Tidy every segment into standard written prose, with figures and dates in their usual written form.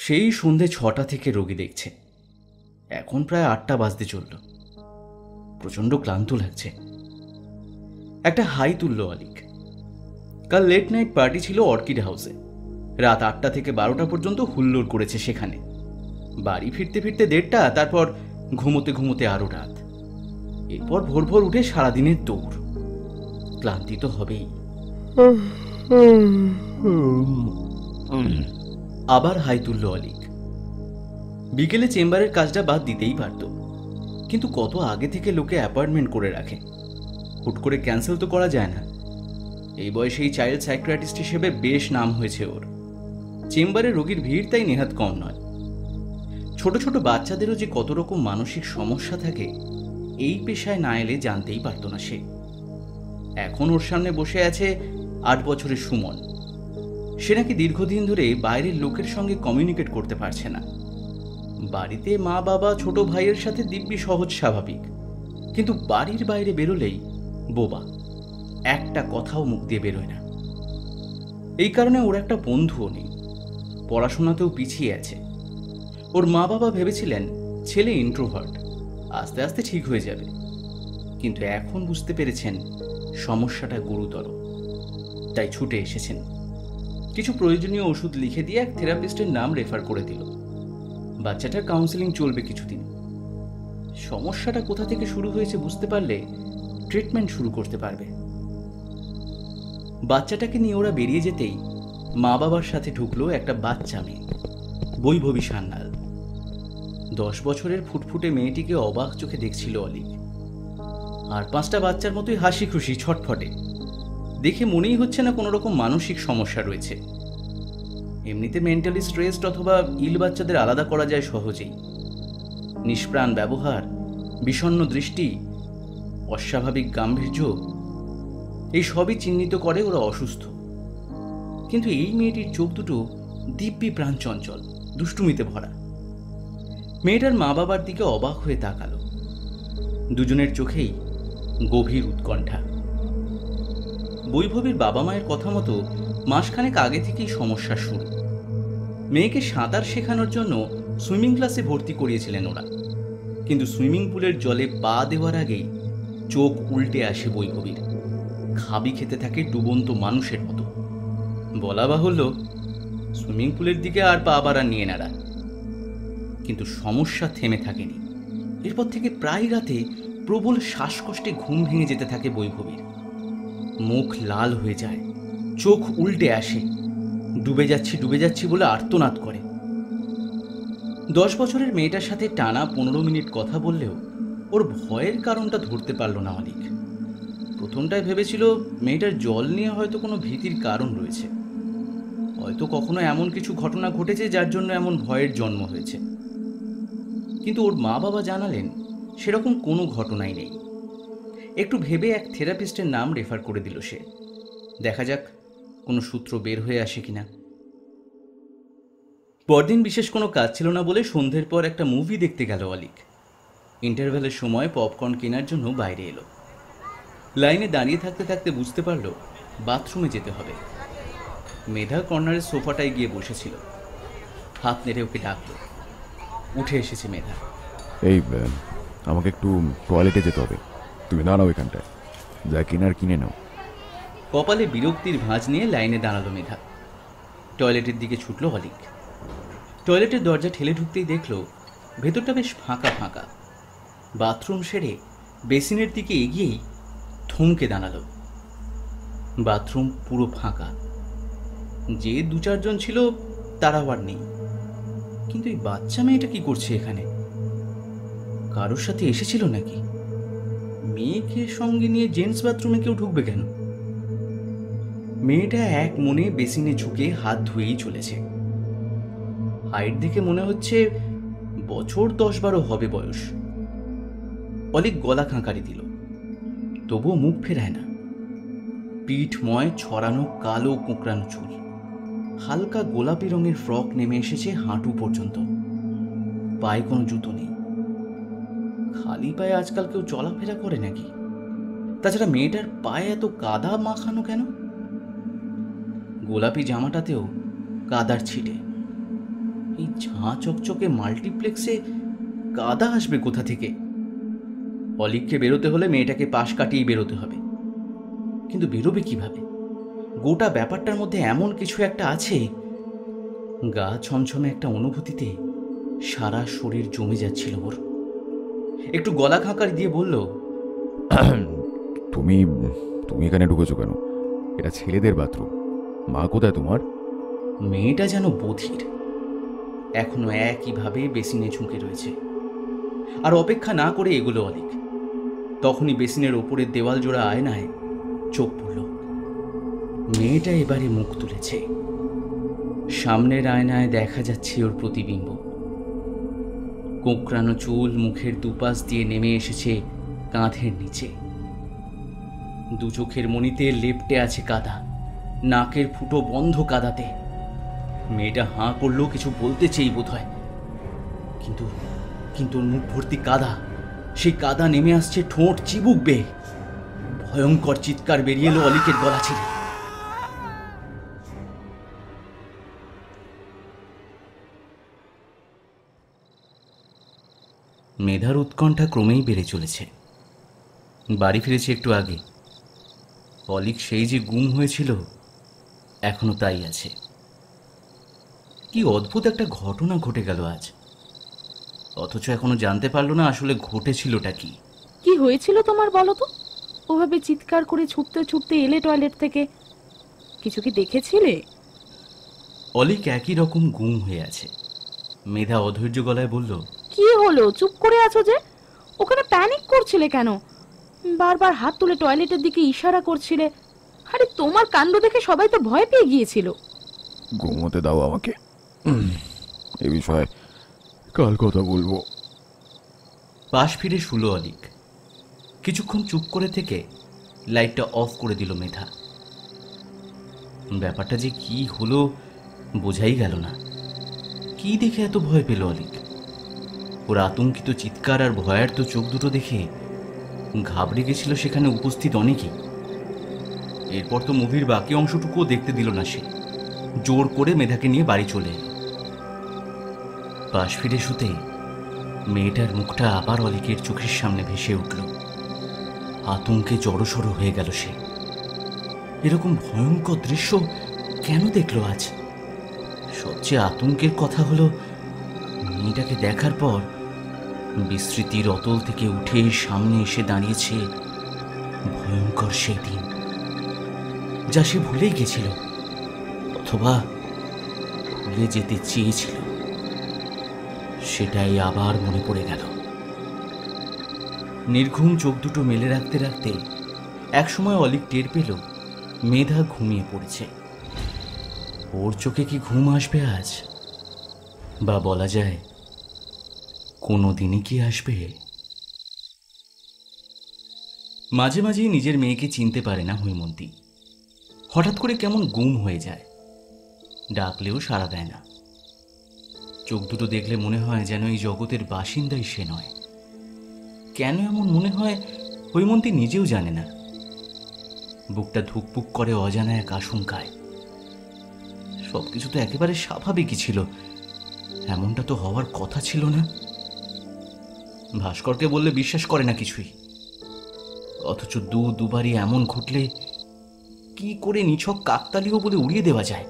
সেই সন্ধে 6টা থেকে রোগী দেখছে। এখন প্রায় 8টা বাজতে চলল। প্রচণ্ড ক্লান্ত লাগছে। একটা হাই তুলল অলিক। কাল লেট নাইট পার্টি ছিল অর্কিড হাউসে। রাত 8টা থেকে 12টা পর্যন্ত হুল্লোড় করেছে সেখানে। বাড়ি ফিরতে ফিরতে 1:30, তারপর ঘুমোতে ঘুমোতে আরো রাত। এরপর ভোর ভোর উঠে সারাদিনের দৌড়। ক্লান্তি তো হবেই। আবার হাই তুলল অলিক। বিকেলে চেম্বারের কাজটা বাদ দিতেই পারত, কিন্তু কত আগে থেকে লোকে অ্যাপয়েন্টমেন্ট করে রাখে। হুট করে ক্যান্সেল তো করা যায় না। এই বয়সেই চাইল্ড সাইকিয়াট্রিস্ট হিসেবে বেশ নাম হয়েছে ওর। চেম্বারে রোগীর ভিড় তাই নেহাত কম নয়। ছোট ছোট বাচ্চাদেরও যে কত রকম মানসিক সমস্যা থাকে এই পেশায় না এলে জানতেই পারত না সে। এখন ওর সামনে বসে আছে 8 বছরের সুমন। সে নাকি দীর্ঘদিন ধরে বাইরের লোকের সঙ্গে কমিউনিকেট করতে পারছে না। বাড়িতে মা বাবা ছোট ভাইয়ের সাথে দিব্যি সহজ স্বাভাবিক, কিন্তু বাড়ির বাইরে বেরোলেই বোবা, একটা কথাও মুখ দিয়ে বেরোয় না। এই কারণে ওর একটা বন্ধুও নেই, পড়াশোনাতেও পিছিয়ে আছে। ওর মা বাবা ভেবেছিলেন ছেলে ইন্ট্রোভার্ট, আস্তে আস্তে ঠিক হয়ে যাবে, কিন্তু এখন বুঝতে পেরেছেন সমস্যাটা গুরুতর। তাই ছুটে এসেছেন। কিছু প্রয়োজনীয় ওষুধ লিখে দিয়ে এক থেরাপিস্টের নাম রেফার করে দিল। বাচ্চাটার কাউন্সেলিং চলবে কিছুদিন। সমস্যাটা কোথা থেকে শুরু হয়েছে বুঝতে পারলে ট্রিটমেন্ট শুরু করতে পারবে। বাচ্চাটাকে নিয়ে ওরা বেরিয়ে যেতেই মা বাবার সাথে ঢুকলো একটা বাচ্চা মেয়ে, বৈভবী সান্যাল। 10 বছরের ফুটফুটে মেয়েটিকে অবাক চোখে দেখছিল অলিক। আর 5টা বাচ্চার মতোই হাসি খুশি, ছটফটে। দেখে মনেই হচ্ছে না কোনো রকম মানসিক সমস্যা রয়েছে। এমনিতে মেন্টালি স্ট্রেসড অথবা ইল বাচ্চাদের আলাদা করা যায় সহজেই। নিষ্প্রাণ ব্যবহার, বিষণ্ণ দৃষ্টি, অস্বাভাবিক গাম্ভীর্য, এই সবই চিহ্নিত করে ওরা অসুস্থ। কিন্তু এই মেয়েটির চোখ দুটো দিব্যি প্রাণচঞ্চল, দুষ্টুমিতে ভরা। মেয়েটার মা বাবার দিকে অবাক হয়ে তাকালো। দুজনের চোখেই গভীর উৎকণ্ঠা। বৈভবীর বাবা মায়ের কথা মতো মাসখানেক আগে থেকেই সমস্যা শুরু। মেয়েকে সাঁতার শেখানোর জন্য সুইমিং ক্লাসে ভর্তি করিয়েছিলেন ওরা, কিন্তু সুইমিং পুলের জলে পা দেওয়ার আগেই চোখ উল্টে আসে বৈভবীর। খাবি খেতে থাকে ডুবন্ত মানুষের মতো। বলা বাহুল্য, সুইমিং পুলের দিকে আর পা বাড়া নিয়ে নাড়া। কিন্তু সমস্যা থেমে থাকেনি। এরপর থেকে প্রায় রাতে প্রবল শ্বাসকষ্টে ঘুম ভেঙে যেতে থাকে বৈভবীর। মুখ লাল হয়ে যায়, চোখ উল্টে আসে, ডুবে যাচ্ছি বলে আর্তনাদ করে। 10 বছরের মেয়েটার সাথে টানা 15 মিনিট কথা বললেও ওর ভয়ের কারণটা ধরতে পারল না অলিক। প্রথমটায় ভেবেছিল মেয়েটার জল নিয়ে হয়তো কোনো ভীতির কারণ রয়েছে, হয়তো কখনো এমন কিছু ঘটনা ঘটেছে যার জন্য এমন ভয়ের জন্ম হয়েছে। কিন্তু ওর মা বাবা জানালেন সেরকম কোনো ঘটনাই নেই। একটু ভেবে এক থেরাপিস্টের নাম রেফার করে দিল সে। দেখা যাক কোনো সূত্র বের হয়ে আসে কিনা। পরদিন বিশেষ কোনো কাজ ছিল না বলে সন্ধ্যের পর একটা মুভি দেখতে গেল অলিক। ইন্টারভ্যালের সময় পপকর্ন কেনার জন্য বাইরে এলো। লাইনে দাঁড়িয়ে থাকতে থাকতে বুঝতে পারল বাথরুমে যেতে হবে। মেধা কর্নারের সোফাটায় গিয়ে বসেছিল। হাত নেড়ে ওকে ডাকলো। উঠে এসেছে মেধা। এই আমাকে একটু টয়লেটে যেতে হবে, তুমি দাঁড়াও এখানটায়, যা কেনার কিনে নাও। কপালে বিরক্তির ভাঁজ নিয়ে লাইনে দাঁড়ালো মেধা। টয়লেটের দিকে ছুটল অলিক। টয়লেটের দরজা ঠেলে ঢুকতেই দেখল ভেতরটা বেশ ফাঁকা ফাঁকা। বাথরুম সেরে বেসিনের দিকে এগিয়েই থমকে দাঁড়ালো। বাথরুম পুরো ফাঁকা। যে 2-4 জন ছিল তারাও আর নেই। কিন্তু এই বাচ্চা মেয়েটা কি করছে এখানে? কারোর সাথে এসেছিল নাকি? মেয়েকে সঙ্গে নিয়ে জেন্টস বাথরুমে কেউ ঢুকবে কেন? মেয়েটা এক মনে বেসিনে ঝুঁকে হাত ধুয়েই চলেছে। হাইট দেখে মনে হচ্ছে বছর 10-12 হবে বয়স। অলিক গলা খাঁকারি দিল, তবুও মুখ ফেরায় না। পিঠময় ছড়ানো কালো কোঁকড়ানো চুল, হালকা গোলাপি রঙের ফ্রক নেমে এসেছে হাঁটু পর্যন্ত। পায়ে কোনো জুতো নেই। খালি পায়ে আজকাল কেউ চলাফেরা করে নাকি? তাছাড়া মেয়েটার পায়ে এত কাদা মাখানো কেন? গোলাপি জামাটাতেও কাদার ছিটে। এই ঝাঁ চকচকে মাল্টিপ্লেক্সে কাদা আসবে কোথা থেকে? অলিককে বেরোতে হলে মেয়েটাকে পাশ কাটিয়ে বেরোতে হবে, কিন্তু বেরোবে কিভাবে? গোটা ব্যাপারটার মধ্যে এমন কিছু একটা আছে। গা ছমছমে একটা অনুভূতিতে সারা শরীর জমে যাচ্ছিল ওর। একটু গলা খাঁকার দিয়ে বলল, তুমি তুমি এখানে ঢুকেছো কেন? এটা ছেলেদের বাথরুম। মা কোথায় তোমার? মেয়েটা যেন বধির, এখনো একইভাবে বেসিনে ঝুঁকে রয়েছে। আর অপেক্ষা না করে এগুলো অলিক। তখনই বেসিনের ওপরের দেওয়াল জোড়া আয়নায় চোখ পড়ল। মেয়েটা এবারে মুখ তুলেছে। সামনের আয়নায় দেখা যাচ্ছে ওর প্রতিবিম্ব। কোঁকড়ানো চুল মুখের দুপাশ দিয়ে নেমে এসেছে কাঁধের নিচে। দু চোখের মণিতে লেপ্টে আছে কাদা, নাকের ফুটো বন্ধ কাদাতে। মেয়েটা হাঁ করলেও কিছু বলতে চেয়েই বোধ হয়, কিন্তু কিন্তু ওর মুখ ভর্তি কাদা। সেই কাদা নেমে আসছে ঠোঁট চিবুক বেয়ে। ভয়ঙ্কর চিৎকার বেরিয়ে এলো অলিকের গলা ছেড়ে। মেধার উৎকণ্ঠা ক্রমেই বেড়ে চলেছে। বাড়ি ফিরেছে একটু আগে। অলিক সেই যে গুম হয়েছিল, এখনো তাই আছে। কি অদ্ভুত একটা ঘটনা ঘটে গেল আজ, অথচ এখনো জানতে পারলো না আসলে ঘটেছিলটা কি। কি হয়েছিল তোমার বলো তো? ওভাবে চিৎকার করে ছুটতে ছুটতে এলে টয়লেট থেকে, কিছু কি দেখেছিলে? অলিক একই রকম গুম হয়ে আছে। মেধা অধৈর্য গলায় বলল, কি হলো? চুপ করে আছো যে? ওখানে প্যানিক করছিলে কেন? বারবার হাত তুলে টয়লেটের দিকে ইশারা করছিলে। আরে তোমার কাণ্ড দেখে সবাই তো ভয় পেয়ে গিয়েছিল। ঘুমোতে দাও আমাকে, এ বিষয়ে কাল কথা বলবো। পাশ ফিরে শুল অলিক। কিছুক্ষণ চুপ করে থেকে লাইটটা অফ করে দিল মেধা। ব্যাপারটা যে কি হলো বোঝাই গেল না। কি দেখে এত ভয় পেল অলিক? ওর আতঙ্কিত চিৎকার আর ভয়ার তো চোখ দুটো দেখে ঘাবড়ে গেছিল সেখানে উপস্থিত অনেকেই। এরপর তো মুভির বাকি অংশটুকুও দেখতে দিল না সে। জোর করে মেধাকে নিয়ে বাড়ি চলে এলো। পাশ ফিরে শুতে মেয়েটার মুখটা আবার অলিকের চোখের সামনে ভেসে উঠল। আতঙ্কে জড়সড় হয়ে গেল সে। এরকম ভয়ঙ্কর দৃশ্য কেন দেখলো আজ? সবচেয়ে আতঙ্কের কথা হলো, মেয়েটাকে দেখার পর বিস্মৃতির অতল থেকে উঠে সামনে এসে দাঁড়িয়েছে ভয়ঙ্কর সেই দিন, যা সে ভুলেই গেছিল, অথবা ভুলে যেতে চেয়েছিল। সেটাই আবার মনে পড়ে গেল। নির্ঘুম চোখ দুটো মেলে রাখতে রাখতে একসময় অলিক টের পেল মেধা ঘুমিয়ে পড়েছে। ওর চোখে কি ঘুম আসবে আজ? বা বলা যায় কোনোদিনই কি আসবে? মাঝে মাঝেই নিজের মেয়েকে চিনতে পারে না হৈমন্তী। হঠাৎ করে কেমন গুম হয়ে যায়, ডাকলেও সাড়া দেয় না। চোখ দুটো দেখলে মনে হয় যেন এই জগতের বাসিন্দাই সে নয়। কেন এমন মনে হয় হৈমন্তী নিজেও জানে না। বুকটা ধুকপুক করে অজানা এক আশঙ্কায়। সবকিছু তো একেবারে স্বাভাবিকই ছিল, এমনটা তো হওয়ার কথা ছিল না। ভাস্করকে বললে বিশ্বাস করে না কিছুই, অথচ দুবারই এমন ঘটলে কি করে নিছক কাকতালীয় বলে উড়িয়ে দেওয়া যায়?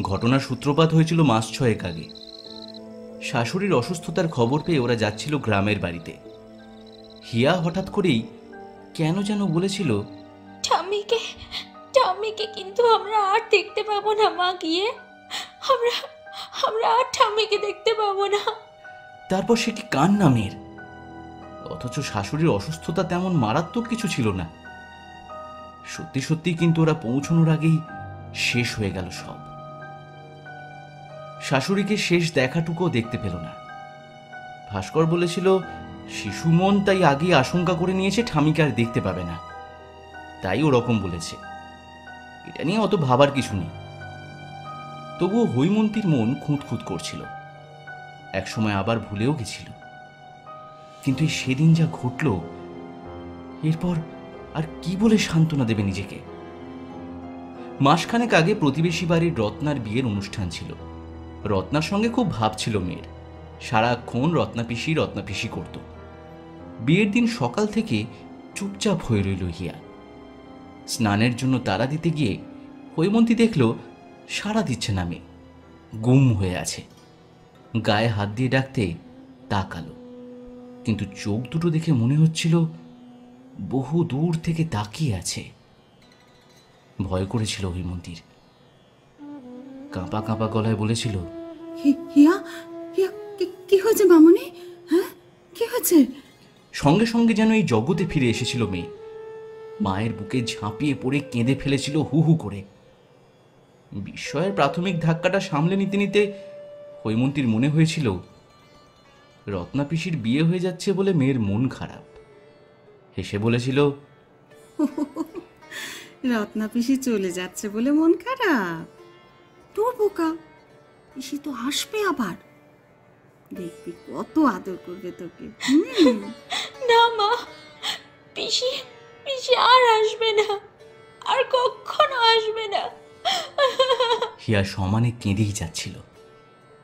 ঘটনার সূত্রপাত হয়েছিল মাস 6 আগে। শাশুড়ির অসুস্থতার খবর পেয়ে ওরা যাচ্ছিল গ্রামের বাড়িতে। হিয়া হঠাৎ করেই কেন যেন বলেছিল, ঠাম্মিকে কিন্তু আমরা আর দেখতে পাবো না মা, গিয়ে আমরা আর ঠাম্মিকে দেখতে পাবো না। তারপর সে কি কান্না মেয়ের! অথচ শাশুড়ির অসুস্থতা তেমন মারাত্মক কিছু ছিল না। সত্যি সত্যি কিন্তু ওরা পৌঁছানোর আগেই শেষ হয়ে গেল সব। শাশুড়িকে শেষ দেখাটুকুও দেখতে পেল না। ভাস্কর বলেছিল শিশু মন তাই আগেই আশঙ্কা করে নিয়েছে ঠামিকে আর দেখতে পাবে না, তাই ওরকম বলেছে। এটা নিয়ে অত ভাবার কিছু নেই। তবুও হৈমন্তীর মন খুঁতখুত করছিল, একসময় আবার ভুলেও গেছিল। কিন্তু সেদিন যা ঘটল, এরপর আর কি বলে সান্ত্বনা দেবে নিজেকে? মাসখানেক আগে প্রতিবেশী বাড়ির রত্নার বিয়ের অনুষ্ঠান ছিল। রত্নার সঙ্গে খুব ভাব ছিল মেয়ের। সারাক্ষণ রত্নাপিসি করত। বিয়ের দিন সকাল থেকে চুপচাপ হয়ে রইল হিয়া। স্নানের জন্য তাড়া দিতে গিয়ে হৈমন্তী দেখল সাড়া দিচ্ছে না মেয়ে, গুম হয়ে আছে। গায়ে হাত দিয়ে ডাকতে তাকালো, কিন্তু চোখ দুটো দেখে মনে হচ্ছিল বহু দূর থেকে তাকিয়ে আছে। ভয় করেছিল হৈমন্তীর। কাঁপা কাঁপা গলায় বলেছিল, হিয়া হিয়া কি হয়েছে মামুনি? হ্যাঁ, কি হয়েছে? সঙ্গে সঙ্গে যেন এই জগতে ফিরে এসেছিল মেয়ে। মায়ের বুকে ঝাঁপিয়ে পড়ে কেঁদে ফেলেছিল হু হু করে। বিস্ময়ের প্রাথমিক ধাক্কাটা সামলে নিতে নিতে হৈমন্তীর মনে হয়েছিল রত্নাপিসির বিয়ে হয়ে যাচ্ছে বলে মেয়ের মন খারাপ। হেসে বলেছিল, রত্না পিসি চলে যাচ্ছে বলে মন খারাপ? তোর বোকা, পিসি তো আসবে আবার, দেখবি কত আদর করবে তোকে। না মা, পিসি পিসি আর আসবে না, আর কখনো আসবে না। হিয়া সমানে কেঁদেই যাচ্ছিল।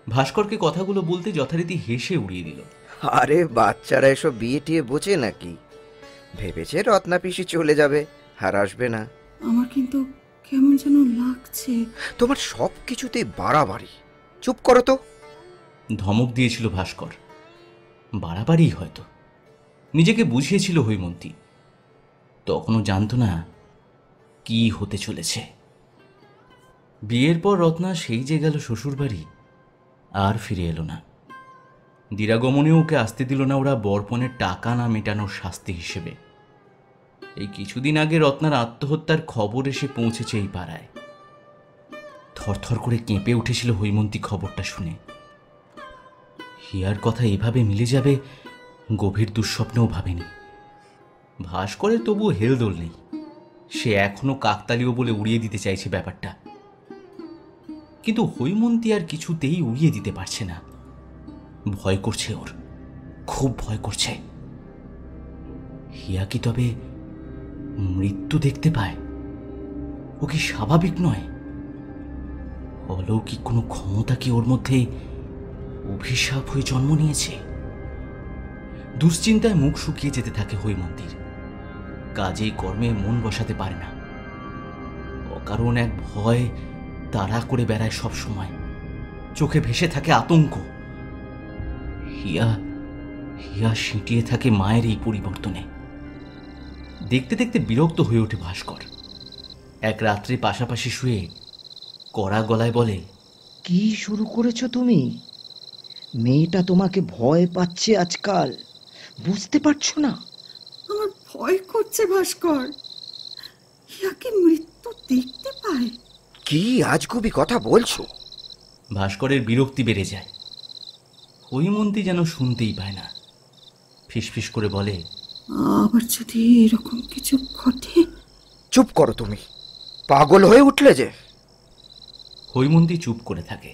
ভাস্করকে কথাগুলো বলতে যথারীতি হেসে উড়িয়ে দিল। আরে বাচ্চারা এসব বিয়ে টিয়ে বোঝে নাকি? ভেবেছে রত্না পিসি চলে যাবে আর আসবে না। আমার কিন্তু কেমন যেন লাগছে। তোমার সব কিছুতেই বাড়াবাড়ি। চুপ করো তো। ধমক দিয়েছিল ভাস্কর। বাড়াবাড়ি হয়তো, নিজেকে বুঝিয়েছিল হৈমন্তী। তখনও জানত না কি হতে চলেছে। বিয়ের পর রত্না সেই যে গেল শ্বশুরবাড়ি, আর ফিরে এলো না। দিরাগমনেও ওকে আসতে দিল না ওরা বরপণের টাকা না মেটানোর শাস্তি হিসেবে। এই কিছুদিন আগে রত্নার আত্মহত্যার খবর এসে পৌঁছেছে এই পাড়ায়। থরথর করে কেঁপে উঠেছিল হৈমন্তী খবরটা শুনে। হিয়ার কথা এভাবে মিলে যাবে গভীর দুঃস্বপ্নেও ভাবেনি। ভাস্করের তবুও হেলদোল নেই। সে এখনো কাকতালীয় বলে উড়িয়ে দিতে চাইছে ব্যাপারটা, কিন্তু হৈমন্তী আর কিছুতেই উড়িয়ে দিতে পারছে না। ভয় করছে ওর, খুব ভয় করছে। হিয়া কি তবে মৃত্যু দেখতে পায়? ও কি স্বাভাবিক নয়? অলৌকিক কোনো ক্ষমতা কি ওর মধ্যে অভিশাপ হয়ে জন্ম নিয়েছে? দুশ্চিন্তায় মুখ শুকিয়ে যেতে থাকে হৈমন্তীর। কাজে কর্মে মন বসাতে পারে না। অকারণ এক ভয় তাড়া করে বেড়ায় সব সময়। চোখে ভেসে থাকে আতঙ্ক। হিয়া হিয়া সিঁটিয়ে থাকে মায়ের এই পরিবর্তনে। দেখতে দেখতে বিরক্ত হয়ে ওঠে ভাস্কর। এক রাত্রে পাশাপাশি শুয়ে কড়া গলায় বলে, কি শুরু করেছো তুমি? মেয়েটা তোমাকে ভয় পাচ্ছে আজকাল, বুঝতে পারছো না? আমার ভয় করছে ভাস্কর। হিয়া কি মৃত্যু দেখতে পায়? কি আজগুবি কথা বলছো? ভাস্করের বিরক্তি বেড়ে যায়। হৈমন্তী যেন শুনতেই পায় না। ফিসফিস করে বলে, আবার যদি এরকম কিছু ঘটে? চুপ করো তুমি, পাগল হয়ে উঠলে যে। হৈমন্তী চুপ করে থাকে।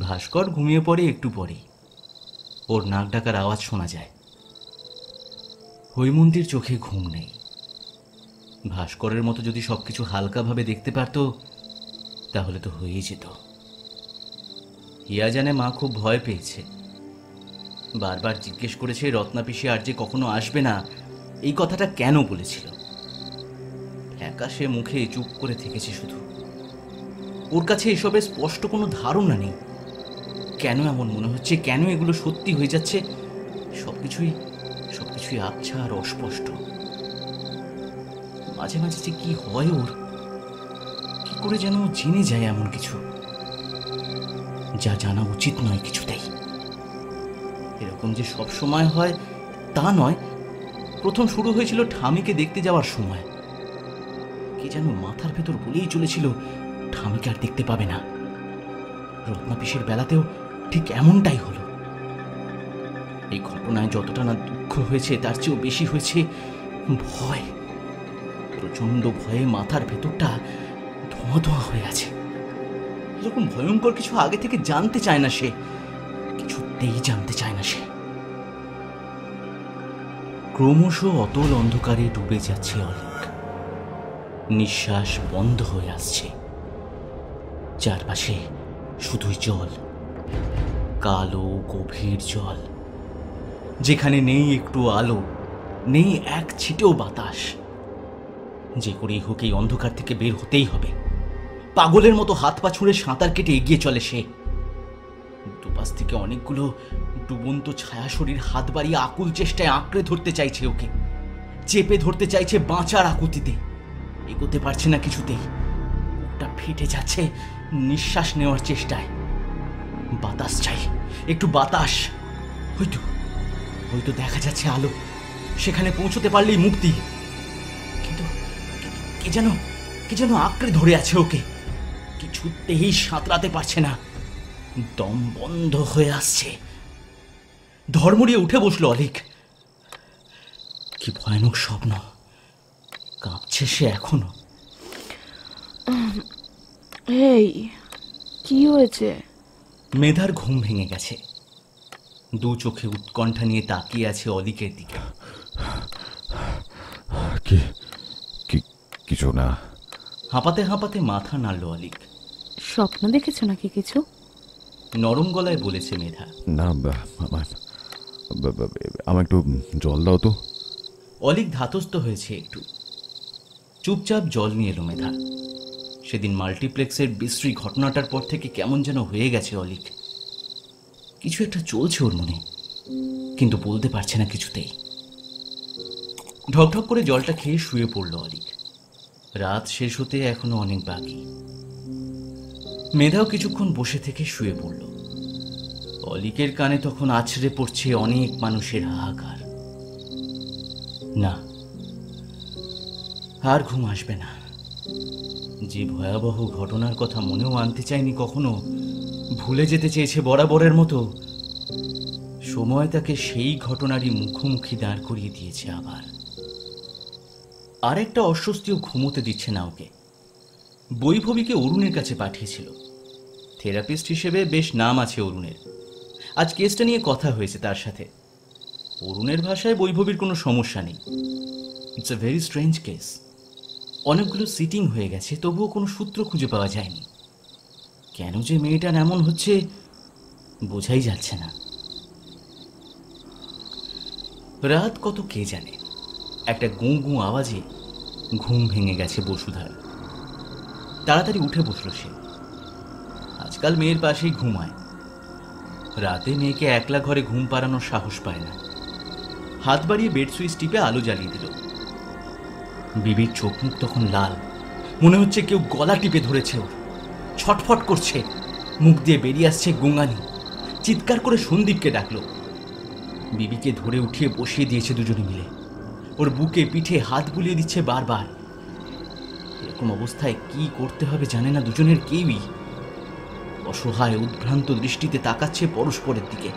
ভাস্কর ঘুমিয়ে পড়ে একটু পরেই। ওর নাক ডাকার আওয়াজ শোনা যায়। হৈমন্তীর চোখে ঘুম নেই। ভাস্করের মতো যদি সবকিছু হালকাভাবে দেখতে পারত তাহলে তো হয়েই যেত। হিয়া জানে মা খুব ভয় পেয়েছে। বারবার জিজ্ঞেস করেছে রত্নাপিসি আর যে কখনো আসবে না, এই কথাটা কেন বলেছিল। ফ্যাকাশে মুখে চুপ করে থেকেছে শুধু। ওর কাছে এসবের স্পষ্ট কোনো ধারণা নেই। কেন এমন মনে হচ্ছে, কেন এগুলো সত্যি হয়ে যাচ্ছে, সবকিছুই আবছা আর অস্পষ্ট। মাঝে মাঝে যে কি হয় ওর, কি করে যেন জেনে যায় এমন কিছু যা জানা উচিত নয় কিছুতেই। এরকম যে সব সময় হয় তা নয়। প্রথম শুরু হয়েছিল ঠামিকে দেখতে যাওয়ার সময়। কি যেন মাথার ভেতর বলেই চলেছিল ঠামিকে আর দেখতে পাবে না। রত্নাপিসির বেলাতেও ঠিক এমনটাই হলো। এই ঘটনায় যতটা না দুঃখ হয়েছে তার চেয়েও বেশি হয়েছে ভয়। প্রচন্ড ভয়ে মাথার ভেতরটা ধোঁয়া ধোঁয়া হয়ে আছে। এরকম ভয়ঙ্কর কিছু আগে থেকে জানতে চায় না সে, কিছুতেই জানতে চায় না সে। ক্রমশ অতল অন্ধকারে ডুবে যাচ্ছে অলিক। নিঃশ্বাস বন্ধ হয়ে আসছে। চারপাশে শুধুই জল, কালো গভীর জল, যেখানে নেই একটু আলো, নেই এক ছিটেও বাতাস। যে করেই হোক এই অন্ধকার থেকে বের হতেই হবে। পাগলের মতো হাত পা ছুঁড়ে সাঁতার কেটে এগিয়ে চলে সে। দুপাশ থেকে অনেকগুলো ডুবন্ত ছায়া শরীর হাত বাড়িয়ে আকুল চেষ্টায় আঁকড়ে ধরতে চাইছে ওকে, চেপে ধরতে চাইছে বাঁচার আকুতিতে। এগোতে পারছে না কিছুতেই, ওটা ফেটে যাচ্ছে নিঃশ্বাস নেওয়ার চেষ্টায়। বাতাস চাই, একটু বাতাস। হয়তো দেখা যাচ্ছে আলো, সেখানে পৌঁছতে পারলেই মুক্তি। কিন্তু কে যেন আঁকড়ে ধরে আছে ওকে, কিছুতেই সাঁতরাতে পারছে না। দম বন্ধ হয়ে আসছে। ধর্মড়িয়ে উঠে বসলো অলিক। কি ভয়ানক স্বপ্ন, কাঁপছে সে এখনো। এই কি হয়েছে? মেধার ঘুম ভেঙে গেছে। দু চোখে উৎকণ্ঠা নিয়ে তাকিয়ে আছে অলিকের দিকে। কিছু না। হাঁপাতে হাঁপাতে মাথা নাড়ল অলিক। স্বপ্ন দেখেছো নাকি কিছু? নরম গলায় বলেছে মেধা। না, আমার একটু জল দাও তো। অলিক ধাতস্থ হয়েছে একটু। চুপচাপ জল নিয়ে এলো মেধা। সেদিন মাল্টিপ্লেক্সের বিশ্রী ঘটনাটার পর থেকে কেমন যেন হয়ে গেছে অলিক। কিছু একটা চলছে ওর মনে, কিন্তু বলতে পারছে না কিছুতেই। ঢকঢক করে জলটা খেয়ে শুয়ে পড়ল অলিক। রাত শেষ হতে এখনো অনেক বাকি। মেধাও কিছুক্ষণ বসে থেকে শুয়ে পড়ল। অলিকের কানে তখন আছড়ে পড়ছে অনেক মানুষের হাহাকার। না, আর ঘুম আসবে না। যে ভয়াবহ ঘটনার কথা মনেও আনতে চায়নি কখনো, ভুলে যেতে চেয়েছে বরাবরের মতো, সময় তাকে সেই ঘটনারই মুখোমুখি দাঁড় করিয়ে দিয়েছে আবার। আরেকটা অস্বস্তিও ঘুমোতে দিচ্ছে না ওকে। বৈভবীকে অরুণের কাছে পাঠিয়েছিল। থেরাপিস্ট হিসেবে বেশ নাম আছে অরুণের। আজ কেসটা নিয়ে কথা হয়েছে তার সাথে। অরুণের ভাষায় বৈভবীর কোনো সমস্যা নেই। It's a very strange case. অনেকগুলো সিটিং হয়ে গেছে, তবুও কোনো সূত্র খুঁজে পাওয়া যায়নি। কেন যে মেয়েটার এমন হচ্ছে বোঝাই যাচ্ছে না। রাত কত কে জানে। একটা গুঁ গুঁ আওয়াজে ঘুম ভেঙে গেছে বসুধার। তাড়াতাড়ি উঠে বসল সে। আজকাল মেয়ের পাশেই ঘুমায়। রাতে মেয়েকে একলা ঘরে ঘুম পাড়ানোর সাহস পায় না। হাত বাড়িয়ে বেড সুইচ টিপে আলো জ্বালিয়ে দিল। বিবির চোখ মুখ তখন লাল, মনে হচ্ছে কেউ গলা টিপে ধরেছে ওর। ছটফট করছে, মুখ দিয়ে বেরিয়ে আসছে গোঙানি। চিৎকার করে সন্দীপকে ডাকলো। বিবিকে ধরে উঠিয়ে বসিয়ে দিয়েছে দুজনে মিলে। ওর বুকে পিঠে হাত বুলিয়ে দিচ্ছে বারবার। এরকম অবস্থায় কি করতে হবে জানে না দুজনের কেউই। অসহায় উদ্ভ্রান্ত দৃষ্টিতে তাকাচ্ছে পরস্পরের দিকে।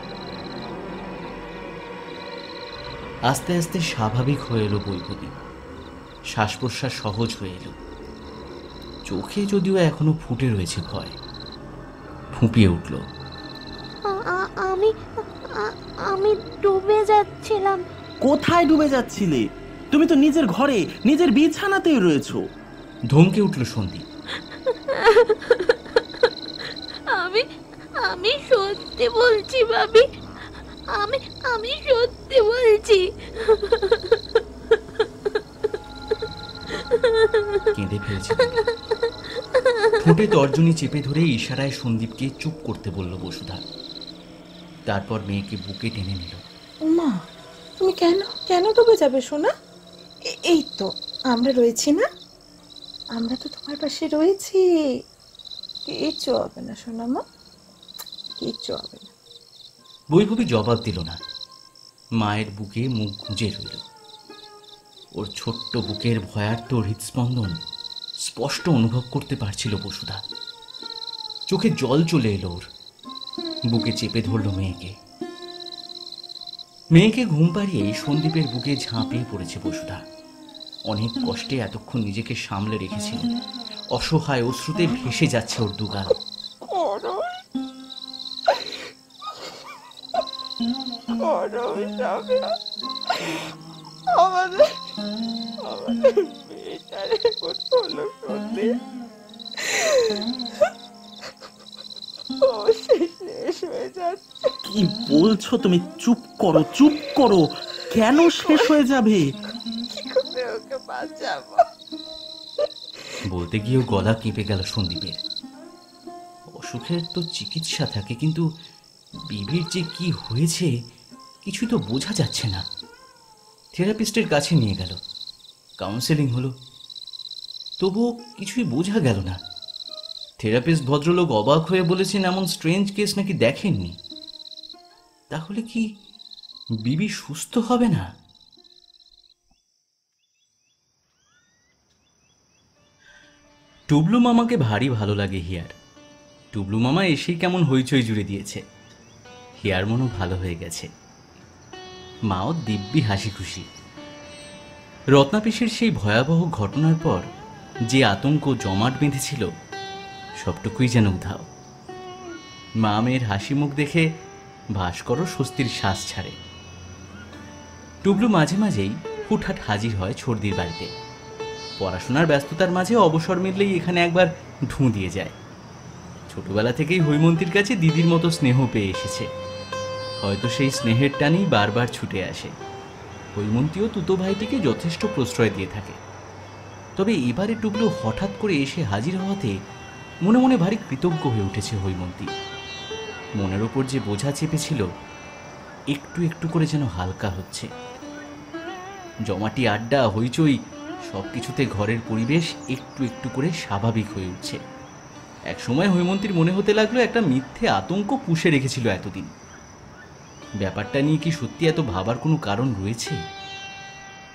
আস্তে আস্তে স্বাভাবিক হয়ে এলো বৈভবী। শ্বাস প্রশ্বাস সহজ হয়ে এলো। চোখে যদিও এখনো ফুটে রয়েছে ভয়। ফুঁপিয়ে উঠল, আমি ডুবে যাচ্ছিলাম। কোথায় ডুবে যাচ্ছিলে? তুমি তো নিজের ঘরে নিজের বিছানাতেই রয়েছো। ধমকে উঠল সন্দীপ। আমি সত্যি বলছি ভাবি, আমি সত্যি বলছি। কেঁদে ফেলেছে। ঠোঁটে তর্জনী চেপে ধরে ইশারায় সন্দীপকে চুপ করতে বলল বসুধা। তারপর মেয়েকে বুকে টেনে নিল। মা, তুমি কেন ডুবে যাবে সোনা? এই তো আমরা রয়েছি না, আমরা তো তোমার পাশে রয়েছি। কিচ্ছু হবে না সোনা মা, কিচ্ছু হবে না। বৈভবী জবাব দিল না। মায়ের বুকে মুখ গুঁজে রইল। ওর ছোট্ট বুকের ভয়ার্ত হৃদস্পন্দন স্পষ্ট অনুভব করতে পারছিল বসুধা। চোখে জল চলে এলো ওর। বুকে চেপে ধরল মেয়েকে। মেয়েকে ঘুম পাড়িয়ে সন্দীপের বুকে ঝাঁপিয়ে পড়েছে বসুধা। অনেক কষ্টে এতক্ষণ নিজেকে সামলে রেখেছিল। অসহায় অশ্রুতে ভেসে যাচ্ছে ওর দুগাল। ও শেষ হয়ে যাচ্ছে। কি বলছো তুমি? চুপ করো, চুপ করো। কেন শেষ হয়ে যাবে? কি করে ওকে বাঁচাবো? বলতে গিয়েও গলা কেঁপে গেল সন্দীপের। অসুখের তো চিকিৎসা থাকে, কিন্তু বিবির যে কি হয়েছে কিছু তো বোঝা যাচ্ছে না। থেরাপিস্টের কাছে নিয়ে গেল, কাউন্সেলিং হলো, তবুও কিছুই বোঝা গেল না। থেরাপিস্ট ভদ্রলোক অবাক হয়ে বলেছেন এমন স্ট্রেঞ্জ কেস নাকি দেখেননি। তাহলে কি বিবি সুস্থ হবে না? টুবলু মামাকে ভারী ভালো লাগে হিয়ার। টুবলু মামা এসেই কেমন হইচই জুড়ে দিয়েছে। হিয়ার মনও ভালো হয়ে গেছে, মাও দিব্যি হাসি খুশি। রত্নাপিসির সেই ভয়াবহ ঘটনার পর যে আতঙ্ক জমাট বেঁধেছিল সবটুকুই যেন উধাও। মা মেয়ের হাসি মুখ দেখে ভাস্করও স্বস্তির শ্বাস ছাড়ে। টুবলু মাঝে মাঝেই হুটহাট হাজির হয় ছর্দির বাড়িতে। পড়াশোনার ব্যস্ততার মাঝে অবসর মিললেই এখানে একবার ঢুঁ দিয়ে যায়। ছোটবেলা থেকেই হৈমন্তীর কাছে দিদির মতো স্নেহ পেয়ে এসেছে, হয়তো সেই স্নেহের টানেই বারবার ছুটে আসে। হৈমন্তীও তুতো ভাইটিকে যথেষ্ট প্রশ্রয় দিয়ে থাকে। তবে এবারে টুবলু হঠাৎ করে এসে হাজির হওয়াতে মনে মনে ভারী কৃতজ্ঞ হয়ে উঠেছে হৈমন্তী। মনের ওপর যে বোঝা চেপেছিল একটু একটু করে যেন হালকা হচ্ছে। জমাটি আড্ডা, হইচই সবকিছুতে ঘরের পরিবেশ একটু একটু করে স্বাভাবিক হয়ে উঠছে। একসময় হৈমন্তীর মনে হতে লাগলো একটা মিথ্যে আতঙ্ক পুষে রেখেছিল এতদিন। ব্যাপারটা নিয়ে কি সত্যি এত ভাবার কোনো কারণ রয়েছে?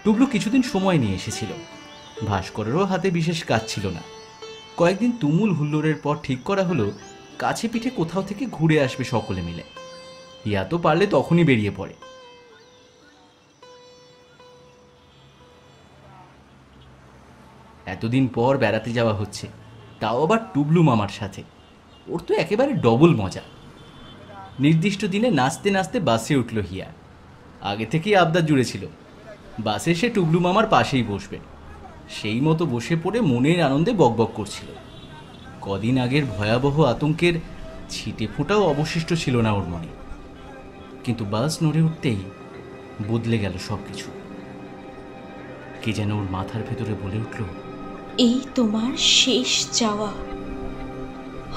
টুবলু কিছুদিন সময় নিয়ে এসেছিল। ভাস্করেরও হাতে বিশেষ কাজ ছিল না। কয়েকদিন তুমুল হুল্লোড়ের পর ঠিক করা হলো কাছে পিঠে কোথাও থেকে ঘুরে আসবে সকলে মিলে। হিয়া তো পারলে তখনই বেরিয়ে পড়ে। এতদিন পর বেড়াতে যাওয়া হচ্ছে, তাও আবার টুবলু মামার সাথে। ওর তো একেবারে ডবল মজা। নির্দিষ্ট দিনে নাচতে নাচতে বাসে উঠল হিয়া। আগে থেকেই আবদার জুড়েছিল বাসে সে টুবলু মামার পাশেই বসবে। সেই মতো বসে পড়ে মনের আনন্দে বকবক করছিল। কদিন আগের ভয়াবহ আতঙ্কের ছিটে ফোঁটাও অবশিষ্ট ছিল না ওর মনে। কিন্তু বাস নড়ে উঠতেই বদলে গেল সবকিছু। কে যেন ওর মাথার ভেতরে বলে উঠল, এই তোমার শেষ যাওয়া,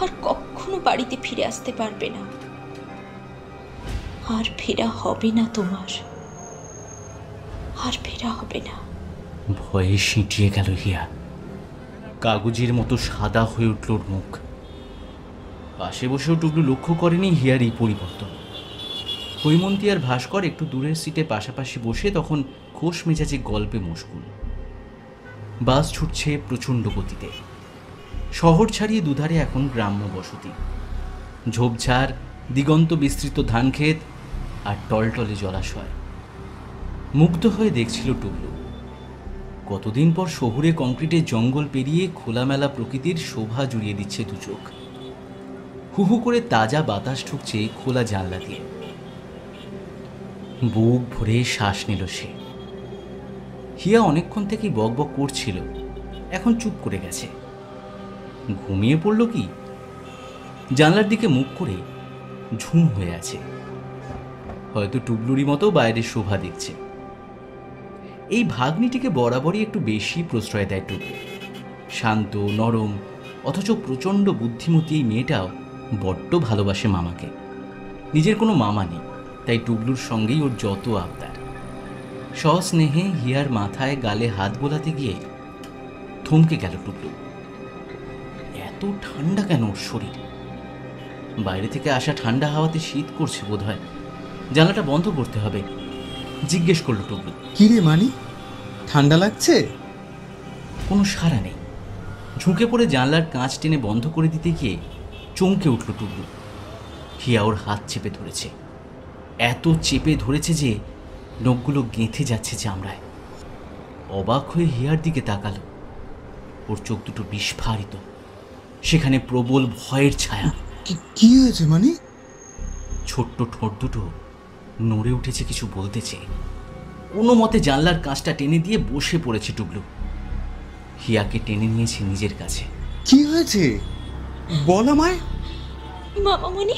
আর কখনো বাড়িতে ফিরে আসতে পারবে না, আর ফেরা হবে না তোমার, আর ফেরা হবে না। ভয়ে সিঁটিয়ে গেল হিয়া। কাগজের মতো সাদা হয়ে উঠল ওর মুখ। পাশে বসেও টুকলু লক্ষ্য করেনি হিয়ার এই পরিবর্তন। হৈমন্তী আর ভাস্কর একটু দূরের সিটে পাশাপাশি বসে তখন খোশ মেজাজে গল্পে মশগুল। বাস ছুটছে প্রচণ্ড গতিতে। শহর ছাড়িয়ে দুধারে এখন গ্রাম্য বসতি, ঝোপঝাড়, দিগন্ত বিস্তৃত ধানক্ষেত আর টলটলে জলাশয়। মুগ্ধ হয়ে দেখছিল টুকলু। কতদিন পর শহুরে কংক্রিটের জঙ্গল পেরিয়ে খোলামেলা প্রকৃতির শোভা জুড়িয়ে দিচ্ছে দু চোখ। হুহু করে তাজা বাতাস ঢুকছে খোলা জানলা দিয়ে। বুক ভরে শ্বাস নিল সে। হিয়া অনেকক্ষণ থেকেই বকবক করছিল, এখন চুপ করে গেছে। ঘুমিয়ে পড়ল কি? জানলার দিকে মুখ করে ঝুম হয়ে আছে, হয়তো টুবলুরি মতো বাইরের শোভা দেখছে। এই ভাগ্নিটিকে বরাবরই একটু বেশি প্রশ্রয় দেয় টুবলু। শান্ত, নরম, অথচ প্রচণ্ড বুদ্ধিমতী এই মেয়েটাও বড্ড ভালোবাসে মামাকে। নিজের কোনো মামা নেই, তাই টুবলুর সঙ্গেই ওর যত আবদার। সস্নেহে হিয়ার মাথায় গালে হাত বোলাতে গিয়ে থমকে গেল টুবলু। এত ঠান্ডা কেন ওর শরীর? বাইরে থেকে আসা ঠান্ডা হাওয়াতে শীত করছে বোধ হয়। জানলাটা বন্ধ করতে হবে। জিজ্ঞেস করলো টুবলু, কি রে মানি, ঠান্ডা লাগছে? কোনো সাড়া নেই। ঝুঁকে পড়ে জানলার কাঁচ টেনে বন্ধ করে দিতে গিয়ে চমকে উঠল টুবলু। হিয়া ওর হাত চেপে ধরেছে, এত চেপে ধরেছে যে নখগুলো গেঁথে যাচ্ছে চামড়ায়। অবাক হয়ে হিয়ার দিকে তাকালো। ওর চোখ দুটো বিস্ফারিত, সেখানে প্রবল ভয়ের ছায়া। কি হয়েছে মানি? ছোট্ট ঠোঁট দুটো নড়ে উঠেছে কিছু বলতে চেয়ে। কোনো মতে জানলার কাঁচটা টেনে দিয়ে বসে পড়েছে টুবলু। হিয়াকে টেনে নিয়েছে নিজের কাছে। কি হয়েছে বল আমায়। মামামণি,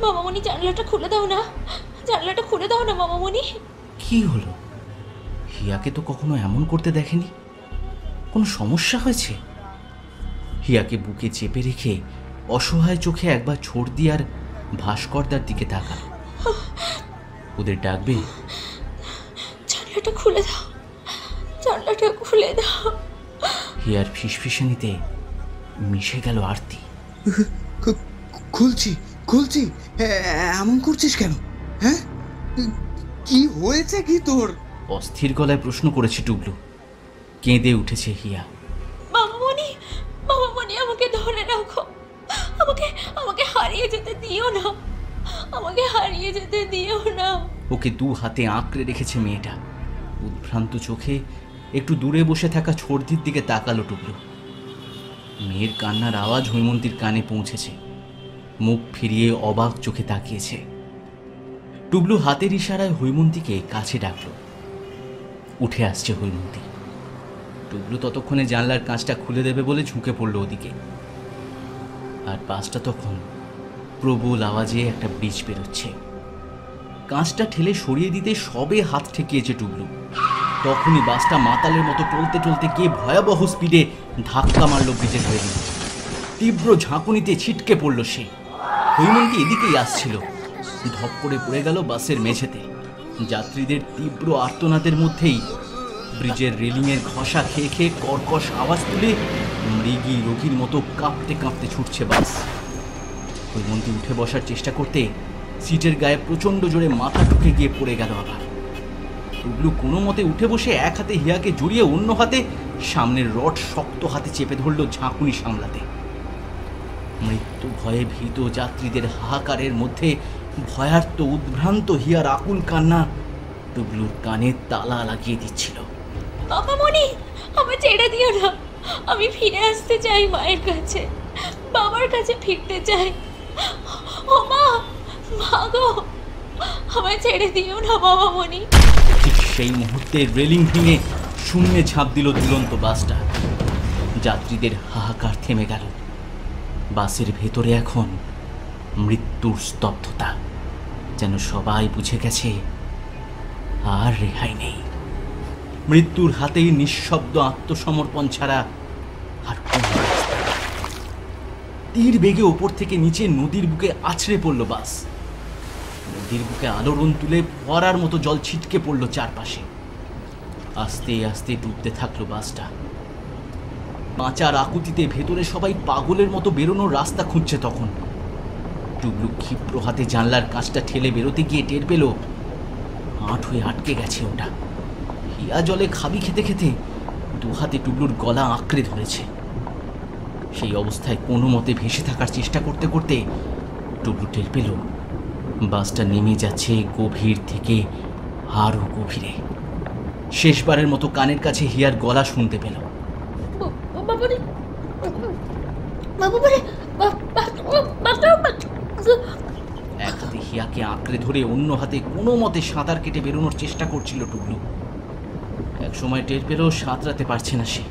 মামামণি জানলাটা খুলে দাও না, জানলাটা খুলে দাও না মামামণি। কি হলো? হিয়াকে তো কখনো এমন করতে দেখেনি। কোনো সমস্যা হয়েছে? হিয়াকে বুকে চেপে রেখে অসহায় চোখে একবার ছর্দি আর ভাস্করদার দিকে তাকাল। ওদের ডাকবে? জানলাটা খুলে দাও, জানলাটা খুলে দাও। হিয়ার ফিসফিসানিতে মিশে গেল আরতি। খুলছি খুলছি, এমন করছিস কেন? হ্যাঁ, কি হয়েছে কি তোর? অস্থির গলায় প্রশ্ন করেছে টুবলু। কেঁদে উঠেছে হিয়া। মামামণি, মামামণি আমাকে ধরে রাখো, আমাকে আমাকে হারিয়ে যেতে দিও না, আমাকে হারিয়ে যেতে দিও না। ওকে দু হাতে আঁকড়ে রেখেছে মেয়েটা। উদ্ভ্রান্ত চোখে একটু দূরে বসে থাকা ছর্দির দিকে তাকালো টুবলু। মেয়ের কান্নার আওয়াজ হৈমন্তীর কানে পৌঁছেছে। মুখ ফিরিয়ে অবাক চোখে তাকিয়েছে। টুবলু হাতের ইশারায় হৈমন্তীকে কাছে ডাকল। উঠে আসছে হৈমন্তী। টুবলু ততক্ষণে জানলার কাঁচটা খুলে দেবে বলে ঝুঁকে পড়ল ওদিকে। আর বাসটা তখন প্রবল আওয়াজে একটা ব্রিজ বেরোচ্ছে। কাঁচটা ঠেলে সরিয়ে দিতে সবে হাত ঠেকিয়েছে টুবলু, তখনই বাসটা মাতালের মতো টলতে টলতে গিয়ে ভয়াবহ স্পিডে ধাক্কা মারল ব্রিজের রেলিং। তীব্র ঝাঁকুনিতে ছিটকে পড়ল সে। হৈমন্তী এদিকেই আসছিল। ধপ করে পড়ে গেল বাসের মেঝেতে। যাত্রীদের তীব্র আর্তনাদের মধ্যেই ব্রিজের রেলিংয়ের ঘষা খেয়ে খেয়ে কর্কশ আওয়াজ তুলে মৃগী রোগীর মতো কাঁপতে কাঁপতে ছুটছে বাস। হৈমন্তী উঠে বসার চেষ্টা করতে সিটের গায়ে প্রচণ্ড জোরে মাথা ঢুকে গিয়ে পড়ে গেল আবার। টুবলু কোনো মতে উঠে বসে এক হাতে হিয়াকে জড়িয়ে অন্য হাতে সামনের রড শক্ত হাতে চেপে ধরল ঝাঁকুনি সামলাতে। মৃত্যু ভয়ে ভীত যাত্রীদের হাহাকারের মধ্যে ভয়ার্ত উদ্ভ্রান্ত হিয়ার আকুল কান্না টুবলুর কানে তালা লাগিয়ে দিচ্ছিল। মামামণি, আমায় ছেড়ে দিও না, আমি ফিরে আসতে চাই মায়ের কাছে, বাবার কাছে ফিরতে চাই। ও মা, মা গো, আমায় ছেড়ে দিও না মামামণি। ঠিক সেই মুহূর্তে রেলিং ভেঙে শূন্যে ঝাঁপ দিল দুলন্ত বাসটা। যাত্রীদের হাহাকার থেমে গেল। বাসের ভেতরে এখন মৃত্যুর স্তব্ধতা। যেন সবাই বুঝে গেছে আর রেহাই নেই। মৃত্যুর হাতেই নিঃশব্দ আত্মসমর্পণ ছাড়া আর কোনো রাস্তা নেই। তীর বেগে ওপর থেকে নিচে নদীর বুকে আছড়ে পড়ল বাস। নদীর বুকে আলোড়ন তুলে ফোয়ারার মতো জল ছিটকে পড়ল চারপাশে। আস্তে আস্তে ডুবতে থাকলো বাসটা। বাঁচার আকুতিতে ভেতরে সবাই পাগলের মতো বেরোনোর রাস্তা খুঁজছে তখন। টুবলু ক্ষিপ্র হাতে জানলার কাঁচটা ঠেলে বেরোতে গিয়ে টের পেল আঁট হয়ে আটকে গেছে ওটা। হিয়া জলে খাবি খেতে খেতে দু হাতে টুবলুর গলা আঁকড়ে ধরেছে। সেই অবস্থায় কোনো মতে ভেসে থাকার চেষ্টা করতে করতে টুবলু টের পেল বাসটা নেমে যাচ্ছে গভীর থেকে আরো গভীরে। শেষবারের মতো কানের কাছে হিয়ার গলা শুনতে পেল। এক হাতে হিয়াকে আঁকড়ে ধরে অন্য হাতে কোনো মতে সাঁতার কেটে বেরোনোর চেষ্টা করছিল টুবলু। এক সময় টের পেল সাঁতরাতে পারছে না সে।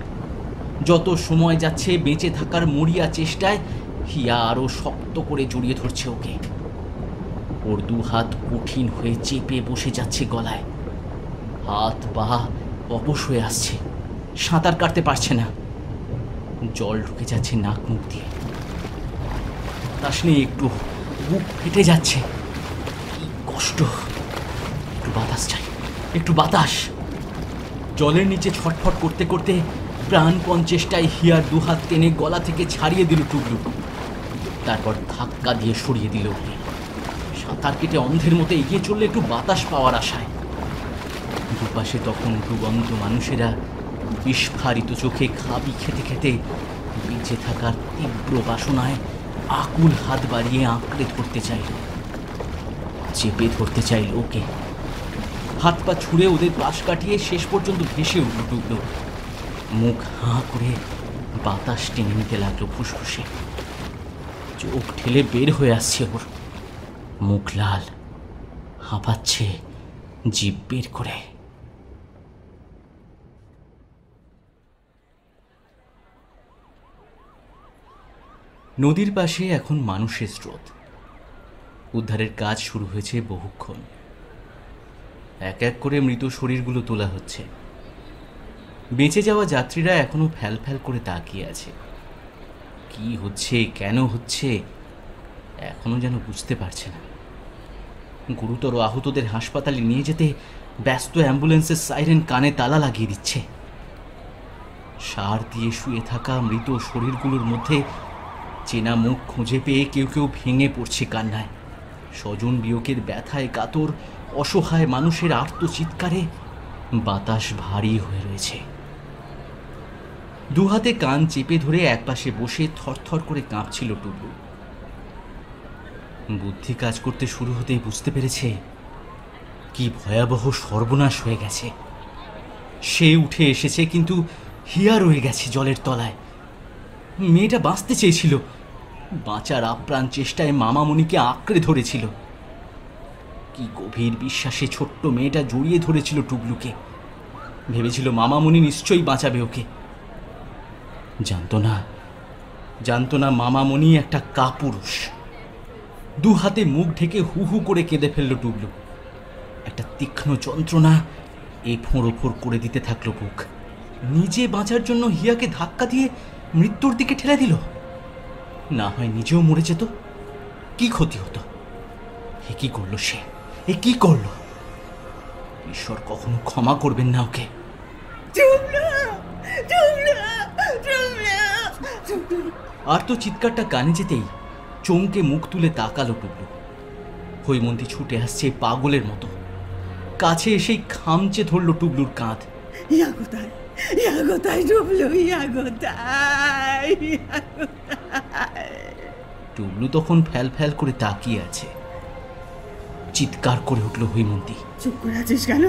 যত সময় যাচ্ছে বেঁচে থাকার মরিয়া চেষ্টায় হিয়া আরো শক্ত করে জড়িয়ে ধরছে ওকে। ওর দু হাত কঠিন হয়ে চেপে বসে যাচ্ছে গলায়। হাত পা অবশ হয়ে আসছে, সাঁতার কাটতে পারছে না। জল ঢুকে যাচ্ছে নাক মুখ দিয়ে। বাতাস নেই, একটু বুক ফেটে যাচ্ছে। কি কষ্ট! একটু বাতাস চাই, একটু বাতাস। জলের নিচে ছটফট করতে করতে প্রাণপণ চেষ্টায় হিয়ার দু হাত টেনে গলা থেকে ছাড়িয়ে দিল টুবলু। তারপর ধাক্কা দিয়ে সরিয়ে দিল ওকে। সাঁতার কেটে অন্ধের মতো এগিয়ে চললে একটু বাতাস পাওয়ার আশায়। দুপাশে তখন ডুবন্ত মানুষেরা বিস্ফারিত চোখে খাবি খেতে খেতে বেঁচে থাকার তীব্র বাসনায় আকুল হাত বাড়িয়ে আঁকড়ে ধরতে চাইল, চেপে ধরতে চাইল ওকে। হাত পা ছুঁড়ে ওদের পাশ কাটিয়ে শেষ পর্যন্ত ভেসে উঠল টুবলু। মুখ হাঁ করে বাতাস টেনে নিতে লাগলো ফুসফুসে। চোখ ঠেলে বের হয়ে আসছে ওর। মুখ লাল, হাঁপাচ্ছে জিভ বের করে। নদীর পাশে এখন মানুষের স্রোত। উদ্ধারের কাজ শুরু হয়েছে বহুক্ষণ। এক এক করে মৃত শরীরগুলো তোলা হচ্ছে। বেঁচে যাওয়া যাত্রীরা এখনো ফ্যাল ফ্যাল করে তাকিয়ে আছে। কি হচ্ছে, কেন হচ্ছে, এখনো যেন বুঝতে পারছে না। গুরুতর আহতদের হাসপাতালে নিয়ে যেতে ব্যস্ত অ্যাম্বুলেন্সের সাইরেন কানে তালা লাগিয়ে দিচ্ছে। সার দিয়ে শুয়ে থাকা মৃত শরীরগুলোর মধ্যে চেনা মুখ খুঁজে পেয়ে কেউ কেউ ভেঙে পড়ছে কান্নায়। স্বজন বিয়োগের ব্যথায় কাতর অসহায় মানুষের আর্তচিৎকারে বাতাস ভারী হয়ে রয়েছে। দুহাতে কান চেপে ধরে একপাশে বসে থরথর করে কাঁপছিল টুকু। বুদ্ধি কাজ করতে শুরু হতেই বুঝতে পেরেছে কি ভয়াবহ সর্বনাশ হয়ে গেছে। সে উঠে এসেছে, কিন্তু হিয়া রয়ে গেছে জলের তলায়। মেয়েটা বাঁচতে চেয়েছিল, বাঁচার আপ্রাণ চেষ্টায় মামামণিকে আঁকড়ে ধরেছিল। কি গভীর বিশ্বাসে ছোট্ট মেয়েটা জড়িয়ে ধরেছিল টুবলুকে। ভেবেছিল মামামণি নিশ্চয়ই বাঁচাবে ওকে। জানতো না মামামণি একটা কাপুরুষ। দু হাতে মুখ ঢেকে হু হু করে কেঁদে ফেলল টুবলু। একটা তীক্ষ্ণ যন্ত্রণা এফোঁড় ওফোড় করে দিতে থাকলো বুক। নিজে বাঁচার জন্য হিয়াকে ধাক্কা দিয়ে মৃত্যুর দিকে ঠেলে দিল। না হয় নিজেও মরে যেত, কি ক্ষতি হতো। এ কি করলো সে, এ কি করলো? ঈশ্বর কখনো ক্ষমা করবেন না ওকে। আর তো চিৎকারটা কানে যেতেই চমকে মুখ তুলে তাকালো টুকলু। হৈমন্তী ছুটে আসছে পাগলের মতো। কাছে এসেই খামচে ধরল টুবলুর কাঁধ। টুবলু তখন ফ্যাল ফ্যাল করে তাকিয়ে আছে। চিৎকার করে উঠল হৈমন্তী। চুপ করে আছিস কেন?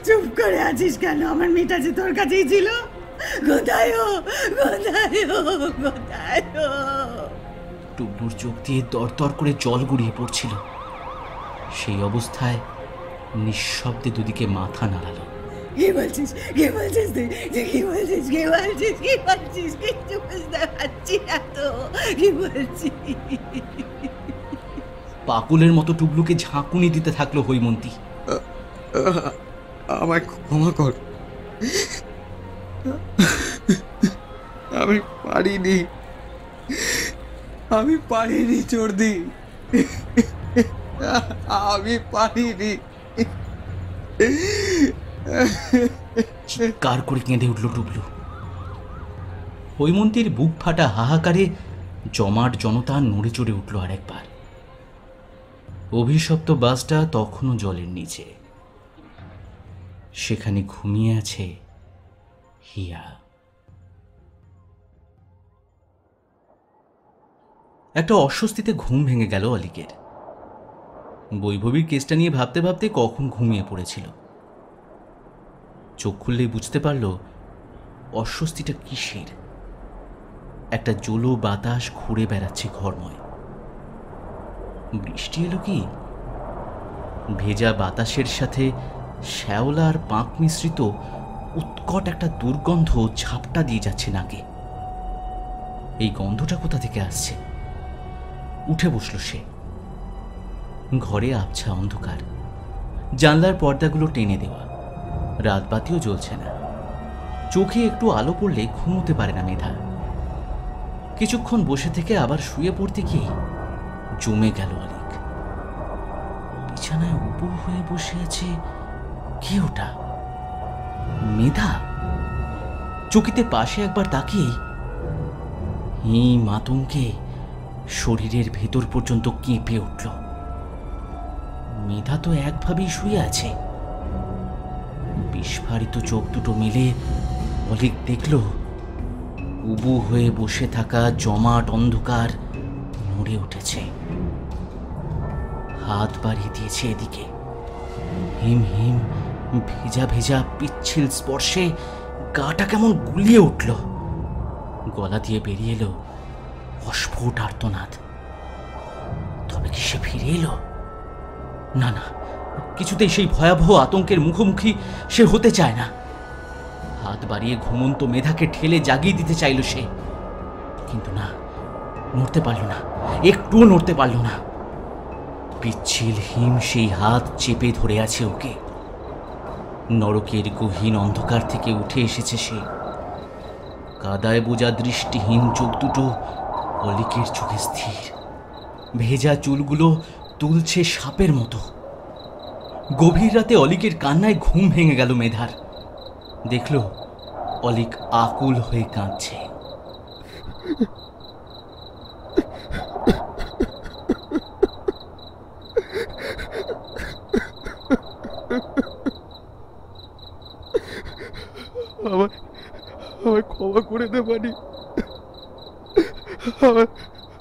চুপ করে আছিস কেন? আমার মেয়েটা যে তোর কাছেই ছিল। কোথায় ও? টুবলুর চোখ দিয়ে দরদর করে জল গড়িয়ে পড়ছিল। সেই অবস্থায় নিঃশব্দে দুদিকে মাথা নাড়ালো। কি বলছিস তুই? কি বলছিস? কিছু বুঝতে পারছি না তো। কি বলছিস? পাগলের মতো টুবলুকে ঝাঁকুনি দিতে থাকলো হৈমন্তী। আমায় ক্ষমা কর, আমি পারিনি চর্দি, আমি পারিনি। চিৎকার করে কেঁদে উঠল টুবলু। হৈমন্তীর বুক ফাটা হাহাকারে জমাট জনতা নড়ে চড়ে উঠল আরেকবার। অভিশপ্ত বাসটা তখনও জলের নিচে। সেখানে ঘুমিয়ে আছে হিয়া। একটা অস্বস্তিতে ঘুম ভেঙে গেল অলিকের। বৈভবীর কেসটা নিয়ে ভাবতে ভাবতে কখন ঘুমিয়ে পড়েছিল। চোখ খুললেই বুঝতে পারল অস্বস্তিটা কিসের। একটা জলো বাতাস ঘুরে বেড়াচ্ছে ঘরময়। বৃষ্টি এলো কি? ভেজা বাতাসের সাথে শ্যাওলা আর পাঁক মিশ্রিত উৎকট একটা দুর্গন্ধ ঝাপটা দিয়ে যাচ্ছে নাকে। এই গন্ধটা কোথা থেকে আসছে? উঠে বসল সে। ঘরে আবছা অন্ধকার, জানলার পর্দাগুলো টেনে দেওয়া, রাতবাতিও জ্বলছে না। চোখে একটু আলো পড়লে ঘুমোতে পারে না মেধা। কিছুক্ষণ বসে থেকে আবার শুয়ে পড়তে গিয়ে জমে গেল অলিক। বিছানায় উবু হয়ে বসে আছে কে? ওটা মেধা। চকিতে পাশে একবার তাকিয়ে হিম আতঙ্কে শরীরের ভেতর পর্যন্ত কেঁপে উঠল। মেধা তো একভাবেই শুয়ে আছে। বিস্ফারিত চোখ দুটো মিলে অলিক দেখল উবু হয়ে বসে থাকা জমাট অন্ধকার নড়ে উঠেছে, হাত বাড়িয়ে দিয়েছে এদিকে। হিম হিম ভেজা ভেজা পিচ্ছিল স্পর্শে গাটা কেমন গুলিয়ে উঠল। গলা দিয়ে বেরিয়ে এলো অস্ফুট আর্তনাদ। তবে কি সে ফিরে এলো? না না, কিছুতেই সেই ভয়াবহ আতঙ্কের মুখোমুখি সে হতে চায় না। হাত বাড়িয়ে ঘুমন্ত মেধাকে ঠেলে জাগিয়ে দিতে চাইল সে, কিন্তু না, নড়তে পারল না, একটুও নড়তে পারল না। পিচ্ছিল হিম সেই হাত চেপে ধরে আছে ওকে। নরকের গহীন অন্ধকার থেকে উঠে এসেছে সে। কাদায় বোঝা দৃষ্টিহীন চোখ দুটো অলিকের চোখে স্থির। ভেজা চুলগুলো তুলছে সাপের মতো। গভীর রাতে অলিকের কান্নায় ঘুম ভেঙে গেল মেধার। দেখল অলিক আকুল হয়ে কাঁদছে। আমায় ক্ষমা করে দে বানি,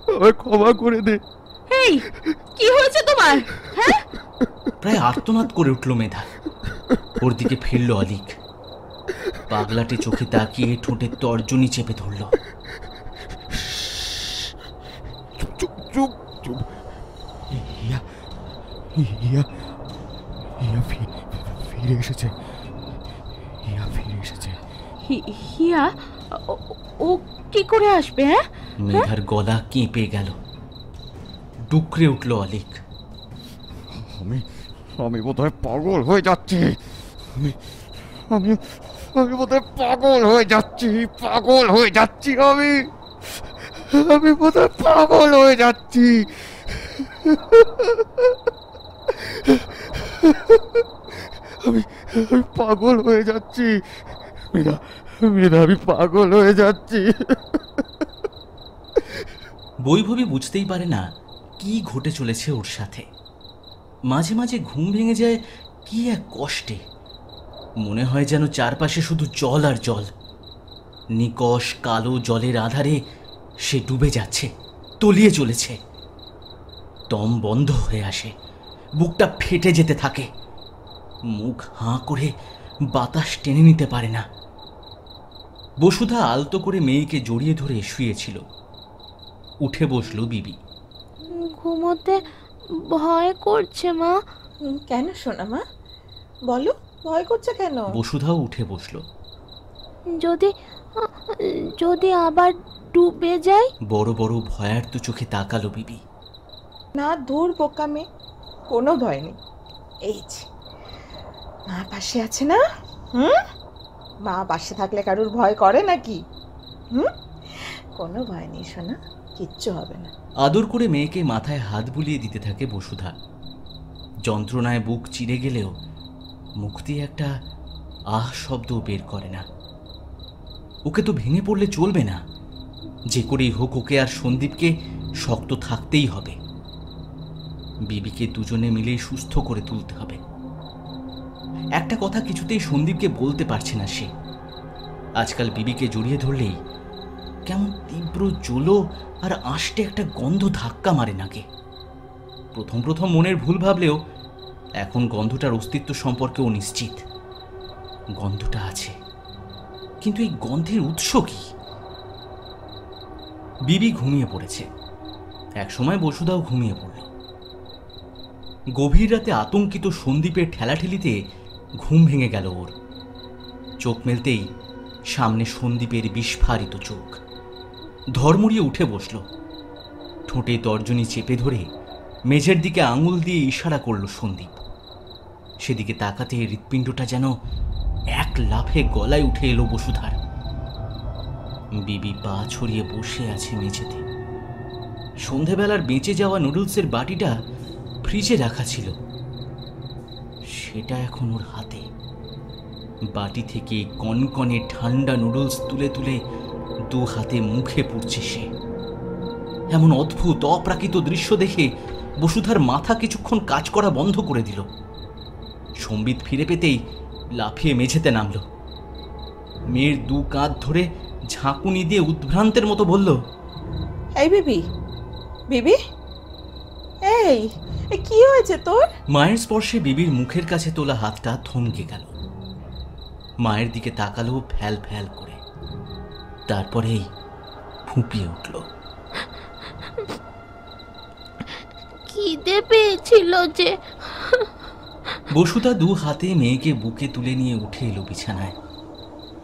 আমায় ক্ষমা করে দে। এই কি হয়েছে তোমার? হ্যাঁ, প্রায় আর্তনাদ করে উঠল মেধা। ওর দিকে ফিরল অলিক। পাগলাটে চোখে তাকিয়ে ঠোঁটের তর্জনী চেপে ধরল। চুপ চুপ চুপ। ইয়া ইয়া ইয়া ফিরে এসেছে। ইয়া ফিরে এসেছে। হিয়া ও কি করে আসবে? হ্যাঁ, মেধার গলা কেঁপে গেল। ডুকরে উঠল অলিক। আমি বোধহয় পাগল হয়ে যাচ্ছি। আমি বোধহয় পাগল হয়ে যাচ্ছি। আমি বোধহয় পাগল হয়ে যাচ্ছি। আমি পাগল হয়ে যাচ্ছি। মেধা, আমি পাগল হয়ে যাচ্ছি। বৈভবী বুঝতেই পারে না কি ঘটে চলেছে ওর সাথে। মাঝে মাঝে ঘুম ভেঙে যায় কি এক কষ্টে। মনে হয় যেন চারপাশে শুধু জল আর জল। নিকষ কালো জলের আধারে সে ডুবে যাচ্ছে, তলিয়ে চলেছে। দম বন্ধ হয়ে আসে, বুকটা ফেটে যেতে থাকে। মুখ হাঁ করে বাতাস টেনে নিতে পারে না। বসুধা আলতো করে মেয়েকে জড়িয়ে ধরে শুয়েছিল। উঠে বসলো বিবি। ঘুমোতে ভয় করছে মা। কেন সোনা মা, বলো ভয় করছে কেন? বসুধাও উঠে বসলো। যদি আবার ডুবে যাই? বড় বড় ভয়ার্ত চোখে তাকালো বিবি। না দূর বোকা মেয়ে, কোনো ভয় নেই। এই যে মা পাশে আছে না। মা পাশে থাকলে কারুর ভয় করে নাকি? কোনো ভয় নেই সোনা, কিচ্ছু হবে না। আদর করে মেয়েকে মাথায় হাত বুলিয়ে দিতে থাকে বসুধা। যন্ত্রণায় বুক চিরে গেলেও মুখ দিয়ে একটা আহ শব্দ বের করে না। ওকে তো ভেঙে পড়লে চলবে না। যে করেই হোক ওকে আর সন্দীপকে শক্ত থাকতেই হবে। বিবিকে দুজনে মিলে সুস্থ করে তুলতে হবে। একটা কথা কিছুতেই সন্দীপকে বলতে পারছে না সে। আজকাল বিবিকে জড়িয়ে ধরলেই কেমন তীব্র জ্বলো আর আষ্টে একটা গন্ধ ধাক্কা মারে নাকে। প্রথম মনের ভুল ভাবলেও এখন গন্ধটার অস্তিত্ব সম্পর্কেও নিশ্চিত। গন্ধটা আছে, কিন্তু এই গন্ধের উৎস কি? বিবি ঘুমিয়ে পড়েছে। একসময় বসুধাও ঘুমিয়ে পড়ল। গভীর রাতে আতঙ্কিত সন্দীপের ঠেলাঠেলিতে ঘুম ভেঙে গেল ওর। চোখ মেলতেই সামনে সন্দীপের বিস্ফারিত চোখ। ধর্মড়িয়ে উঠে বসল। ঠোঁটে তর্জনী চেপে ধরে মেঝের দিকে আঙুল দিয়ে ইশারা করল সন্দীপ। সেদিকে তাকাতে হৃৎপিণ্ডটা যেন এক লাফে গলায় উঠে এলো বসুধার। বিবি পা ছড়িয়ে বসে আছে মেঝেতে। সন্ধেবেলার বেঁচে যাওয়া নুডলসের বাটিটা ফ্রিজে রাখা ছিল, সেটা এখন ওর হাতে। বাটি থেকে কনকনে ঠান্ডা নুডলস তুলে তুলে দু হাতে মুখে পুড়ছে সে। এমন অদ্ভুত অপ্রাকৃত দৃশ্য দেখে বসুধার মাথা কিছুক্ষণ কাজ করা বন্ধ করে দিল। সম্বিত ফিরে পেতেই লাফিয়ে মেঝেতে নামল। মেয়ের দু কাঁধ ধরে ঝাঁকুনি দিয়ে উদ্ভ্রান্তের মতো বলল, এই বিবি, বিবি, এই কি হয়েছে তোর? মায়ের স্পর্শে বিবির মুখের কাছে তোলা হাতটা থমকে গেল। মায়ের দিকে তাকালো ফ্যাল ফ্যাল করে। তারপরেই ফুঁপিয়ে উঠল। খিদে পেয়েছিল যে। বসুধা দু হাতে মেয়েকে বুকে তুলে নিয়ে উঠে এলো বিছানায়।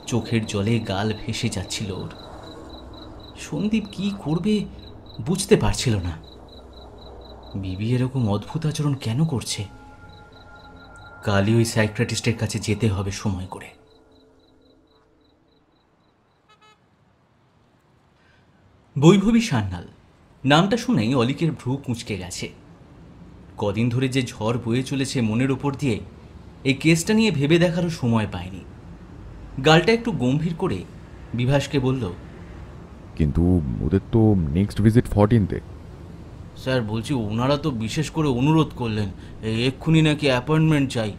চোখের জলে গাল ভেসে যাচ্ছিল ওর। সন্দীপ কি করবে বুঝতে পারছিল না বিবি এরকম অদ্ভুত আচরণ কেন করছে। কালই ওই সাইকিয়াট্রিস্টের কাছে যেতে হবে সময় করে। বৈভবী সান্যাল নামটা শুনেই অলিকের ভ্রু কুঁচকে গেছে। কদিন ধরে যে ঝড় বয়ে চলেছে মনের ওপর দিয়ে, এই কেসটা নিয়ে ভেবে দেখারও সময় পায়নি। গালটা একটু গম্ভীর করে বিভাসকে বলল, কিন্তু ওদের তো নেক্সট ভিজিট 14-তে। স্যার বলছি, ওনারা তো বিশেষ করে অনুরোধ করলেন, এক্ষুনি নাকি অ্যাপয়েন্টমেন্ট চাই।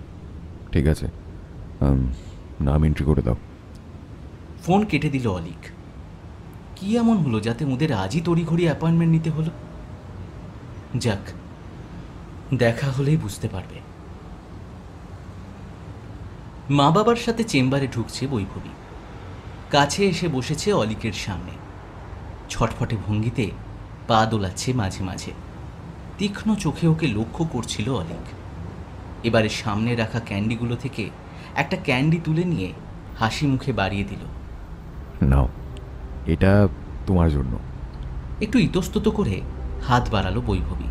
ঠিক আছে, নাম এন্ট্রি করে দাও। ফোন কেটে দিল অলিক। কি এমন হলো যাতে ওদের আজই তড়িঘড়ি অ্যাপয়েন্টমেন্ট নিতে হলো? যাক, দেখা হলেই বুঝতে পারবে। মা বাবার সাথে চেম্বারে ঢুকছে বৈভবী। কাছে এসে বসেছে অলিকের সামনে। ছটফটে ভঙ্গিতে পা দোলাচ্ছে মাঝে মাঝে। তীক্ষ্ণ চোখে ওকে লক্ষ্য করছিল অলিক। এবারে সামনে রাখা ক্যান্ডিগুলো থেকে একটা ক্যান্ডি তুলে নিয়ে হাসি মুখে বাড়িয়ে দিল। নাও, এটা তোমার জন্য। একটু ইতস্তত করে হাত বাড়ালো বৈভবী।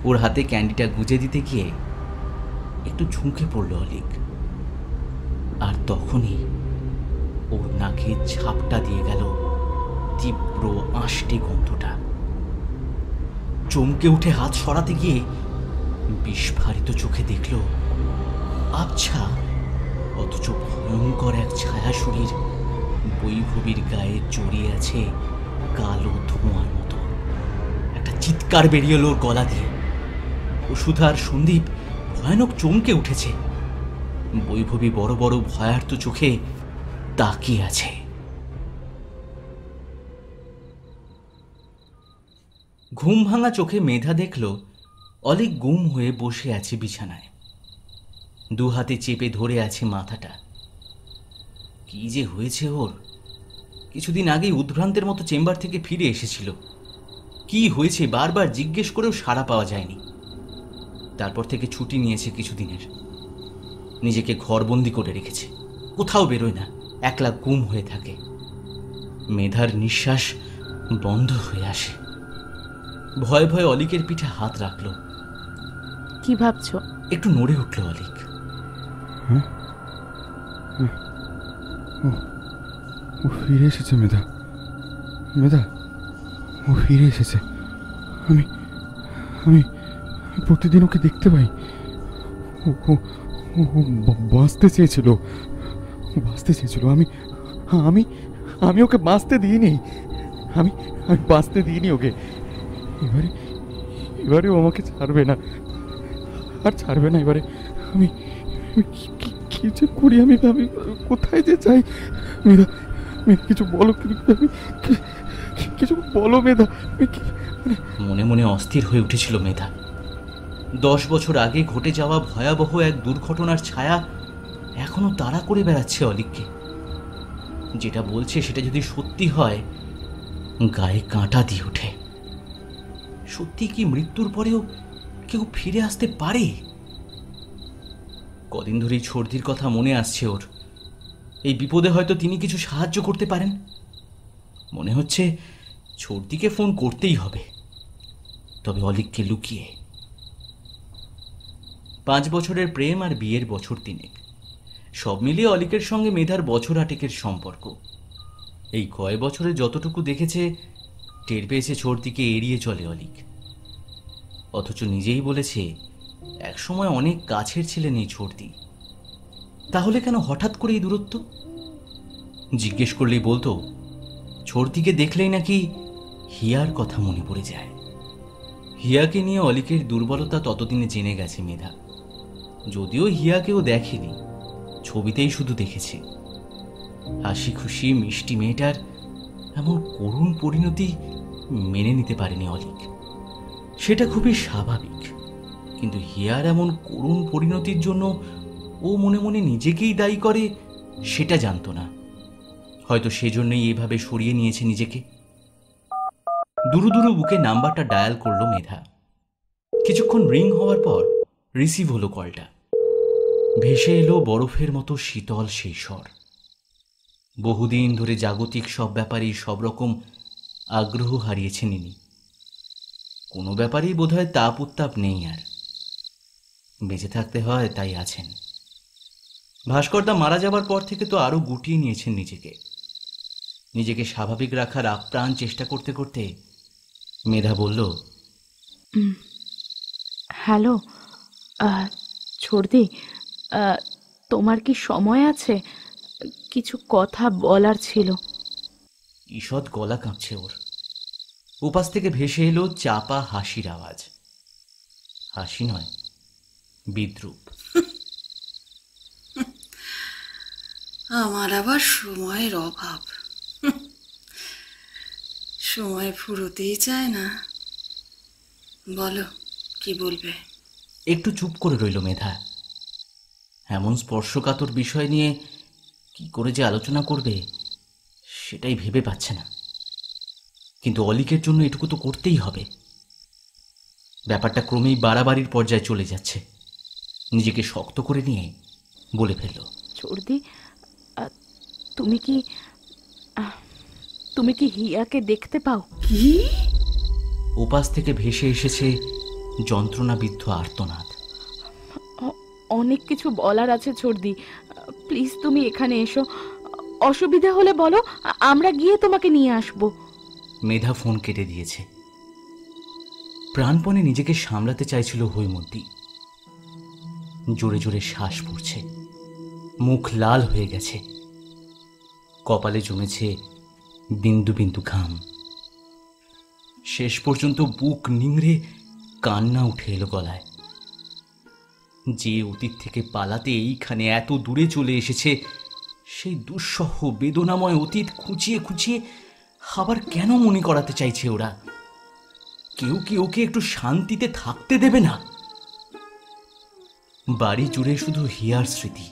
ওর হাতে ক্যান্ডিটা গুজে দিতে গিয়ে একটু ঝুঁকে পড়ল অলিক। আর তখনই ওর নাকে ঝাপটা দিয়ে গেল তীব্র আষ্টে গন্ধটা। চমকে উঠে হাত সরাতে গিয়ে বিস্ফারিত চোখে দেখল আবছা অথচ ভয়ঙ্কর এক ছায়া শরীর বৈভবীর গায়ে জড়িয়ে আছে কালো ধোঁয়ার মতো। একটা চিৎকার বেরিয়ে এলো ওর গলা দিয়ে। ওষুধ আর সন্দীপ ভয়ানক চমকে উঠেছে। বৈভবী বড় বড় ভয়ার্ত চোখে তাকিয়ে আছে। ঘুম ভাঙা চোখে মেধা দেখল অলিক গুম হয়ে বসে আছে বিছানায়। দু হাতে চেপে ধরে আছে মাথাটা। কি যে হয়েছে ওর! কিছুদিন আগেই উদ্ভ্রান্তের মতো চেম্বার থেকে ফিরে এসেছিল। কি হয়েছে বারবার জিজ্ঞেস করেও সাড়া পাওয়া যায়নি। তারপর থেকে ছুটি নিয়েছে কিছুদিনের। নিজেকে ঘরবন্দি করে রেখেছে, কোথাও বেরোয় না, একলা গুম হয়ে থাকে। মেধার নিঃশ্বাস বন্ধ হয়ে আসে। ভয়ে ভয়ে অলিকের পিঠে হাত রাখল। কি ভাবছো? একটু নড়ে উঠল অলিক। ও ফিরে এসেছে। মেধা, মেধা, ও ফিরে এসেছে। আমি আমি প্রতিদিন ওকে দেখতে পাই। ও বাঁচতে চেয়েছিল, বাঁচতে চেয়েছিল। আমি আমি আমি ওকে বাঁচতে দিইনি। আমি আমি বাঁচতে দিইনি ওকে। এবারে এবারে ও আমাকে ছাড়বে না, আর ছাড়বে না এবারে। আমি কি যে করি, আমি আমি কোথায় যে যাই? মেধা, মেধা কিছু বলো, কিছু বলো মেধা। মনে মনে অস্থির হয়ে উঠেছিল মেধা। 10 বছর আগে ঘটে যাওয়া ভয়াবহ এক দুর্ঘটনার ছায়া এখনো তাড়া করে বেড়াচ্ছে অলিককে। যেটা বলছে সেটা যদি সত্যি হয়, গায়ে কাঁটা দিয়ে ওঠে। সত্যি কি মৃত্যুর পরেও কেউ ফিরে আসতে পারে? কদিন ধরেই ছর্দির কথা মনে আসছে ওর। এই বিপদে হয়তো তিনি কিছু সাহায্য করতে পারেন। মনে হচ্ছে ছর্দিকে ফোন করতেই হবে, তবে অলিককে লুকিয়ে। 5 বছরের প্রেম আর বিয়ের বছর 3। সব মিলিয়ে অলিকের সঙ্গে মেধার বছর 8 সম্পর্ক। এই কয় বছরে যতটুকু দেখেছে, টের পেয়েছে ছর্দিকে এড়িয়ে চলে অলিক। অথচ নিজেই বলেছে একসময় অনেক কাছের ছিলেন এই ছর্দি। তাহলে কেন হঠাৎ করে এই দূরত্ব? জিজ্ঞেস করলেই বলতো ছর্দিকে দেখলেই নাকি হিয়ার কথা মনে পড়ে যায়। হিয়াকে নিয়ে অলিকের দুর্বলতা ততদিনে জেনে গেছে মেধা। যদিও হিয়াকেও দেখেনি, ছবিতেই শুধু দেখেছে। হাসি খুশি মিষ্টি মেয়েটার এমন করুণ পরিণতি মেনে নিতে পারেনি অলিক। সেটা খুবই স্বাভাবিক, কিন্তু হিয়ার এমন করুণ পরিণতির জন্য ও মনে মনে নিজেকেই দায়ী করে সেটা জানতো না। হয়তো সেজন্যই এভাবে সরিয়ে নিয়েছে নিজেকে। দুরু দুরু বুকে নাম্বারটা ডায়াল করলো মেধা। কিছুক্ষণ রিং হওয়ার পর রিসিভ হলো কলটা। ভেসে এলো বরফের মতো শীতল সেই স্বর। বহুদিন ধরে জাগতিক সব ব্যাপারেই সব রকম আগ্রহ হারিয়েছেন ইনি। কোনো ব্যাপারেই বোধহয় তাপ উত্তাপ নেই আর। বেঁচে থাকতে হয় তাই আছেন। ভাস্করদা মারা যাবার পর থেকে তো আরো গুটিয়ে নিয়েছেন নিজেকে স্বাভাবিক রাখার আপ্রাণ চেষ্টা করতে করতে মেধা বলল, হ্যালো ছর্দি, তোমার কি সময় আছে? কিছু কথা বলার ছিল। ঈষৎ গলা কাঁপছে ওর। উপাস থেকে ভেসে এলো চাপা হাসির আওয়াজ। হাসি নয়, বিদ্রুপ। আমার আবার সময়ের অভাব, সময় ফুরোতেই চায় না। বলো কি বলবে? একটু চুপ করে রইল মেধা। এমন স্পর্শকাতর বিষয় নিয়ে কি করে যে আলোচনা করবে সেটাই ভেবে পাচ্ছে না। কিন্তু অলিকের জন্য এটুকু তো করতেই হবে। ব্যাপারটা ক্রমেই বাড়াবাড়ির পর্যায়ে চলে যাচ্ছে। নিজেকে শক্ত করে নিয়ে বলে ফেলল, ছর্দি, তুমি কি হিয়াকে দেখতে পাও? কি? উপাস থেকে ভেসে এসেছে যন্ত্রণাবিদ্ধ আর্তনাদ। অনেক কিছু বলার আছে ছর্দি, প্লিজ তুমি এখানে এসো। অসুবিধা হলে বলো, আমরা গিয়ে তোমাকে নিয়ে আসবো। মেধা ফোন কেটে দিয়েছে। প্রাণপণে নিজেকে সামলাতে চাইছিল হৈমন্তী। জোরে জোরে শ্বাস পড়ছে, মুখ লাল হয়ে গেছে, কপালে জমেছে বিন্দু বিন্দু ঘাম। শেষ পর্যন্ত বুক নিংড়ে কান্না উঠে এলো গলায়। যে অতীত থেকে পালাতে এইখানে এত দূরে চলে এসেছে, সেই দুঃসহ বেদনাময় অতীত খুঁচিয়ে খুঁচিয়ে আবার কেন মনে করাতে চাইছে ওরা? কেউ কি ওকে একটু শান্তিতে থাকতে দেবে না? বাড়ি জুড়ে শুধু হিয়ার স্মৃতি।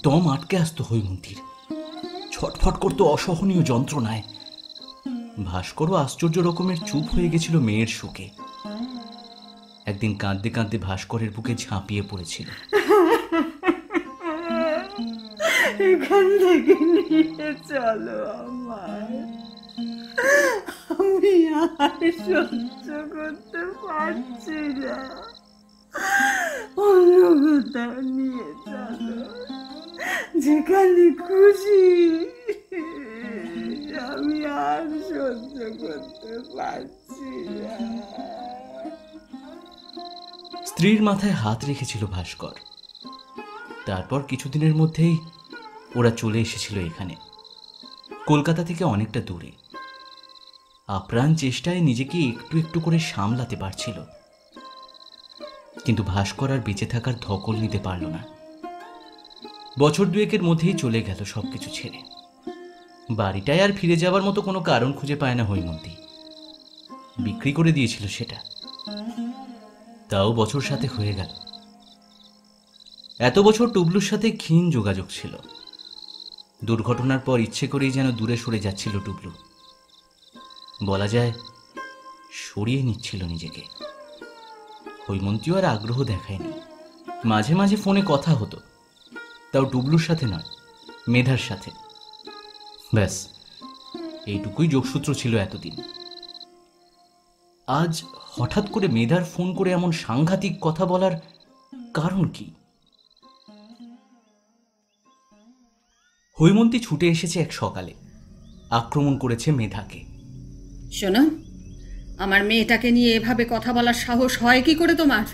দম আটকে আসতো হৈমন্তীর, ছটফট করতো অসহনীয় যন্ত্রণায়। ভাস্করও আশ্চর্য রকমের চুপ হয়ে গেছিল মেয়ের শোকে। একদিন কাঁদতে কাঁদতে ভাস্করের বুকে ঝাঁপিয়ে পড়েছিল। এখান থেকে নিয়ে চলো আমায়, আমি আর সহ্য করতে পারছি না। অন্য কোথাও নিয়ে চলো, যেখানে খুশি। আমি আর সহ্য করতে পারছি না। স্ত্রীর মাথায় হাত রেখেছিল ভাস্কর। তারপর কিছুদিনের মধ্যেই ওরা চলে এসেছিল এখানে, কলকাতা থেকে অনেকটা দূরে। আপ্রাণ চেষ্টায় নিজেকে একটু একটু করে সামলাতে পারছিল, কিন্তু ভাস্কর আর বেঁচে থাকার ধকল নিতে পারল না। বছর দুয়েকের মধ্যেই চলে গেল সবকিছু ছেড়ে। বাড়িটায় আর ফিরে যাওয়ার মতো কোনো কারণ খুঁজে পায় না হৈমন্তী। বিক্রি করে দিয়েছিল সেটা, তাও বছর সাথে হয়ে গেল। এত বছর টুবলুর সাথে ক্ষীণ যোগাযোগ ছিল। দুর্ঘটনার পর ইচ্ছে করেই যেন দূরে সরে যাচ্ছিল টুবলু। বলা যায় সরিয়ে নিচ্ছিল নিজেকে। হৈমন্তীও আর আগ্রহ দেখায়নি। মাঝে মাঝে ফোনে কথা হতো, তাও টুবলুর সাথে নয়, মেধার সাথে। ব্যাস এইটুকুই যোগসূত্র ছিল এতদিন। আজ হঠাৎ করে মেধার ফোন করে এমন সাংঘাতিক কথা বলার কারণ কি? হৈমন্তী ছুটে এসেছে এক সকালে, আক্রমণ করেছে মেধাকে। শোনো, আমার মেয়েটাকে নিয়ে এভাবে কথা বলার সাহস হয় কি করে তোমার?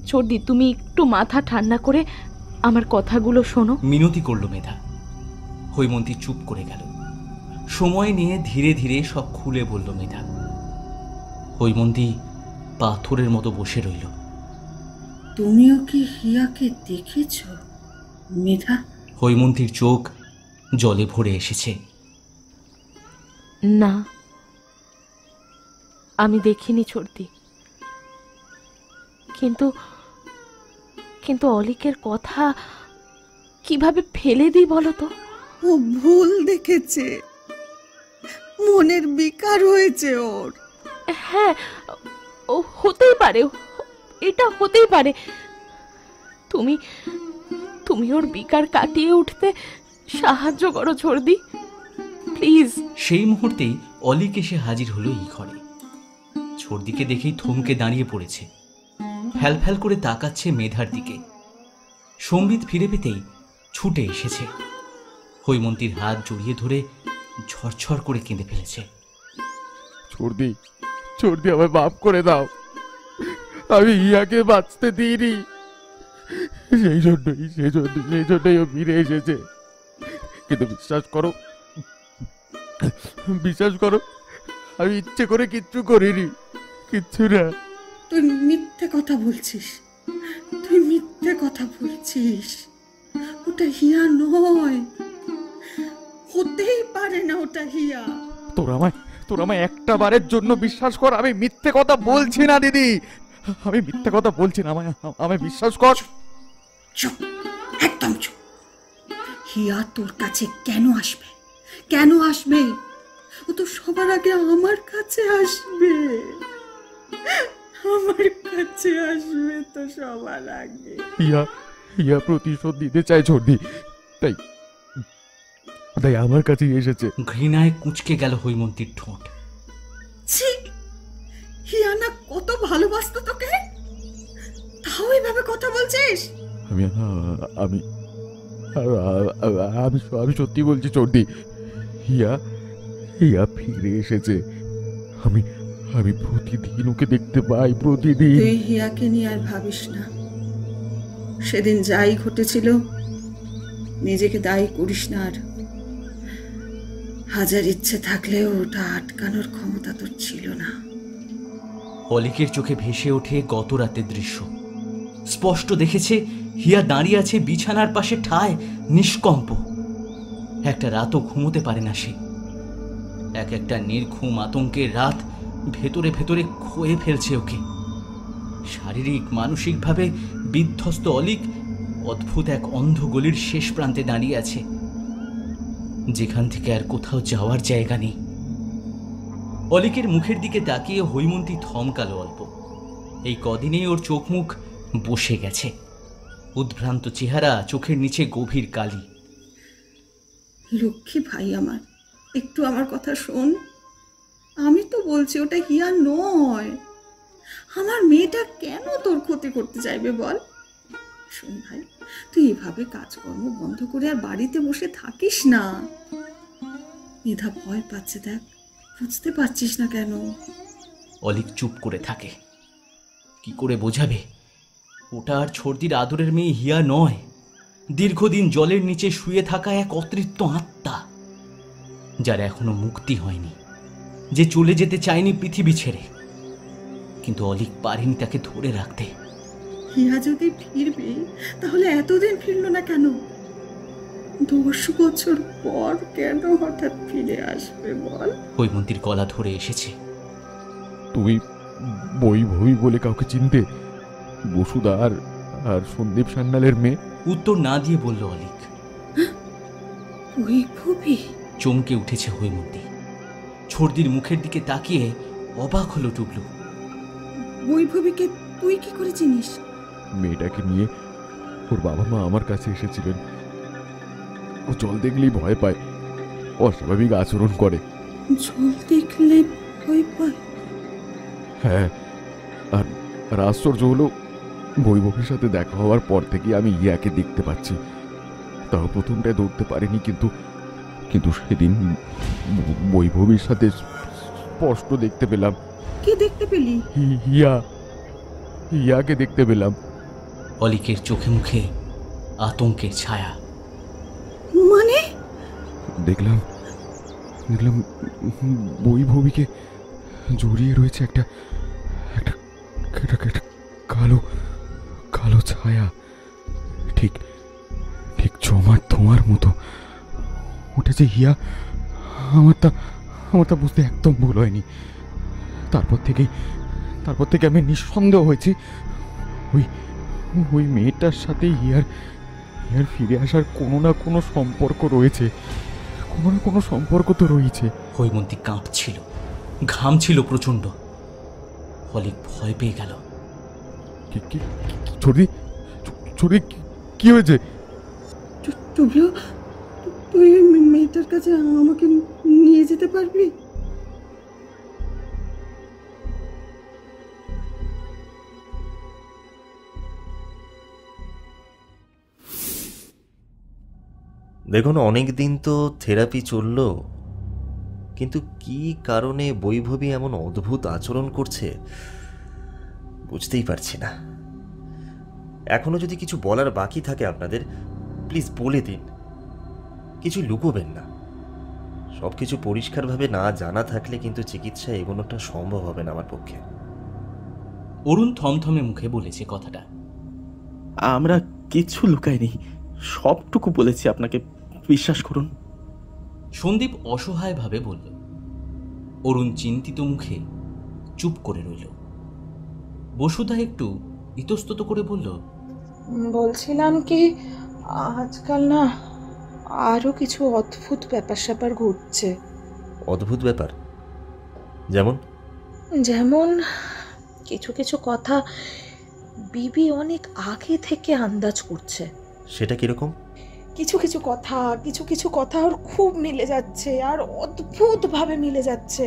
ছর্দি, তুমি একটু মাথা ঠান্ডা করে আমার কথাগুলো শোনো। মিনতি করল মেধা। হৈমন্তী চুপ করে গেল। সময় নিয়ে ধীরে ধীরে সব খুলে বলল মেধা। হৈমন্তী পাথরের মতো বসে রইল। তুমিও কি হিয়াকে দেখেছ মেধা? হৈমন্তীর চোখ জলে ভরে এসেছে। না, আমি দেখিনি ছর্দি। কিন্তু অলিকের কথা কিভাবে ফেলে দিই বলো তো? ও ভুল দেখেছে, মনের বিকার হয়েছে ওর। হ্যাঁ, ও হতেই পারে, এটা হতেই পারে। তুমি ওর বিকার কাটিয়ে উঠতে সাহায্য করো ছর্দি, প্লিজ। সেই মুহূর্তেই অলিক এসে হাজির হলো এই ঘরে। ছর্দিকে দেখেই থমকে দাঁড়িয়ে পড়েছে। ফ্যাল ফ্যাল করে তাকাচ্ছে মেধার দিকে। সম্বিত ফিরে পেতেই ছুটে এসেছে, হৈমন্তীর হাত জড়িয়ে ধরে ঝরঝর করে কেঁদে ফেলেছে। ছর্দি, ছর্দি, আমায় মাফ করে দাও, আমি হিয়াকে বাঁচতে দিইনি। সেই জন্যই ও ফিরে এসেছে। কিন্তু বিশ্বাস করো, আমি ইচ্ছে করে কিচ্ছু করিনি, কিচ্ছু না। তুই মিথ্যে কথা বলছিস, ওটা হিয়া নয়, হতেই পারে না ওটা হিয়া। তোর আমায় একটা বারের জন্য বিশ্বাস কর, আমি মিথ্যে কথা বলছি না দিদি, আমি মিথ্যে কথা বলছি না, আমায় বিশ্বাস কর। চুপ, একদম চুপ। হিয়া তোর কাছে কেন আসবে? ও তো সবার আগে আমার কাছে আসবে তো সবার আগে। হিয়া প্রতিশোধ দিতে চাই ছর্দি, তাই আমার কাছেই এসেছে। ঘৃণায় কুঁচকে গেল হৈমন্তীর ঠোঁট। ছি, হিয়া না কত ভালোবাসতো তোকে, তাও এভাবে কথা বলছিস? আমি সত্যি বলছি ছর্দি, হিয়া ফিরে এসেছে। আমি প্রতিদিন ওকে দেখতে পাই, প্রতিদিন। তুই হিয়াকে নিয়ে আর ভাবিস না। সেদিন যাই ঘটেছিল নিজেকে দায়ী করিস না আর। হাজার ইচ্ছে থাকলেও ওটা আটকানোর ক্ষমতা তোর ছিল না। অলিকের চোখে ভেসে ওঠে গত রাতের দৃশ্য। স্পষ্ট দেখেছে হিয়া দাঁড়িয়ে আছে বিছানার পাশে ঠায়, নিষ্কম্প। একটা রাতও ঘুমোতে পারে না সে। একটা নির্ঘুম আতঙ্কের রাত ভেতরে ভেতরে খোয়ে ফেলছে ওকে। শারীরিক মানসিকভাবে বিধ্বস্ত অলিক অদ্ভুত এক অন্ধ গলির শেষ প্রান্তে দাঁড়িয়ে আছে, যেখান থেকে আর কোথাও যাওয়ার জায়গা নেই। অলিকের মুখের দিকে তাকিয়ে হৈমন্তী থমকালো অল্প। এই কদিনেই ওর চোখ মুখ বসে গেছে, উদ্ভ্রান্ত চেহারা, চোখের নিচে গভীর কালি। লক্ষ্মী ভাই আমার, একটু আমার কথা শোন। আমি তো বলছি ওটা হিয়া নয়। আমার মেয়েটা কেন তোর ক্ষতি করতে চাইবে বল? শোন ভাই, তুই এভাবে কাজকর্ম বন্ধ করে আর বাড়িতে বসে থাকিস না। মেধা ভয় পাচ্ছে, দেখ, বুঝতে পারছিস না কেন? অলিক চুপ করে থাকে। কি করে বোঝাবে ওটা আর ছর্দির আদরের মেয়ে হিয়া নয়, দীর্ঘদিন জলের নিচে শুয়ে থাকা এক অতৃপ্ত আত্মা, যার এখনো মুক্তি হয়নি, যে চলে যেতে চায়নি পৃথিবী ছেড়ে। কিন্তু অলিক পারেনি তাকে ধরে রাখতে। হিয়া যদি ফিরবে তাহলে এতদিন ফিরল না কেন? 10 বছর পর কেন হঠাৎ ফিরে আসবে বল? হৈমন্তীর গলা ধরে এসেছে। তুই বৈভবী বলে কাউকে চিনতে? বসুদা আর সন্দীপ সান্যালের মেয়ে? উত্তর না দিয়ে বলল অলিক। বৈভবী? চমকে উঠেছে হৈমন্তী। ছর্দির মুখের দিকে তাকিয়ে অবাক হলো টুবলু। বৈভবীকে তুই কি করে চিনিস? মেয়েটাকে নিয়ে ওর বাবা মা আমার কাছে এসেছিলেন। ও জল দেখলেই ভয় পায়, অস্বাভাবিক আচরণ করে। জল দেখলে ভয় পায়? হ্যাঁ, আর আশ্চর্য হলো বৈভবীর সাথে দেখা হওয়ার পর থেকে আমি ইয়াকে দেখতে পাচ্ছি। তাও প্রথমটায় ধরতে পারিনি, কিন্তু সেদিন বৈভবীর সাথে স্পষ্ট দেখতে পেলাম। কি দেখতে পেলি? হিয়াকে দেখতে পেলাম। অলিকের চোখে মুখে আতঙ্কের ছায়া। মানে? দেখলাম বৈভবীকে জড়িয়ে রয়েছে একটা কালো ছায়া, ঠিক জমার ধোঁয়ার মতো। ওটা যে হিয়া, আমার তা বুঝতে একদম ভুল হয়নি। তারপর থেকে আমি নিঃসন্দেহ হয়েছি ওই মেয়েটার সাথে হিয়ার ফিরে আসার কোনো না কোনো সম্পর্ক রয়েছে, কোনো না কোনো সম্পর্ক তো রয়েছে। হৈমন্তী কাঁপছিল, ঘামছিল প্রচন্ড। অলিক ভয় পেয়ে গেল। ছড়ি কি হয়েছে? টুবলু, তুই মেয়েটার কাছে আমাকে নিয়ে যেতে পারবি? দেখুন, অনেক দিন তো থেরাপি চলল, কিন্তু কি কারণে বৈভবী এমন অদ্ভুত আচরণ করছে বুঝতেই পারছি না। এখনো যদি কিছু বলার বাকি থাকে আপনাদের, প্লিজ বলে দিন, কিছু লুকোবেন না। সব কিছু পরিষ্কারভাবে না জানা থাকলে কিন্তু চিকিৎসা এগোনোটা সম্ভব হবে না আমার পক্ষে। অরুণ থমথমে মুখে বলেছে কথাটা। আমরা কিছু লুকাইনি, সবটুকু বলেছি আপনাকে, বিশ্বাস করুন। সন্দীপ অসহায়ভাবে বলল। অরুণ চিন্তিত মুখে চুপ করে রইল। বসুধা একটু ইতস্তত করে বলল, বলছিলাম কি, আজকাল না আরো কিছু অদ্ভুত ব্যাপার স্যাপার ঘটছে। অদ্ভুত ব্যাপার? যেমন? যেমন কিছু কিছু কথা বিবি অনেক আগে থেকে আন্দাজ করছে। সেটা কিরকম? কিছু কিছু কথা ওর খুব মিলে যাচ্ছে, আর অদ্ভুতভাবে মিলে যাচ্ছে।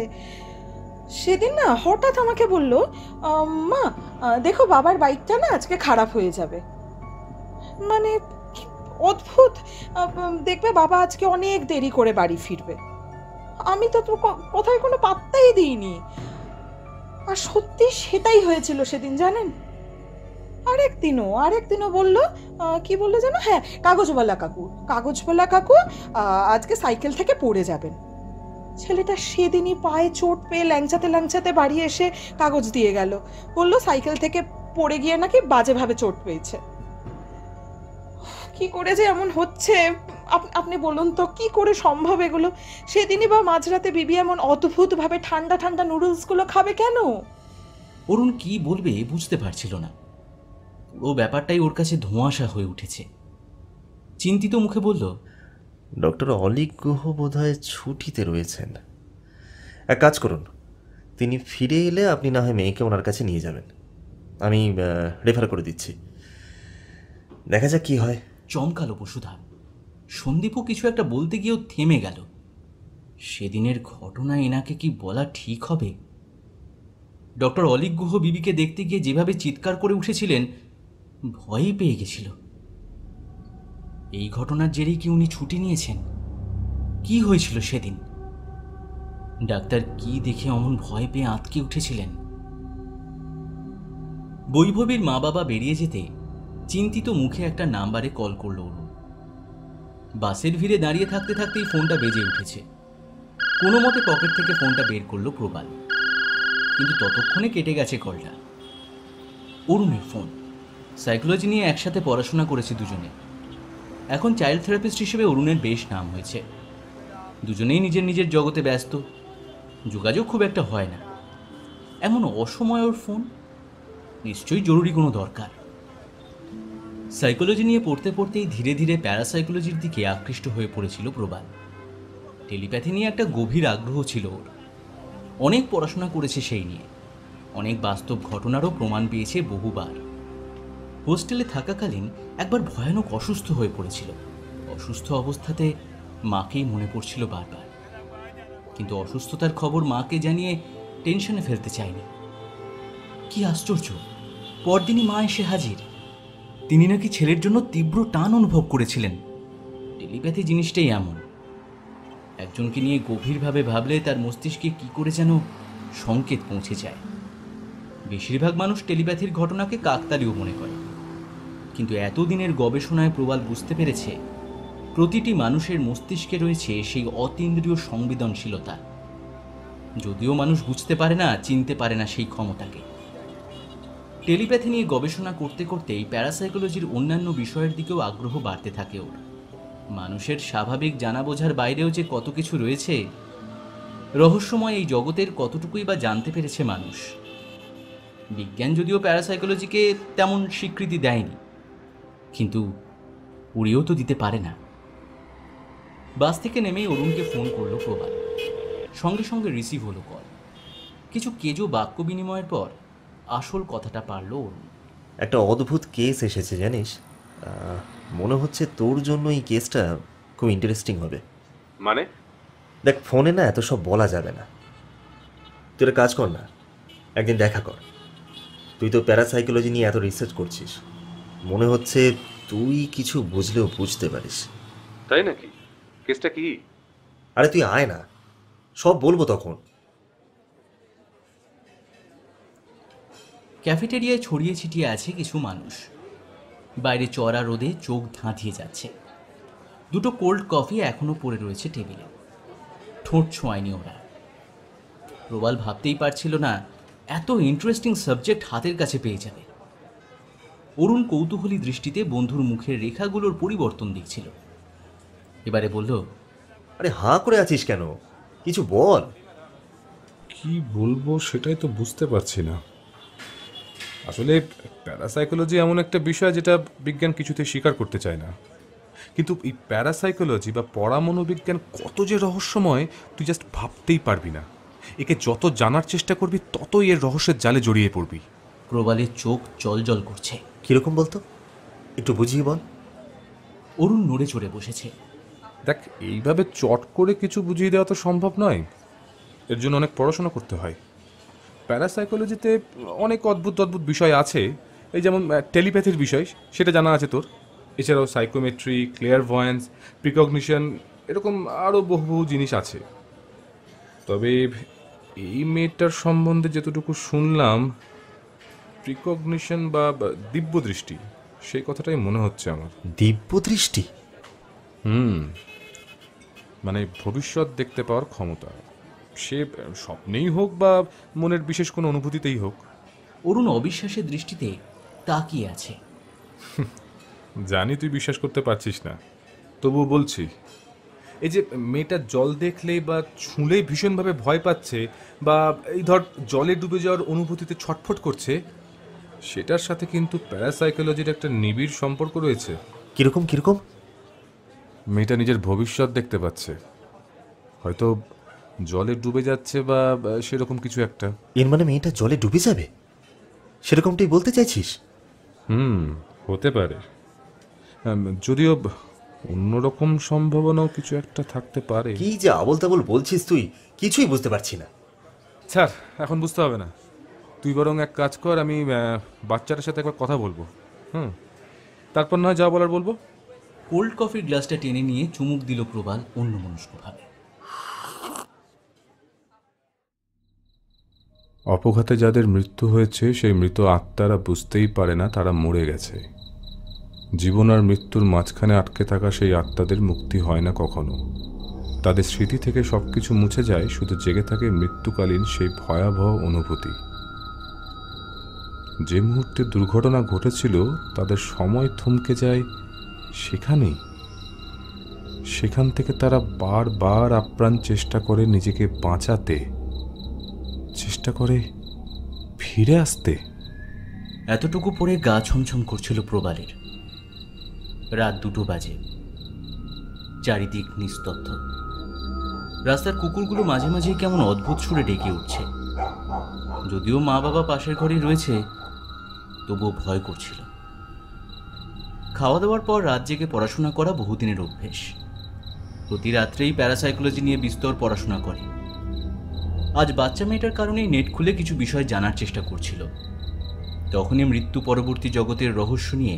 সেদিন না হঠাৎ আমাকে বলল, মা দেখো বাবার বাইকটা না আজকে খারাপ হয়ে যাবে। মানে অদ্ভুত, দেখবে বাবা আজকে অনেক দেরি করে বাড়ি ফিরবে। আমি তো কোথায় কোনো পাত্তাই দিইনি, আর সত্যি সেটাই হয়েছিল সেদিন, জানেন। আরেকদিনও বললো, কি বললো যেন, হ্যাঁ কাগজওয়ালা কাকু আজকে সাইকেল থেকে পড়ে যাবেন। ছেলেটা সেদিনই পায়ে চোট পেয়ে ল্যাংচাতে বাড়ি এসে কাগজ দিয়ে গেল, বললো সাইকেল থেকে পড়ে গিয়ে নাকি বাজেভাবে চোট পেয়েছে। কি করে যে এমন হচ্ছে আপনি বলুন তো, কি করে সম্ভব এগুলো? সেদিনই বা মাঝরাতে বিবি এমন অদ্ভুতভাবে ঠান্ডা ঠান্ডা নুডলসগুলো খাবে কেন? অরুণ কি বলবে বুঝতে পারছিল না। পুরো ব্যাপারটাই ওর কাছে ধোঁয়াশা হয়ে উঠেছে। চিন্তিত মুখে বলল, ডক্টর অলীক গুহ বোধহয় ছুটিতে রয়েছেন। এক কাজ করুন, তিনি ফিরে এলে আপনি না হয় মেয়েকে ওনার কাছে নিয়ে যাবেন। আমি রেফার করে দিচ্ছি, দেখা যাক কি হয়। চমকালো বসুধা। সন্দীপও কিছু একটা বলতে গিয়েও থেমে গেল। সেদিনের ঘটনা এনাকে কি বলা ঠিক হবে? ডক্টর অলীক গুহ বিবিকে দেখতে গিয়ে যেভাবে চিৎকার করে উঠেছিলেন, ভয়ই পেয়ে গেছিল। এই ঘটনার জেরেই কি উনি ছুটি নিয়েছেন? কি হয়েছিল সেদিন? ডাক্তার কি দেখে অমন ভয় পেয়ে আঁতকে উঠেছিলেন? বৈভবীর মা বাবা বেরিয়ে যেতে চিন্তিত মুখে একটা নাম্বারে কল করল অরুণ। বাসের ভিড়ে দাঁড়িয়ে থাকতে থাকতেই ফোনটা বেজে উঠেছে। কোনো মতে পকেট থেকে ফোনটা বের করলো প্রবাল, কিন্তু ততক্ষণে কেটে গেছে কলটা। অরুণের ফোন। সাইকোলজি নিয়ে একসাথে পড়াশোনা করেছে দুজনে। এখন চাইল্ড থেরাপিস্ট হিসেবে অরুণের বেশ নাম হয়েছে। দুজনেই নিজের নিজের জগতে ব্যস্ত, যোগাযোগ খুব একটা হয় না। এমন অসময় ওর ফোন, নিশ্চয়ই জরুরি কোনো দরকার। সাইকোলজি নিয়ে পড়তে পড়তেই ধীরে ধীরে প্যারাসাইকোলজির দিকে আকৃষ্ট হয়ে পড়েছিল প্রবাল। টেলিপ্যাথি নিয়ে একটা গভীর আগ্রহ ছিল ওর। অনেক পড়াশোনা করেছে সেই নিয়ে, অনেক বাস্তব ঘটনারও প্রমাণ পেয়েছে বহুবার। হোস্টেলে থাকাকালীন একবার ভয়ানক অসুস্থ হয়ে পড়েছিল। অসুস্থ অবস্থাতে মাকেই মনে পড়ছিল বারবার, কিন্তু অসুস্থতার খবর মাকে জানিয়ে টেনশনে ফেলতে চায়নি। কি আশ্চর্য, পরদিনই মা এসে হাজির। তিনি নাকি ছেলের জন্য তীব্র টান অনুভব করেছিলেন। টেলিপ্যাথি জিনিসটাই এমন, একজনকে নিয়ে গভীরভাবে ভাবলে তার মস্তিষ্কে কি করে যেন সংকেত পৌঁছে যায়। বেশিরভাগ মানুষ টেলিপ্যাথির ঘটনাকে কাকতালীয় মনে করে, কিন্তু এতদিনের গবেষণায় প্রবাল বুঝতে পেরেছে প্রতিটি মানুষের মস্তিষ্কে রয়েছে সেই অতীন্দ্রিয় সংবেদনশীলতা। যদিও মানুষ বুঝতে পারে না, চিনতে পারে না সেই ক্ষমতাকে। টেলিপ্যাথি নিয়ে গবেষণা করতে করতেই প্যারাসাইকোলজির অন্যান্য বিষয়ের দিকেও আগ্রহ বাড়তে থাকে ওর। মানুষের স্বাভাবিক জানা বোঝার বাইরেও যে কত কিছু রয়েছে, রহস্যময় এই জগতের কতটুকুই বা জানতে পেরেছে মানুষ। বিজ্ঞান যদিও প্যারাসাইকোলজিকে তেমন স্বীকৃতি দেয়নি, কিন্তু উড়িয়েও তো দিতে পারে না। বাস থেকে নেমেই অরুণকে ফোন করলো প্রবাল। সঙ্গে সঙ্গে রিসিভ হলো কল। কিছু কেজো বাক্য বিনিময়ের পর আসল কথাটা পারল অরুণ। একটা অদ্ভুত কেস এসেছে জানিস, মনে হচ্ছে তোর জন্য এই কেসটা খুব ইন্টারেস্টিং হবে। মানে? দেখ, ফোনে না এত সব বলা যাবে না। তুই একটা কাজ কর না, একদিন দেখা কর। তুই তো প্যারাসাইকোলজি নিয়ে এত রিসার্চ করছিস, মনে হচ্ছে তুই কিছু বুঝলেও বুঝতে পারিস। তাই নাকি? কেসটা কি? আরে তুই আয় না, সব বলবো তখন। ক্যাফেটেরিয়ায় ছড়িয়ে ছিটিয়ে আছে কিছু মানুষ। বাইরে চড়া রোদে চোখ ধাঁধিয়ে যাচ্ছে। দুটো কোল্ড কফি এখনো পড়ে রয়েছে টেবিলে, ঠোঁট ছোঁয়ায়নি ওরা। প্রবাল ভাবতেই পারছিল না এত ইন্টারেস্টিং সাবজেক্ট হাতের কাছে পেয়ে যাবে। অরুণ কৌতূহলী দৃষ্টিতে বন্ধুর মুখের রেখাগুলোর পরিবর্তন দেখছিল। এবারে বলল, আরে হাঁ করে আছিস কেন, কিছু বল। কি বলবো সেটাই তো বুঝতে পারছি না। আসলে প্যারাসাইকোলজি এমন একটা বিষয় যেটা বিজ্ঞান কিছুতে স্বীকার করতে চায় না। কিন্তু এই প্যারাসাইকোলজি বা পরামনোবিজ্ঞান কত যে রহস্যময় তুই জাস্ট ভাবতেই পারবি না। একে যত জানার চেষ্টা করবি ততই এর রহস্যের জালে জড়িয়ে পড়বি। প্রবালের চোখ জলজল করছে। কিরকম বলতো, একটু বুঝিয়ে বল। অরুণ নড়ে চড়ে বসেছে। দেখ, এইভাবে চট করে কিছু বুঝিয়ে দেওয়া তো সম্ভব নয়, এর জন্য অনেক পড়াশোনা করতে হয়। প্যারাসাইকোলজিতে অনেক অদ্ভুত অদ্ভুত বিষয় আছে, এই যেমন টেলিপ্যাথির বিষয়, সেটা জানা আছে তোর। এছাড়াও সাইকোমেট্রি, ক্লিয়ারভয়েন্স, প্রিকগনিশন, এরকম আরও বহু জিনিস আছে। তবে এই মেয়েটার সম্বন্ধে যতটুকু শুনলাম, প্রিকগনিশন বা দিব্যদৃষ্টি, সেই কথাটাই মনে হচ্ছে আমার। দিব্যদৃষ্টি? মানে ভবিষ্যৎ দেখতে পাওয়ার ক্ষমতা, সে স্বপ্নেই হোক বা মনের বিশেষ কোনো অনুভূতিতেই হোক। অরুণ অবিশ্বাসের দৃষ্টিতে তাকিয়ে আছে। জানি তুই বিশ্বাস করতে পারছিস না, তবুও বলছি। এই যে মেয়েটা জল দেখলেই বা ছুঁলেই ভীষণভাবে ভয় পাচ্ছে, বা এই ধর জলে ডুবে যাওয়ার অনুভূতিতে ছটফট করছে, সেটার সাথে কিন্তু প্যারাসাইকোলজির একটা নিবিড় সম্পর্ক রয়েছে। কিরকম কিরকম? মেয়েটা নিজের ভবিষ্যৎ দেখতে পাচ্ছে, হয়তো জলে ডুবে যাচ্ছে বা সেরকম কিছু একটা। এর মানে মেয়েটা জলে ডুবে যাবে, সেরকমটাই বলতে চাইছিস? হতে পারে, যদিও অন্যরকম সম্ভাবনাও কিছু একটা থাকতে পারে। কি যে আবল তাবল বলছিস তুই, কিছুই বুঝতে পারছি না। স্যার, এখন বুঝতে হবে না, তুই বরং এক কাজ কর, আমি বাচ্চাটার সাথে একবার কথা বলবো, তারপর নয় যা বলার বলবো। কোল্ড কফির গ্লাসটা টেনে নিয়ে চুমুক দিল প্রবাল অন্যমনস্কভাবে। অপঘাতে যাদের মৃত্যু হয়েছে সেই মৃত আত্মারা বুঝতেই পারে না তারা মরে গেছে। জীবন আর মৃত্যুর মাঝখানে আটকে থাকা সেই আত্মাদের মুক্তি হয় না কখনো। তাদের স্মৃতি থেকে সবকিছু মুছে যায়, শুধু জেগে থাকে মৃত্যুকালীন সেই ভয়াবহ অনুভূতি। যে মুহূর্তে দুর্ঘটনা ঘটেছিল তাদের সময় থমকে যায় সেখানেই। সেখান থেকে তারা বারবার আপ্রাণ চেষ্টা করে নিজেকে বাঁচাতে, চেষ্টা করে ফিরে আসতে। এতটুকু পরে গা ছমছম করছিল প্রবালের। রাত 2টো বাজে, চারিদিক নিস্তব্ধ। রাস্তার কুকুরগুলো মাঝে মাঝে কেমন অদ্ভুত সুরে ডেকে উঠছে। যদিও মা বাবা পাশের ঘরেই রয়েছে, তবুও ভয় করছিল। খাওয়া দাওয়ার পর রাত জেগে পড়াশোনা করা বহুদিনের অভ্যেস। প্রতি রাত্রেই প্যারাসাইকোলজি নিয়ে বিস্তর পড়াশোনা করে। আজ বাচ্চা মেয়েটার কারণেই নেট খুলে কিছু বিষয় জানার চেষ্টা করছিল। তখনই মৃত্যু পরবর্তী জগতের রহস্য নিয়ে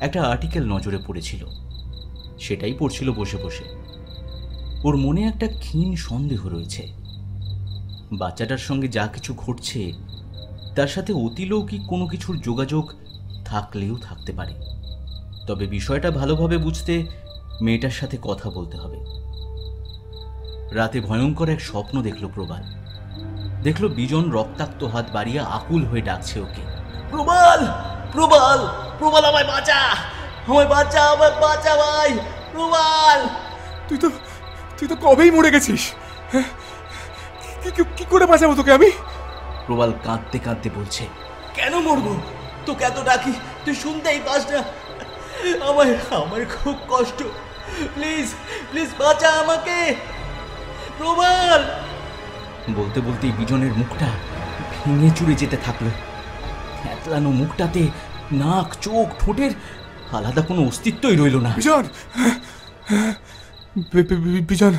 একটা আর্টিকেল নজরে পড়েছিল। সেটাই পড়ছিল বসে বসে। ওর মনে একটা ক্ষীণ সন্দেহ রয়েছে। বাচ্চাটার সঙ্গে যা কিছু ঘটছে তার সাথে অতিলৌকিক কোনো কিছুর যোগাযোগ থাকলেও থাকতে পারে। তবে বিষয়টা ভালোভাবে বুঝতে মেয়েটার সাথে কথা বলতে হবে। রাতে ভয়ঙ্কর এক স্বপ্ন দেখল প্রবাল। দেখল বিজন রক্তাক্ত হাত বাড়িয়ে আকুল হয়ে ডাকছে ওকে, প্রবাল, প্রবাল, প্রবাল, আমায় বাঁচা, আমায় বাঁচা, আমায় বাঁচা ভাই, প্রবাল। তুই তো কবেই মরে গেছিস, কি করে বাঁচাবো তোকে আমি? প্রবাল কাঁদতে কাঁদতে বলছে, কেন মরবো, তোকে এত ডাকি তুই শুনতেই পাস না। আমার খুব কষ্ট, প্লিজ প্লিজ বাঁচা আমাকে, প্রবাল। বলতে বলতেই বিজনের মুখটা ভেঙে চুরে যেতে থাকলো। এতলানো মুখটাতে নাক, চোখ, ঠোঁটের আলাদা কোনো অস্তিত্বই রইল না। বিজন, বিজন।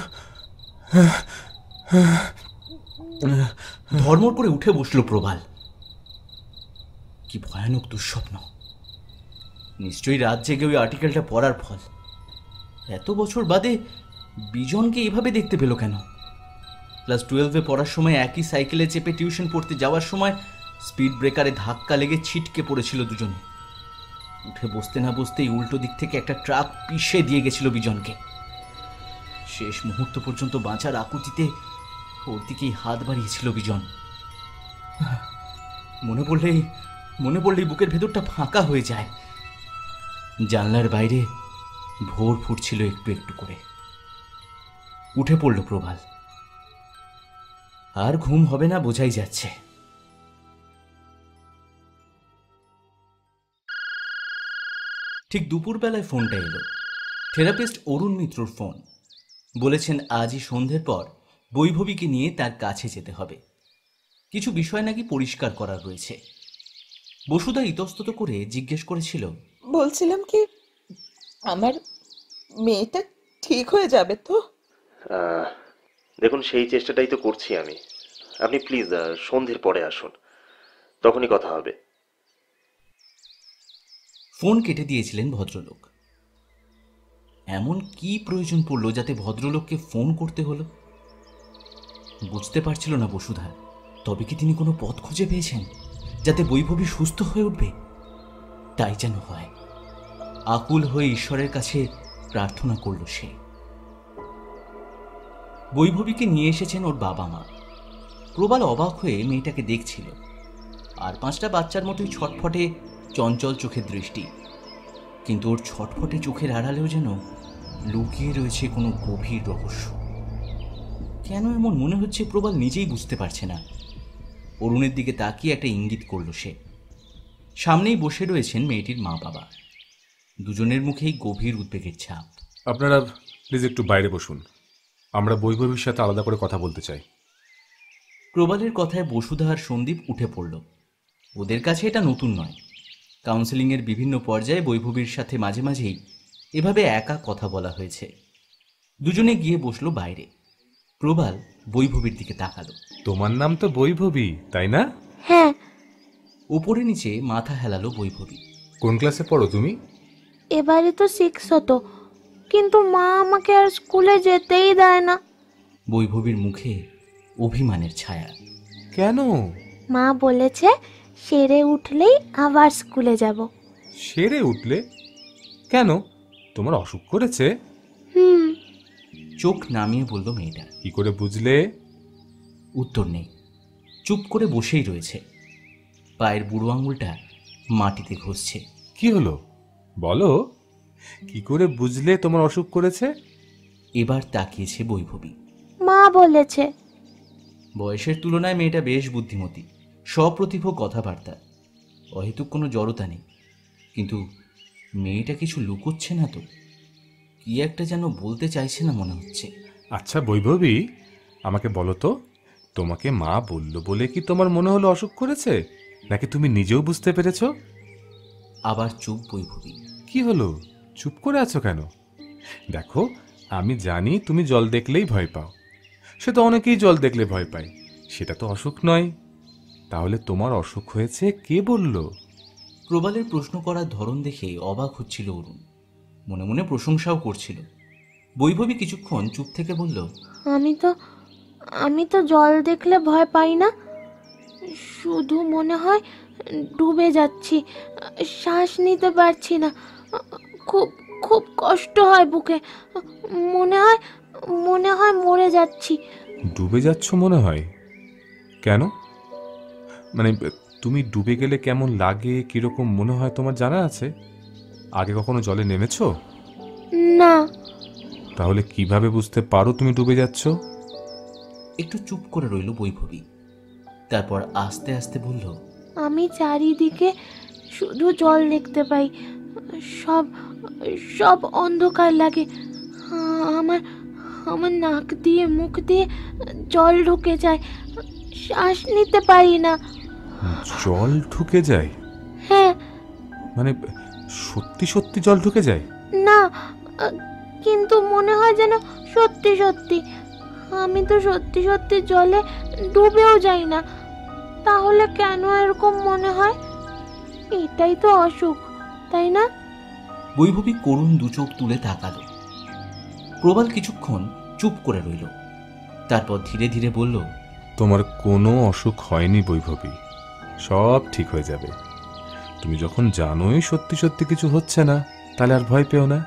ধর্মর করে উঠে বসলো প্রবাল। কি ভয়ানক দুঃস্বপ্ন! নিশ্চয়ই রাত জেগে ওই আর্টিকেলটা পড়ার ফল। এত বছর বাদে বিজনকে এভাবে দেখতে পেল কেন? ক্লাস 12-এ পড়ার সময় একই সাইকেলে চেপে টিউশন পড়তে যাওয়ার সময় স্পিড ব্রেকারে ধাক্কা লেগে ছিটকে পড়েছিল দুজনে। উঠে বসতে না বসতেই উল্টো দিক থেকে একটা ট্রাক পিষে দিয়ে গেছিল বিজনকে। শেষ মুহূর্ত পর্যন্ত বাঁচার আকুতিতে ওর দিকেই হাত বাড়িয়েছিল বিজন। মনে পড়লেই বুকের ভেতরটা ফাঁকা হয়ে যায়। জানলার বাইরে ভোর ফুটছিল একটু একটু করে। উঠে পড়ল প্রবাল। আর ঘুম হবে না বোঝাই যাচ্ছে। ঠিক দুপুরবেলায় ফোনটা এলো। থেরাপিস্ট অরুণ মিত্রর ফোন। বলেছেন আজই সন্ধ্যের পর বৈভবীকে নিয়ে তার কাছে যেতে হবে। কিছু বিষয় নাকি পরিষ্কার করার রয়েছে। বসুধা ইতস্তত করে জিজ্ঞেস করেছিল, বলছিলাম কি আমার মেয়েটা ঠিক হয়ে যাবে তো? দেখুন, সেই চেষ্টাটাই তো করছি আমি। আপনি প্লিজ সন্ধ্যের পরে আসুন, তখনই কথা হবে। ফোন কেটে দিয়েছিলেন ভদ্রলোক। এমন কি প্রয়োজন পড়ল যাতে ভদ্রলোককে ফোন করতে হলো? বুঝতে পারছিল না বসুধা। তবে কি তিনি কোনো পথ খুঁজে পেয়েছেন যাতে বৈভবী সুস্থ হয়ে উঠবে? তাই যেন হয়। আকুল হয়ে ঈশ্বরের কাছে প্রার্থনা করল সে। বৈভবীকে নিয়ে এসেছেন ওর বাবা মা। প্রবাল অবাক হয়ে মেয়েটাকে দেখছিল। আর 5টা বাচ্চার মতোই ছটফটে চঞ্চল চোখের দৃষ্টি। কিন্তু ওর ছটফটে চোখের আড়ালেও যেন লুকিয়ে রয়েছে কোনো গভীর রহস্য। কেন এমন মনে হচ্ছে প্রবাল নিজেই বুঝতে পারছে না। অরুণের দিকে তাকিয়ে একটা ইঙ্গিত করল সে। সামনেই বসে রয়েছেন মেয়েটির মা বাবা। দুজনের মুখেই গভীর উদ্বেগের ছাপ। আপনারা প্লিজ একটু বাইরে বসুন, আমরা বৈভবীর সাথে আলাদা করে কথা বলতে চাই। প্রবালের কথায় বসুধা আর সন্দীপ উঠে পড়ল। ওদের কাছে এটা নতুন নয়। কাউন্সেলিংয়ের বিভিন্ন পর্যায়ে বৈভবীর সাথে মাঝে মাঝেই এভাবে একা কথা বলা হয়েছে। দুজনে গিয়ে বসলো বাইরে। প্রবাল বৈভবীর দিকে তাকালো। তোমার নাম তো বৈভবী, তাই না? হ্যাঁ। উপরে নিচে মাথা হেলালো বৈভবী। কোন ক্লাসে পড়ো তুমি? এবারে তো 6 হতো, কিন্তু মা আমাকে আর স্কুলে যেতেই দেয় না। বৈভবীর মুখে অভিমানের ছায়া। কেন? মা বলেছে সেরে উঠলেই আবার স্কুলে যাব। সেরে উঠলে? কেন? তোমার অসুখ করেছে? চোখ নামিয়ে বলল মেয়েটা। কি করে বুঝলে? উত্তর নেই। চুপ করে বসেই রয়েছে। পায়ের বুড়ো আঙুলটা মাটিতে ঘষছে। কি হলো বলো, কি করে বুঝলে তোমার অসুখ করেছে? এবার তাকিয়েছে বৈভবী। মা বলেছে। বয়সের তুলনায় মেয়েটা বেশ বুদ্ধিমতী, সপ্রতিভ কথাবার্তা, অহেতুক কোনো জড়তা নেই। কিন্তু মেয়েটা কিছু লুকোচ্ছে না তো? কি একটা যেন বলতে চাইছে না মনে হচ্ছে। আচ্ছা বৈভবী, আমাকে বলো তো, তোমাকে মা বলল বলে কি তোমার মনে হলো অসুখ করেছে, নাকি তুমি নিজেও বুঝতে পেরেছো? আবার চুপ বৈভবী। কি হলো, চুপ করে আছো কেন? দেখো, আমি জানি তুমি জল দেখলেই ভয় পাও। সে তো অনেকেই জল দেখলে ভয় পায়, সেটা তো অসুখ নয়। তাহলে তোমার অসুখ হয়েছে কে বলল? প্রবালের প্রশ্ন করার ধরন দেখে অবাক হচ্ছিল অরুণ। মনে মনে প্রশংসাও করছিল। বৈভবী কিছুক্ষণ চুপ থেকে বলল, আমি তো জল দেখলে ভয় পাই না, শুধু মনে হয় ডুবে যাচ্ছি, শ্বাস নিতে পারছি না, খুব খুব কষ্ট হয় বুকে, মনে হয় মরে যাচ্ছি। ডুবে যাচ্ছ মনে হয়? কেন? মানে তুমি ডুবে গেলে কেমন লাগে, কিরকম মনে হয় তোমার জানা আছে? আগে কখনো জলে নেমেছো? না। তাহলে কিভাবে বুঝতে পারো তুমি ডুবে যাচ্ছ? একটু চুপ করে রইল বৈভবী। তারপর আস্তে আস্তে বলল, আমি চারিদিকে শুধু জল দেখতে পাই, সব অন্ধকার লাগে। আমার নাক দিয়ে মুখ দিয়ে জল ঢুকে যায়, শ্বাস নিতে পারি না। জল ঢুকে যায়? হ্যাঁ। মানে সত্যি সত্যি জল ঢুকে যায়? না, কিন্তু মনে হয় যেন সত্যি সত্যি। আমি তো সত্যি সত্যি জলে ডুবেও যাই না, তাহলে কেন এরকম মনে হয়? এটাই তো অসুখ, তাই না? বৈভবী করুণ দু চোখ তুলে তাকালো। প্রবাল কিছুক্ষণ চুপ করে রইল, তারপর ধীরে ধীরে বলল, তোমার কোনো অসুখ হয়নি বৈভবী, সব ঠিক হয়ে যাবে। তুমি যখন জানোই সত্যি সত্যি কিছু হচ্ছে না, তাহলে আর ভয় পেও না,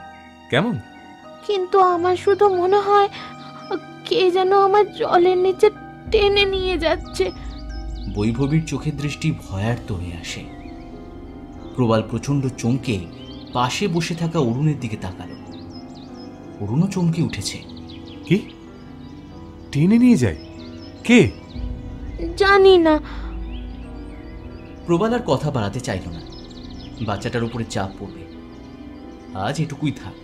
কেমন? কিন্তু আমার শুধু মনে হয় কে যেন আমার জলের নিচে টেনে নিয়ে যাচ্ছে। বৈভবীর চোখের দৃষ্টি ভয়ার্ত হয়ে আসে। প্রবাল প্রচণ্ড চমকে পাশে বসে থাকা অরুণের দিকে তাকালো। অরুণও চমকে উঠেছে। কি টেনে নিয়ে যায়? কে? জানি না। প্রবাল আর কথা বাড়াতে চাইল না, বাচ্চাটার উপরে চাপ পড়বে। আজ এটুকুই থাক,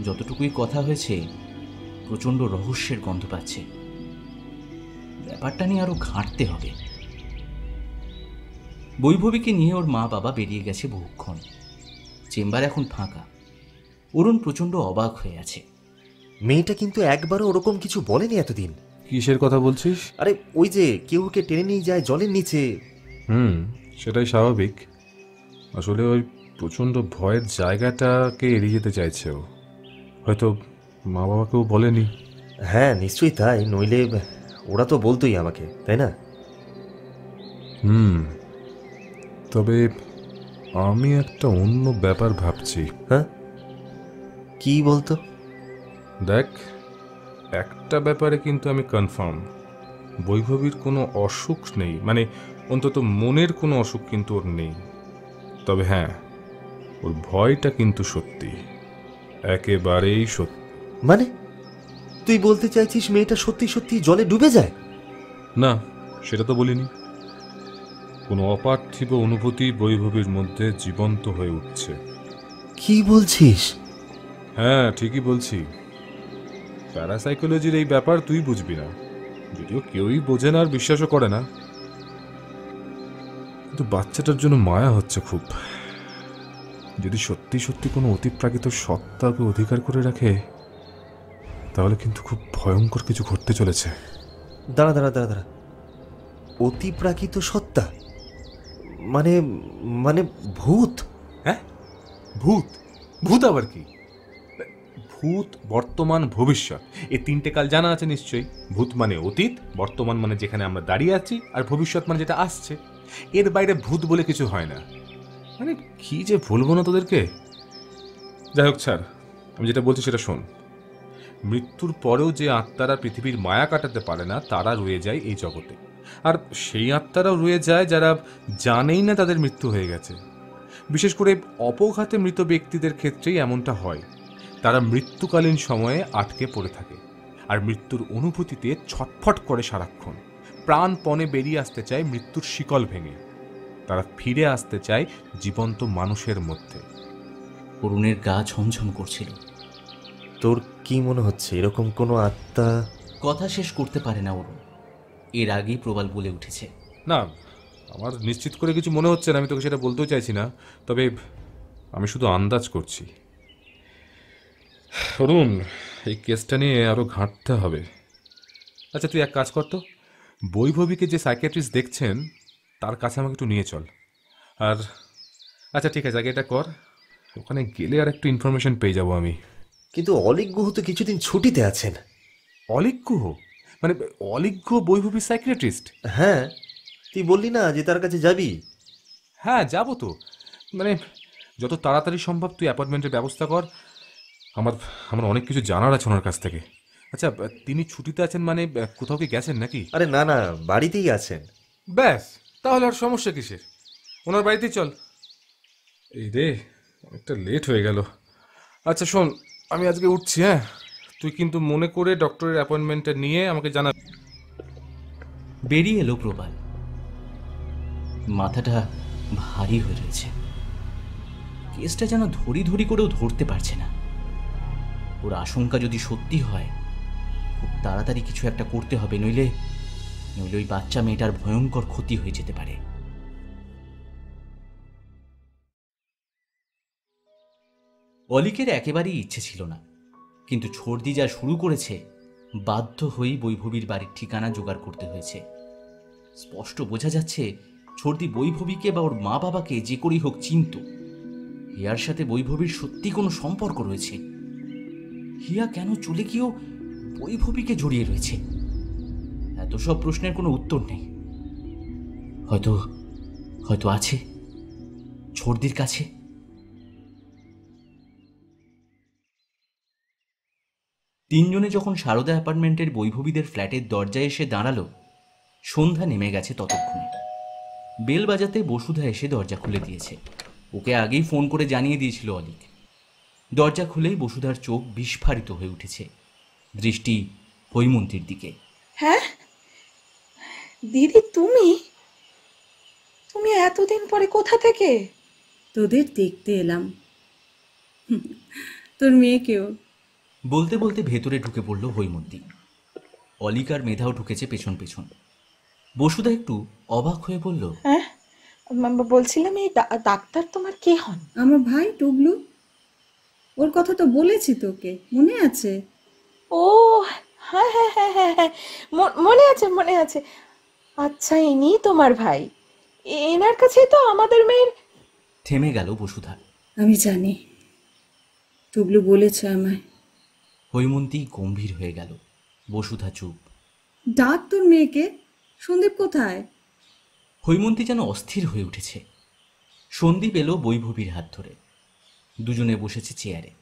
যতটুকুই কথা হয়েছে প্রচণ্ড রহস্যের গন্ধ পাচ্ছে, ব্যাপারটা নিয়ে আরো ঘাঁটতে হবে। বৈভবীকে নিয়ে ওর মা বাবা বেরিয়ে গেছে বহুক্ষণ। চেম্বার এখন ফাঁকা। অরুণ প্রচণ্ড অবাক হয়ে আছে। মেয়েটা কিন্তু একবারও ওরকম কিছু বলেনি এতদিন। কিসের কথা বলছিস? আরে ওই যে কেউ ওকে টেনে নিয়ে যায় জলের নিচে। সেটাই স্বাভাবিক। আসলে ওই প্রচণ্ড ভয়ের জায়গাটাকে এড়িয়ে যেতে চাইছে ও, হয়তো মা বাবাকেও বলেনি। হ্যাঁ নিশ্চয়ই তাই, নইলে ওরা তো বলতোই আমাকে, তাই না? তবে আমি একটা অন্য ব্যাপার ভাবছি। হ্যাঁ, কি বলতো? দেখ, একটা ব্যাপারে কিন্তু আমি কনফার্ম, বৈভবীর কোনো অসুখ নেই, মানে অন্তত মনের কোনো অসুখ কিন্তু ওর নেই। তবে হ্যাঁ, ওর ভয়টা কিন্তু সত্যি, একেবারেই সত্যি। মানে তুই বলতে চাইছিস মেয়েটা সত্যি সত্যি জলে ডুবে যায়? না, সেটা তো বলিনি। কোনো অপার্থিব অনুভূতি বৈভবীর মধ্যে জীবন্ত হয়ে উঠছে। কি বলছিস? হ্যাঁ, ঠিকই বলছি। প্যারাসাইকোলজির এই ব্যাপার তুই বুঝবি না, যদিও কেউই বোঝে না আর বিশ্বাসও করে না, কিন্তু বাচ্চাটার জন্য মায়া হচ্ছে খুব। যদি সত্যি সত্যি কোনো অতিপ্রাকৃত সত্তাকে অধিকার করে রাখে, তাহলে কিন্তু খুব ভয়ঙ্কর কিছু ঘটতে চলেছে। দাঁড়া দাঁড়া দাঁড়া দাঁড়া, অতিপ্রাকৃত সত্তা মানে মানে ভূত? হ্যাঁ, ভূত? ভূত আবার কি? ভূত, বর্তমান, ভবিষ্যৎ, এই তিনটে কাল জানা আছে নিশ্চয়ই। ভূত মানে অতীত, বর্তমান মানে যেখানে আমরা দাঁড়িয়ে আছি, আর ভবিষ্যৎ মানে যেটা আসছে। এর বাইরে ভূত বলে কিছু হয় না। মানে কি যে বলবো না তোদেরকে। যাই হোক, ছাড়, আমি যেটা বলছি সেটা শোন। মৃত্যুর পরেও যে আত্মারা পৃথিবীর মায়া কাটাতে পারে না, তারা রয়ে যায় এই জগতে। আর সেই আত্মারাও রয়ে যায় যারা জানেই না তাদের মৃত্যু হয়ে গেছে। বিশেষ করে অপঘাতে মৃত ব্যক্তিদের ক্ষেত্রেই এমনটা হয়। তারা মৃত্যুকালীন সময়ে আটকে পড়ে থাকে আর মৃত্যুর অনুভূতিতে ছটফট করে সারাক্ষণ। প্রাণপণে বেরিয়ে আসতে চায় মৃত্যুর শিকল ভেঙে। তারা ফিরে আসতে চায় জীবন্ত মানুষের মধ্যে। অরুণের গা ঝমঝম করছিল। তোর কি মনে হচ্ছে এরকম কোনো আত্মা? কথা শেষ করতে পারে না অরুণ, এর আগেই প্রবাল বলে উঠেছে। না, আমার নিশ্চিত করে কিছু মনে হচ্ছে না, আমি তোকে সেটা বলতেও চাইছি না। তবে আমি শুধু আন্দাজ করছি। অরুণ, এই কেসটা নিয়ে আরও ঘাঁটতে হবে। আচ্ছা, তুই এক কাজ কর তো, বৈভবীকে যে সাইকিয়াট্রিস্ট দেখছেন তার কাছে আমাকে একটু নিয়ে চল। আর আচ্ছা ঠিক আছে, আগে এটা কর, ওখানে গেলে আর একটু ইনফরমেশন পেয়ে যাব আমি। কিন্তু অলিক গুহ তো কিছুদিন ছুটিতে আছেন। অলিক গুহ? মানে অলিক গুহ বৈভবীর সাইকিয়াট্রিস্ট? হ্যাঁ, তুই বললি না যে তার কাছে যাবি? হ্যাঁ, যাবো তো। মানে যত তাড়াতাড়ি সম্ভব তুই অ্যাপয়েন্টমেন্টের ব্যবস্থা কর। আমার অনেক কিছু জানার আছে ওনার কাছ থেকে। আচ্ছা, তিনি ছুটিতে আছেন মানে কোথাও কি গেছেন নাকি? আরে না না, বাড়িতেই আছেন। ব্যাস, তাহলে আর সমস্যা কিসের? ওনার বাড়িতেই চল। এই রে, অনেকটা লেট হয়ে গেল। আচ্ছা শোন, আমি আজকে উঠছি। হ্যাঁ, তুই কিন্তু মনে করে ডক্টরের অ্যাপয়েন্টমেন্টটা নিয়ে আমাকে জানা। বেরিয়ে এলো প্রবাল। মাথাটা ভারী হয়ে রয়েছে। কেসটা যেন ধরি ধরি করেও ধরতে পারছে না। ওর আশঙ্কা যদি সত্যি হয়, খুব তাড়াতাড়ি কিছু একটা করতে হবে, নইলে ওই বাচ্চা মেয়েটার ভয়ঙ্কর ক্ষতি হয়ে যেতে পারে। অলিকের একেবারেই ইচ্ছে ছিল না, কিন্তু ছর্দি যা শুরু করেছে, বাধ্য হয়েই বৈভবীর বাড়ির ঠিকানা জোগাড় করতে হয়েছে। স্পষ্ট বোঝা যাচ্ছে ছর্দি বৈভবীকে বা ওর মা বাবাকে যে করেই হোক চিনত। ইয়ার সাথে বৈভবীর সত্যি কোনো সম্পর্ক রয়েছে। হিয়া কেন চলে গিয়েও বৈভবীকে জড়িয়ে রয়েছে? এত সব প্রশ্নের কোনো উত্তর নেই। হয়তো হয়তো আছে ছর্দির কাছে। তিনজনে যখন সারদা অ্যাপার্টমেন্টের বৈভবীদের ফ্ল্যাটের দরজায় এসে দাঁড়ালো, সন্ধ্যা নেমে গেছে ততক্ষণে। বেল বাজাতে বসুধা এসে দরজা খুলে দিয়েছে। ওকে আগেই ফোন করে জানিয়ে দিয়েছিল অলিক। দরজা খুলেই বসুধার চোখ বিস্ফারিত হয়ে উঠেছে, দৃষ্টি হৈমন্তীর দিকে। হ্যাঁ দিদি, তুমি তুমি এতদিন পরে কোথা থেকে? তোদের দেখতে এলাম, তোর মেয়েকেও। বলতে বলতে ভেতরে ঢুকে পড়ল হৈমন্তী। অলিক আর মেধাও ঢুকেছে পেছন পেছন। বসুধা একটু অবাক হয়ে বলল, হ্যাঁ বলছিলাম, এই ডাক্তার তোমার কে হন? আমার ভাই টুবলু। ওর কথা তো বলেছি তোকে, মনে আছে? ও হ্যাঁ হ্যাঁ হ্যাঁ হ্যাঁ হ্যাঁ, মনে আছে মনে আছে। আচ্ছা, ইনি তোমার ভাই? এনার কাছেই তো আমাদের মেয়ের। থেমে গেল বসুধা। আমি জানি, টুবলু বলেছে আমায়। হৈমন্তী গম্ভীর হয়ে গেল। বসুধা চুপ। ডাক তোর মেয়েকে। সন্দীপ কোথায়? হৈমন্তী যেন অস্থির হয়ে উঠেছে। সন্দীপ এলো বৈভবীর হাত ধরে। দুজনে বসেছে চেয়ারে।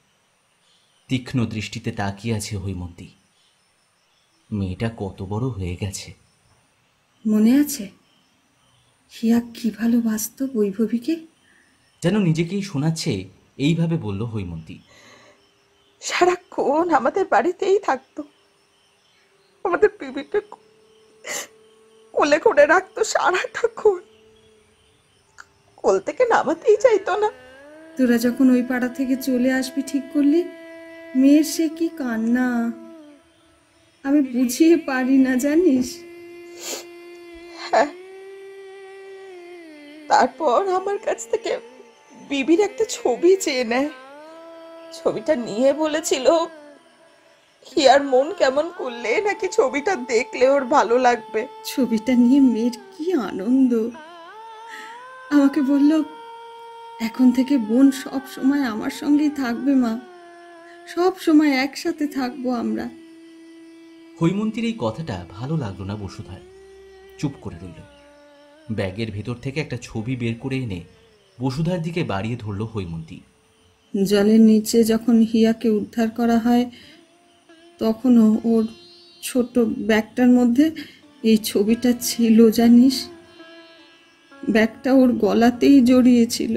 তীক্ষ্ণ দৃষ্টিতে তাকিয়ে আছে হৈমন্তী। মেয়েটা কত বড় হয়ে গেছে। মনে আছে হিয়া কি ভালোবাসতো বৈভবীকে? যেন নিজেকেই শোনাচ্ছে এইভাবে বলল হৈমন্তী। সারাক্ষণ আমাদের বাড়িতেই থাকতো, আমাদের বিবিকে কোলে করে রাখতো সারাক্ষণ, কোল থেকে নামাতেই চাইতো না। তোরা যখন ওই পাড়া থেকে চলে আসবি ঠিক করলি, মেয়ের সে কি কান্না আমি বুঝিয়ে পারি না, জানিস? হ্যাঁ, তারপর আমার কাছ থেকে বিবির একটা ছবি চেয়ে নেয়। ছবিটা নিয়ে বলেছিল হিয়ার মন কেমন করলে নাকি ছবিটা দেখলে ওর ভালো লাগবে। ছবিটা নিয়ে মেয়ের কি আনন্দ। আমাকে বলল, এখন থেকে বোন সব সময় আমার সঙ্গেই থাকবে মা, সব সময় একসাথে থাকবো আমরা। হৈমন্তীর এই কথাটা ভালো লাগলো না বসুধার। চুপ করে রইল। ব্যাগের ভেতর থেকে একটা ছবি বের করে এনে বসুধার দিকে বাড়িয়ে ধরল হৈমন্তী। জলের নিচে যখন হিয়াকে উদ্ধার করা হয়, তখনও ওর ছোট ব্যাগটার মধ্যে এই ছবিটা ছিল, জানিস? ব্যাগটা ওর গলাতেই জড়িয়েছিল।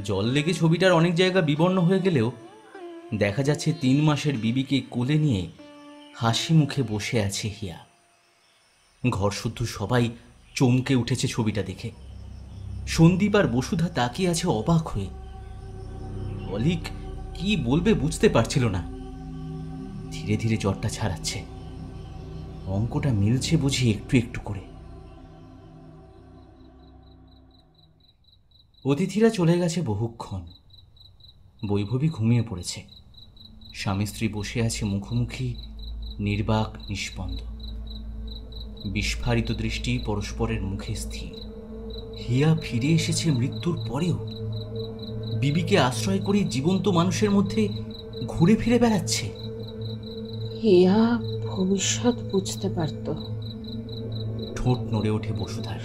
জল লেগে ছবিটার অনেক জায়গা বিবর্ণ হয়ে গেলেও দেখা যাচ্ছে 3 মাসের বিবিকে কোলে নিয়ে হাসি মুখে বসে আছে হিয়া। ঘর শুদ্ধ সবাই চমকে উঠেছে ছবিটা দেখে। সন্দীপ আর বসুধা তাকিয়ে আছে অবাক হয়ে। অলিক কি বলবে বুঝতে পারছিল না। ধীরে ধীরে জ্বরটা ছাড়াচ্ছে। অঙ্কটা মিলছে বুঝি একটু একটু করে। অতিথিরা চলে গেছে বহুক্ষণ। বৈভবী ঘুমিয়ে পড়েছে। স্বামী স্ত্রী বসে আছে মুখোমুখি, নির্বাক নিষ্পন্দ। বিস্ফারিত দৃষ্টি পরস্পরের মুখে স্থির। হিয়া ফিরে এসেছে মৃত্যুর পরেও। বিবিকে আশ্রয় করে জীবন্ত মানুষের মধ্যে ঘুরে ফিরে বেড়াচ্ছে। হিয়া ভবিষ্যৎ বুঝতে পারত। ঠোঁট নড়ে ওঠে বসুধার।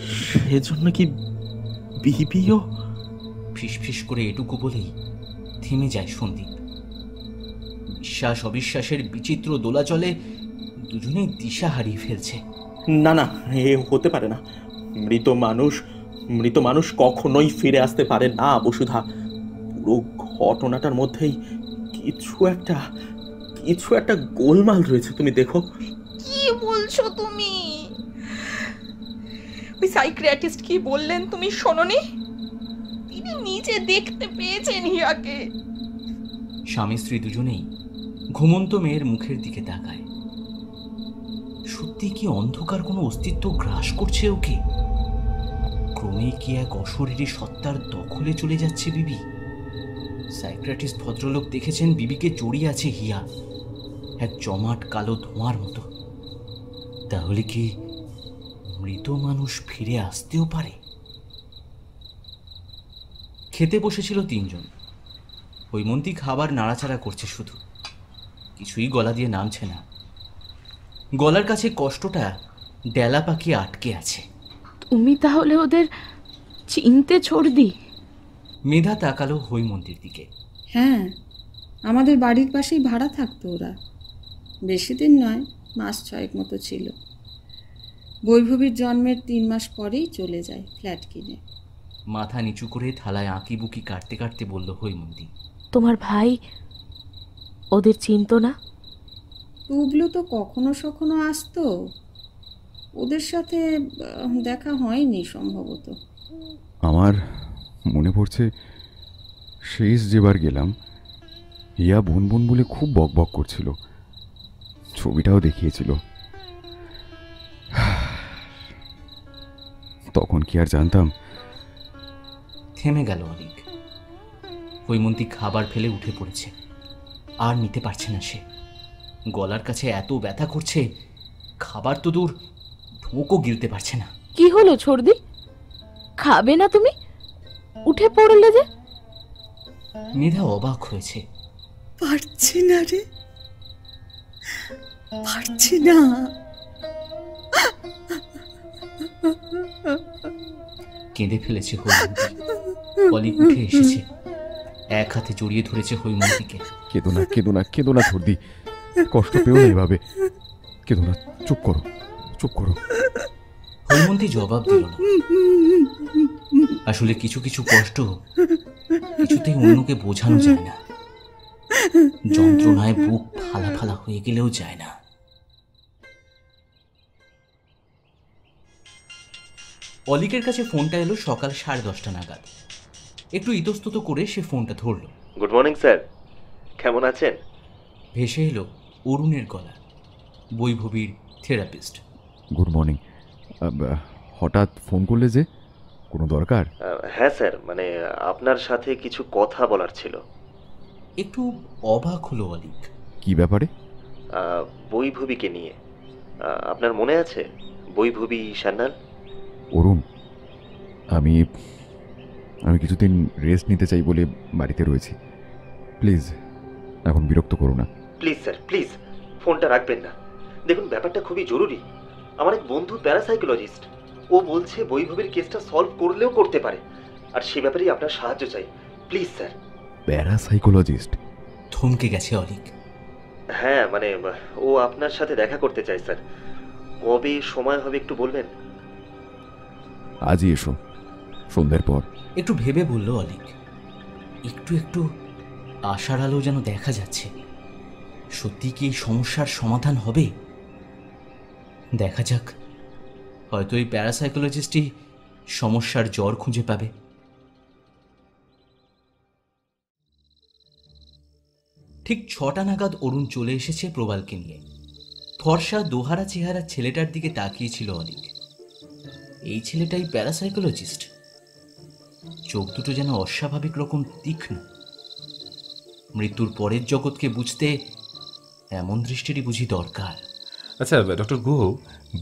এজন্য কি বিবিও? ফিসফিস করে এটুকু বলেই থেমে যায় সন্দীপ। বিশ্বাস অবিশ্বাসের বিচিত্র দোলাচলে দুজনেই দিশা হারিয়ে ফেলছে। না না, এ হতে পারে না। মৃত মানুষ কখনোই ফিরে আসতে পারে না বসুধা। পুরো ঘটনাটার মধ্যেই কিছু একটা গোলমাল রয়েছে, তুমি দেখো। কি বলছো তুমি? ওই সাইকিয়াট্রিস্ট কি বললেন তুমি শোনোনি? তিনি নিজে দেখতে পেয়েছেন হিয়াকে। স্বামী স্ত্রী দুজনেই ঘুমন্ত মেয়ের মুখের দিকে তাকায়। সত্যি কি অন্ধকার কোনো অস্তিত্ব গ্রাস করছে ওকে? ক্রমেই কি এক অশরীরী সত্তার দখলে চলে যাচ্ছে বিবি? সাইকিয়াট্রিস্ট ভদ্রলোক দেখেছেন বিবিকে জড়িয়ে আছে হিয়া, এক জমাট কালো ধোঁয়ার মতো। তাহলে কি মৃত মানুষ ফিরে আসতেও পারে? খেতে বসেছিল 3 জন। হৈমন্তী খাবার নাড়াচাড়া করছে শুধু। কিছুই গলা দিয়ে নামছে না। গলার কাছে কষ্টটা ডেলা পাখি আটকে আছে। তুমি তাহলে ওদের চিনতে ছড়দি? মেধা তাকালো হৈমন্তীর দিকে। হ্যাঁ, আমাদের বাড়ির পাশেই ভাড়া থাকতো ওরা। বেশি দিন নয়, মাস 6 মতো ছিল। বৈভবীর জন্মের 3 মাস পরেই চলে যায় ফ্ল্যাট কিনে। মাথা নিচু করে থালায় আঁকি বুকি কাটতে কাটতে বলল হৈমন্তী। তোমার ভাই ওদের চিনতো না? টুবলু তো কখনো সখনো আসতো, ওদের সাথে দেখা হয়নি সম্ভবত। আমার মনে পড়ছে শেষ যেবার গেলাম, হিয়া বোন বোন বলে খুব বক বক করছিল, ছবিটাও দেখিয়েছিল। তখন কি আর জানতাম। থেমে গেল অলিক। হৈমন্তী খাবার ফেলে উঠে পড়েছে, আর নিতে পারছে না সে। গলার কাছে এত ব্যথা করছে, খাবার তো দূর, ঢোকও গিলতে পারছে না। কি হলো ছর্দি, খাবে না তুমি? উঠে পড়লে যে। মেধা অবাক হয়েছে। পারছি না রে, পারছি না। কেঁদে ফেলেছে হৈমন্তী। অলিক উঠে এসেছে, এক হাতে জড়িয়ে ধরেছে হৈমন্তীকে। কেঁদো না, কেঁদো না, কেঁদো না ছর্দি, কষ্ট পেও না এভাবে, কেঁদো না, চুপ করো, চুপ করো। হৈমন্তী জবাব দিল না। আসলে কিছু কিছু কষ্ট কিছুতেই অন্যকে বোঝানো যায় না, যন্ত্রণায় বুক ফালা ফালা হয়ে গেলেও যায় না। অলিকের কাছে ফোনটা এলো সকাল 10:30 নাগাদ। একটু ইতস্তত করে সে ফোনটা ধরল। গুড মর্নিং স্যার, কেমন আছেন? ভেসে এলো অরুণের গলা, বৈভবীর থেরাপিস্ট। Good morning. হঠাৎ ফোন করলে যে, কোনো দরকার? হ্যাঁ স্যার, মানে আপনার সাথে কিছু কথা বলার ছিল। একটু অবাক হলো অলিক। কি ব্যাপারে? বৈভবীকে নিয়ে। আপনার মনে আছে বৈভবী সান্যাল? অরুণ, আমি কিছুদিন রেস্ট নিতে চাই বলে বাড়িতে রয়েছি। প্লিজ এখন বিরক্ত করো না। প্লিজ স্যার, প্লিজ ফোনটা রাখবেন না। দেখুন, ব্যাপারটা খুবই জরুরি। আমার এক বন্ধু প্যারাসাইকোলজিস্ট, ও বলছে বৈভবীর কেসটা সলভ করলেও করতে পারে, আর সে ব্যাপারেই আপনার সাহায্য চাই। Please sir. প্যারাসাইকোলজিস্ট? থমকে গেছে অলিক। হ্যাঁ, মানে ও আপনার সাথে দেখা করতে চাই স্যার। কবে সময় হবে একটু বলবেন? আজই এসো, সন্ধ্যের পর। একটু ভেবে বলল অলিক। একটু একটু আশার আলো যেন দেখা যাচ্ছে। সত্যি কি এই সমস্যার সমাধান হবে? দেখা যাক, হয়তো এই প্যারাসাইকোলজিস্টই সমস্যার জড় খুঁজে পাবে। ঠিক 6টা নাগাদ অরুণ চলে এসেছে প্রবালকে নিয়ে। ফর্সা দোহারা চেহারা ছেলেটার দিকে তাকিয়েছিল অলিক। এই ছেলেটাই প্যারাসাইকোলজিস্ট? চোখ দুটো যেন অস্বাভাবিক রকম তীক্ষ্ণ। মৃত্যুর পরের জগৎকে বুঝতে এমন দৃষ্টিরই বুঝি দরকার। আচ্ছা ডক্টর গুহ,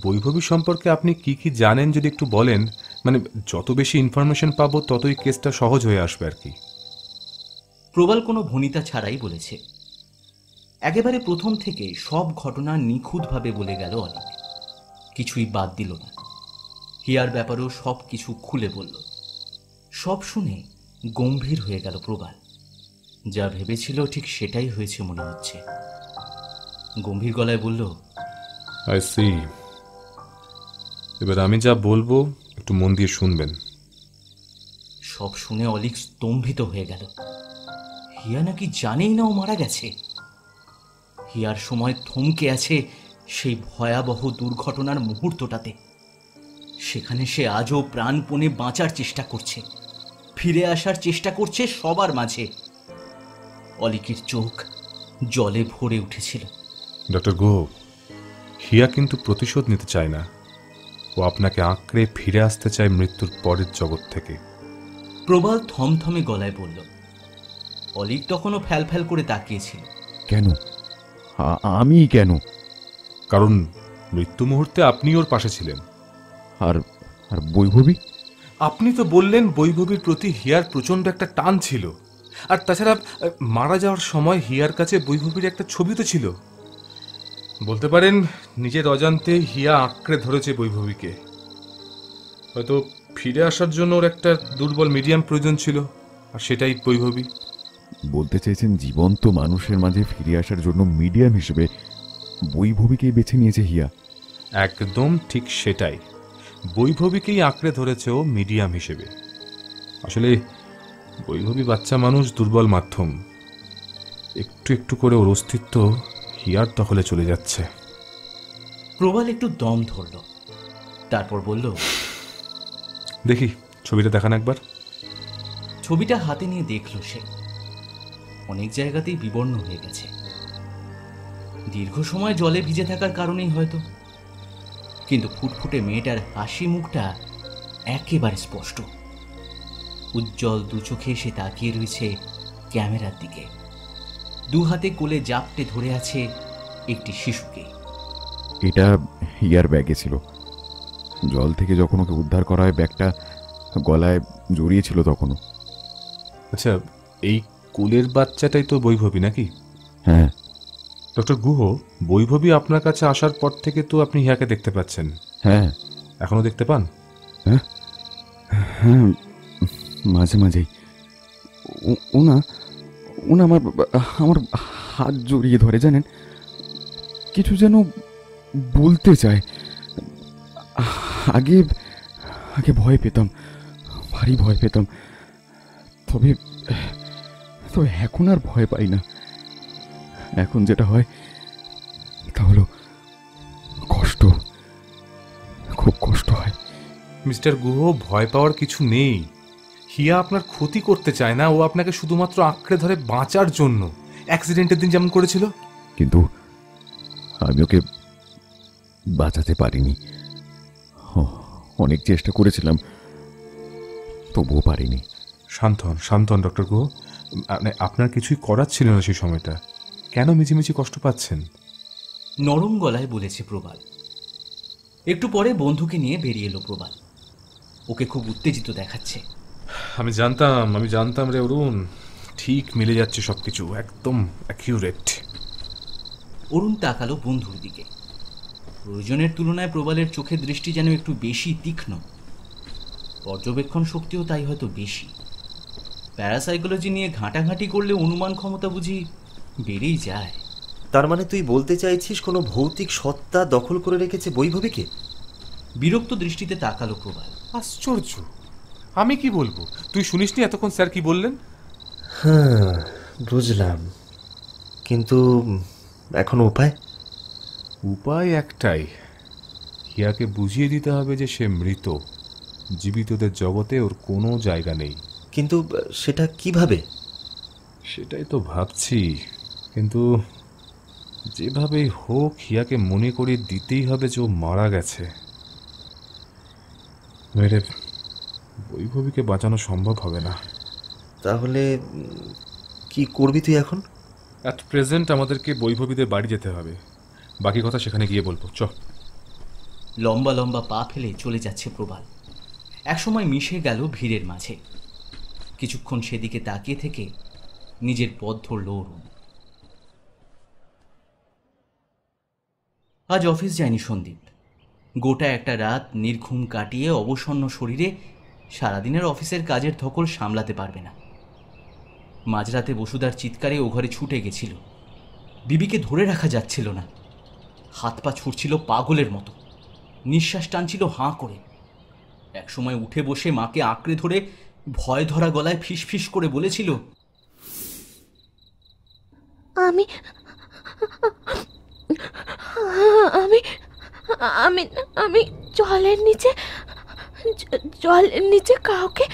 বৈভবী সম্পর্কে আপনি কি কি জানেন যদি একটু বলেন। মানে যত বেশি ইনফরমেশন পাবো ততই কেসটা সহজ হয়ে আসবে আর কি। প্রবাল কোনো ভনিতা ছাড়াই বলেছে। একেবারে প্রথম থেকে সব ঘটনা নিখুঁতভাবে বলে গেল অনেক, কিছুই বাদ দিল না। হিয়ার ব্যাপারেও সব কিছু খুলে বলল। সব শুনে গম্ভীর হয়ে গেল প্রবাল। যা ভেবেছিল ঠিক সেটাই হয়েছে মনে হচ্ছে। গম্ভীর গলায় বলল, আই সি। এবার আমি যা বলবো একটু মন দিয়ে শুনবেন। সব শুনে অলিক স্তম্ভিত হয়ে গেল। হিয়া নাকি জানেই না ও মারা গেছে। হিয়ার সময় থমকে আছে সেই ভয়াবহ দুর্ঘটনার মুহূর্তটাতে। সেখানে সে আজও প্রাণপণে বাঁচার চেষ্টা করছে, ফিরে আসার চেষ্টা করছে সবার মাঝে। অলিকের চোখ জলে ভরে উঠেছিল। ডক্টর গুহ, হিয়া কিন্তু প্রতিশোধ নিতে চায় না। ও আপনাকে আঁকড়ে ফিরে আসতে চায় মৃত্যুর পরের জগৎ থেকে। প্রবাল থমথমে গলায় বলল। অলিক তখনও ফ্যাল ফ্যাল করে তাকিয়েছিল। কেন? আমি কেন? কারণ মৃত্যু মুহূর্তে আপনি ওর পাশে ছিলেন। আর আর বৈভবী? আপনি তো বললেন বৈভবীর প্রতি হিয়ার প্রচন্ড একটা টান ছিল, আর তাছাড়া মারা যাওয়ার সময় হিয়ার কাছে বৈভবীর একটা ছবি তো ছিল। বলতে পারেন নিজের অজান্তে হিয়া আঁকড়ে ধরেছে বৈভবীকে। হয়তো ফিরে আসার জন্য ওর একটা দুর্বল মিডিয়াম প্রয়োজন ছিল, আর সেটাই বৈভবী। বলতে চাইছেন জীবন্ত মানুষের মাঝে ফিরে আসার জন্য মিডিয়াম হিসেবে বৈভবীকেই বেছে নিয়েছে হিয়া? একদম ঠিক সেটাই, বৈভবীকেই আঁকড়ে ধরেছে ও মিডিয়াম হিসেবে। আসলে বৈভবী বাচ্চা মানুষ, দুর্বল মাধ্যম। একটু একটু করে ওর অস্তিত্ব হিয়ার দখলে চলে যাচ্ছে। প্রবাল একটু দম ধরল, তারপর বলল, দেখি ছবিটা দেখান একবার। ছবিটা হাতে নিয়ে দেখল সে। অনেক জায়গাতেই বিবর্ণ হয়ে গেছে। দীর্ঘ সময় জলে ভিজে থাকার কারণেই হয়তো, কিন্তু ফুটফুটে মেয়েটার হাসি মুখটা একেবারে স্পষ্ট। উজ্জ্বল দু চোখে সে তাকিয়ে রয়েছে ক্যামেরার দিকে। দু হাতে কোলে জাপটে ধরে আছে একটি শিশুকে। এটা হিয়ার ব্যাগে ছিল। জল থেকে যখন ওকে উদ্ধার করা হয় ব্যাগটা গলায় জড়িয়েছিল তখনও। আচ্ছা, এই কোলের বাচ্চাটাই তো বৈভবী নাকি? হ্যাঁ। ডক্টর গুহ, বৈভবী আপনার কাছে আসার পর থেকে তো আপনি হিয়াকে দেখতে পাচ্ছেন। হ্যাঁ। এখনো দেখতে পান? হ্যাঁ হ্যাঁ, মাঝে মাঝেই। ওনা আমার হাত জড়িয়ে ধরে, জানেন, কিছু যেন বলতে চায়। আগে আগে ভয় পেতাম, ভারী ভয় পেতাম, তবে এখন আর ভয় পাই না। এখন যেটা হয় তা হলো কষ্ট, খুব কষ্ট হয়। মিস্টার গুহ, ভয় পাওয়ার কিছু নেই। হিয়া আপনার ক্ষতি করতে চায় না, ও আপনাকে শুধুমাত্র আঁকড়ে ধরে বাঁচার জন্য, অ্যাক্সিডেন্টের দিন যেমন করেছিল। কিন্তু আমি ওকে বাঁচাতে পারিনি। অনেক চেষ্টা করেছিলাম, তবুও পারিনি। শান্ত হন ডক্টর গুহ, আপনার কিছুই করার ছিল না সেই সময়টা। কেন মিছিমিছি কষ্ট পাচ্ছেন? নরম গলায় বলেছে প্রবাল। একটু পরে বন্ধুকে নিয়ে বেরিয়ে এলো প্রবাল। ওকে খুব উত্তেজিত দেখাচ্ছে। আমি জানতাম রে অরুণ, ঠিক মিলে যাচ্ছে সবকিছু, একদম অ্যাকিউরেট। অরুণ তাকালো বন্ধুর দিকে। প্রয়োজনের তুলনায় প্রবালের চোখের দৃষ্টি যেন একটু বেশি তীক্ষ্ণ, পর্যবেক্ষণ শক্তিও তাই হয়তো বেশি। প্যারাসাইকোলজি নিয়ে ঘাঁটাঘাঁটি করলে অনুমান ক্ষমতা বুঝি বেড়েই যায়। তার মানে তুই বলতে চাইছিস কোনো ভৌতিক সত্তা দখল করে রেখেছে বৈভবীকে? বিরক্ত দৃষ্টিতে তাকালো প্রবাল। আশ্চর্য, আমি কি বলবো? তুই শুনিসনি এতক্ষণ স্যার কি বললেন? হ্যাঁ, বুঝলাম, কিন্তু এখন উপায় একটাই, হিয়াকে বুঝিয়ে দিতে হবে যে সে মৃত, জীবিতদের জগতে ওর কোনো জায়গা নেই। কিন্তু সেটা কিভাবে? সেটাই তো ভাবছি, কিন্তু যেভাবেই হোক হিয়াকে মনে করিয়ে দিতেই হবে যে ও মারা গেছে। মেরে বৈভবীকে বাঁচানো সম্ভব হবে না। তাহলে কি করবি তুই এখন? অ্যাট প্রেজেন্ট আমাদেরকে বৈভবীদের বাড়ি যেতে হবে, বাকি কথা সেখানে গিয়ে বলবো। চ। লম্বা লম্বা পা ফেলে চলে যাচ্ছে প্রবাল। একসময় মিশে গেল ভিড়ের মাঝে। কিছুক্ষণ সেদিকে তাকিয়ে থেকে নিজের পথ ধরল অরুণ। আজ অফিস যায়নি সন্দীপ। গোটা একটা রাত নির্ঘুম কাটিয়ে অবসন্ন শরীরে সারাদিনের অফিসের কাজের ধকল সামলাতে পারবে না। মাঝরাতে বসুদার চিৎকারে ও ঘরে ছুটে গেছিল। বিবিকে ধরে রাখা যাচ্ছিল না, হাত পা ছুটছিল পাগলের মতো, নিঃশ্বাস টানছিল হাঁ করে। একসময় উঠে বসে মাকে আঁকড়ে ধরে ভয় ধরা গলায় ফিসফিস করে বলেছিল, আমি আমি আমি আমি জলের নিচে কাউকে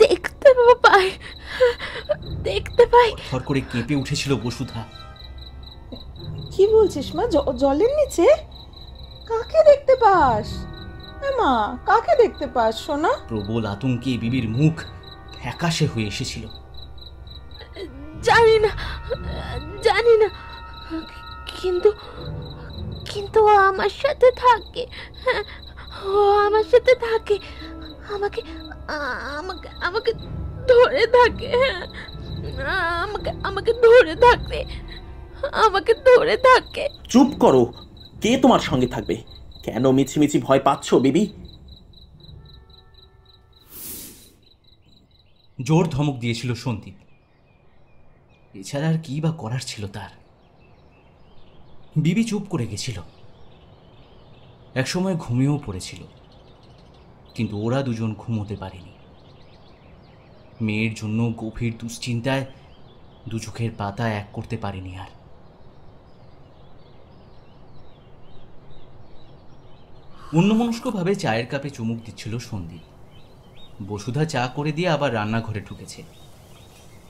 দেখতে পাই। থর করে কেঁপে উঠেছিল বসুধা। কি বলছিস মা? জলের নিচে কাকে দেখতে পাস? মা, কাকে দেখতে পাস সোনা? প্রবল আতঙ্কে বিবির মুখ ফ্যাকাশে হয়ে এসেছিল। জানি না, কিন্তু আমার সাথে থাকে, ও আমার সাথে থাকে, আমাকে ধরে থাকে, আমাকে আমাকে ধরে থাকতে, আমাকে ধরে থাকে। চুপ করো, কে তোমার সঙ্গে থাকবে? কেন মিছিমিছি ভয় পাচ্ছ বেবি? জোর ধমক দিয়েছিল সন্দীপ। এছাড়া আর কি বা করার ছিল তার? বিবি চুপ করে গেছিল, একসময় ঘুমিয়েও পড়েছিল, কিন্তু ওরা দুজন ঘুমোতে পারেনি। মেয়ের জন্য গভীর দুশ্চিন্তায় দু চোখের পাতা এক করতে পারেনি আর। অন্যমনস্কভাবে চায়ের কাপে চুমুক দিচ্ছিল সন্দীপ। বসুধা চা করে দিয়ে আবার রান্নাঘরে ঢুকেছে।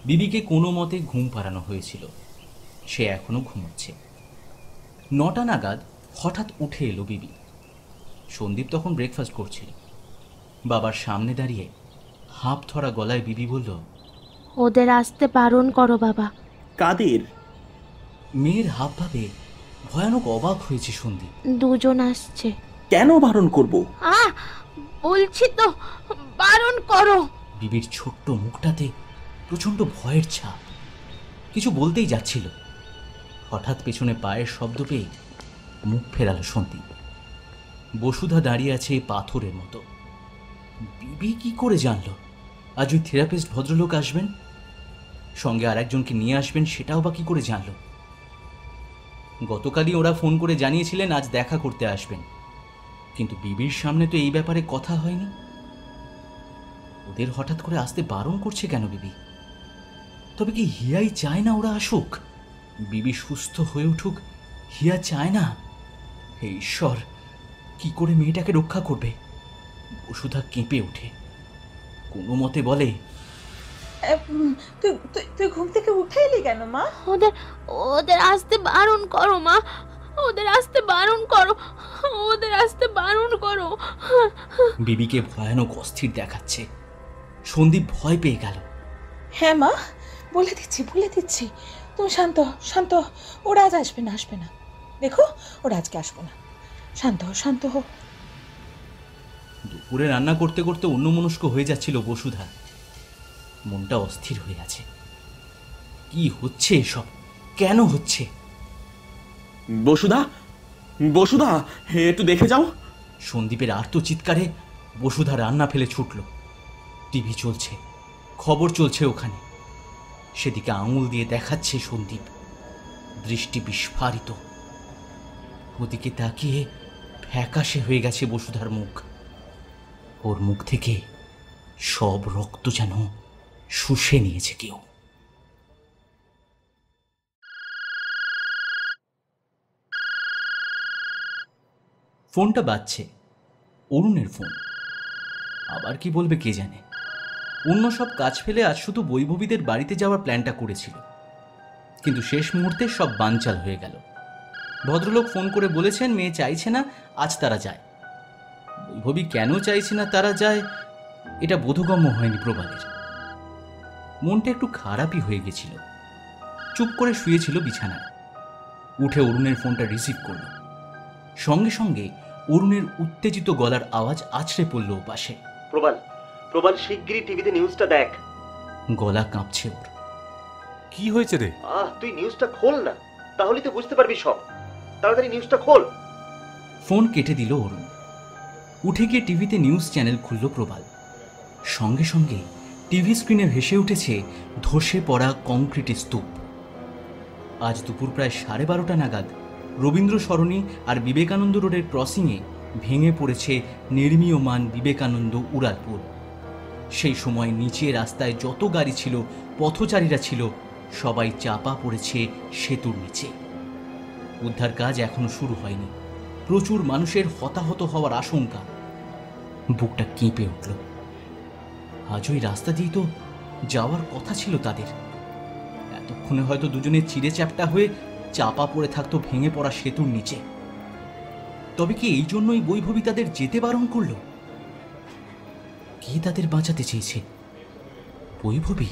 বিবিকে কোনো মতে ঘুম পাড়ানো হয়েছিল, সে এখনো ঘুমোচ্ছে। 9টা নাগাদ হঠাৎ উঠে এলো বিবি। সন্দীপ তখন ব্রেকফাস্ট করছিল। বাবার সামনে দাঁড়িয়ে হাঁপ ধরা গলায় বিবি বলল, ওদের আসতে বারণ করো বাবা। কাদের? মেয়ের হাব ভাবে ভয়ানক অবাক হয়েছে সন্দীপ। দুজন আসছে। কেন বারণ করব? বলছি তো বারণ করো। বিবির ছোট্ট মুখটাতে প্রচন্ড ভয়ের ছাপ। কিছু বলতেই যাচ্ছিল, হঠাৎ পেছনে পায়ের শব্দ পেয়ে মুখ ফেরালো সন্দীপ। বসুধা দাঁড়িয়ে আছে পাথরের মতো। বিবি কি করে জানলো আজ ওই থেরাপিস্ট ভদ্রলোক আসবেন, সঙ্গে আর একজনকে নিয়ে আসবেন, সেটাও বা কি করে জানলো? গতকালই ওরা ফোন করে জানিয়েছিলেন আজ দেখা করতে আসবেন, কিন্তু বিবির সামনে তো এই ব্যাপারে কথা হয়নি। ওদের হঠাৎ করে আসতে বারণ করছে কেন বিবি? তবে কি হিয়াই চায় না ওরা আসুক? বিবি সুস্থ হয়ে উঠুক, হিয়া চায় না? হে ঈশ্বর, কি করে মেয়েটাকে রক্ষা করবে? বসুধা কেঁপে ওঠে, কোনো মতে বলে, তুই ঘুম থেকে উঠে এলি কেন মা? ওদের আসতে বারণ করো মা, ওদের আসতে বারণ করো, ওদের আসতে বারণ করো। বিবিকে ভয়ানক অস্থির দেখাচ্ছে। সন্দীপ ভয় পেয়ে গেল। হ্যাঁ মা, বলে দিচ্ছি, তুমি শান্ত। ওরা আজ আসবে না, দেখো ওরা আজকে আসবে না। শান্ত হো। দুপুরে রান্না করতে করতে অন্যমনস্ক হয়ে যাচ্ছিল বসুধা। মনটা অস্থির হয়ে আছে। কি হচ্ছে এসব? কেন হচ্ছে? বসুধা, একটু দেখে যাও। সন্দীপের আর্ত চিৎকারে বসুধা রান্না ফেলে ছুটল। টিভি চলছে, খবর চলছে ওখানে। সেদিকে আঙুল দিয়ে দেখাচ্ছে সন্দীপ, দৃষ্টি বিস্ফারিত। ওদিকে তাকিয়ে ফ্যাকাশে হয়ে গেছে বসুধার মুখ। ওর মুখ থেকে সব রক্ত যেন শুষে নিয়েছে কেউ। ফোনটা বাজছে, অরুণের ফোন। আবার কি বলবে কে জানে। অন্য সব কাজ ফেলে আজ শুধু বৈভবীদের বাড়িতে যাওয়ার প্ল্যানটা করেছিল, কিন্তু শেষ মুহূর্তে সব বানচাল হয়ে গেল। ভদ্রলোক ফোন করে বলেছেন মেয়ে চাইছে না আজ তারা যায়। বৈভবী কেন চাইছে না তারা যায়, এটা বোধগম্য হয়নি প্রবালের। মনটা একটু খারাপই হয়ে গেছিল। চুপ করে শুয়েছিল বিছানায়। উঠে অরুণের ফোনটা রিসিভ করল। সঙ্গে সঙ্গে অরুণের উত্তেজিত গলার আওয়াজ আছড়ে পড়ল পাশে। প্রবাল শিগগিরই টিভিতে নিউজটা দেখ। গলা কাঁপছে ওর। কি হয়েছে রে? তুই নিউজটা খোল না, তাহলেই তো বুঝতে পারবি সব। তাড়াতাড়ি নিউজটা খোল। ফোন কেটে দিল অরুণ। উঠে গিয়ে টিভিতে নিউজ চ্যানেল খুলল প্রবাল। সঙ্গে সঙ্গে টিভি স্ক্রিনে ভেসে উঠেছে ধসে পড়া কংক্রিট স্তূপ। আজ দুপুর প্রায় 12:30 নাগাদ রবীন্দ্র সরণি আর বিবেকানন্দ রোডের ক্রসিংয়ে ভেঙে পড়েছে নির্মীয়মান বিবেকানন্দ উড়ালপুল। সেই সময় নিচে রাস্তায় যত গাড়ি ছিল, পথচারীরা ছিল, সবাই চাপা পড়েছে সেতুর নিচে। উদ্ধার কাজ এখনো শুরু হয়নি। প্রচুর মানুষের হতাহত হওয়ার আশঙ্কা। বুকটা কেঁপে উঠল। আজ ওই রাস্তা দিয়ে তো যাওয়ার কথা ছিল তাদের। এতক্ষণে হয়তো দুজনে চিড়ে চ্যাপটা হয়ে চাপা পড়ে থাকতো ভেঙে পড়া সেতুর নিচে। তবে কি এই জন্যই বৈভবী তাদের যেতে বারণ করল? কে তাদের বাঁচাতে চেয়েছে? বৈভবী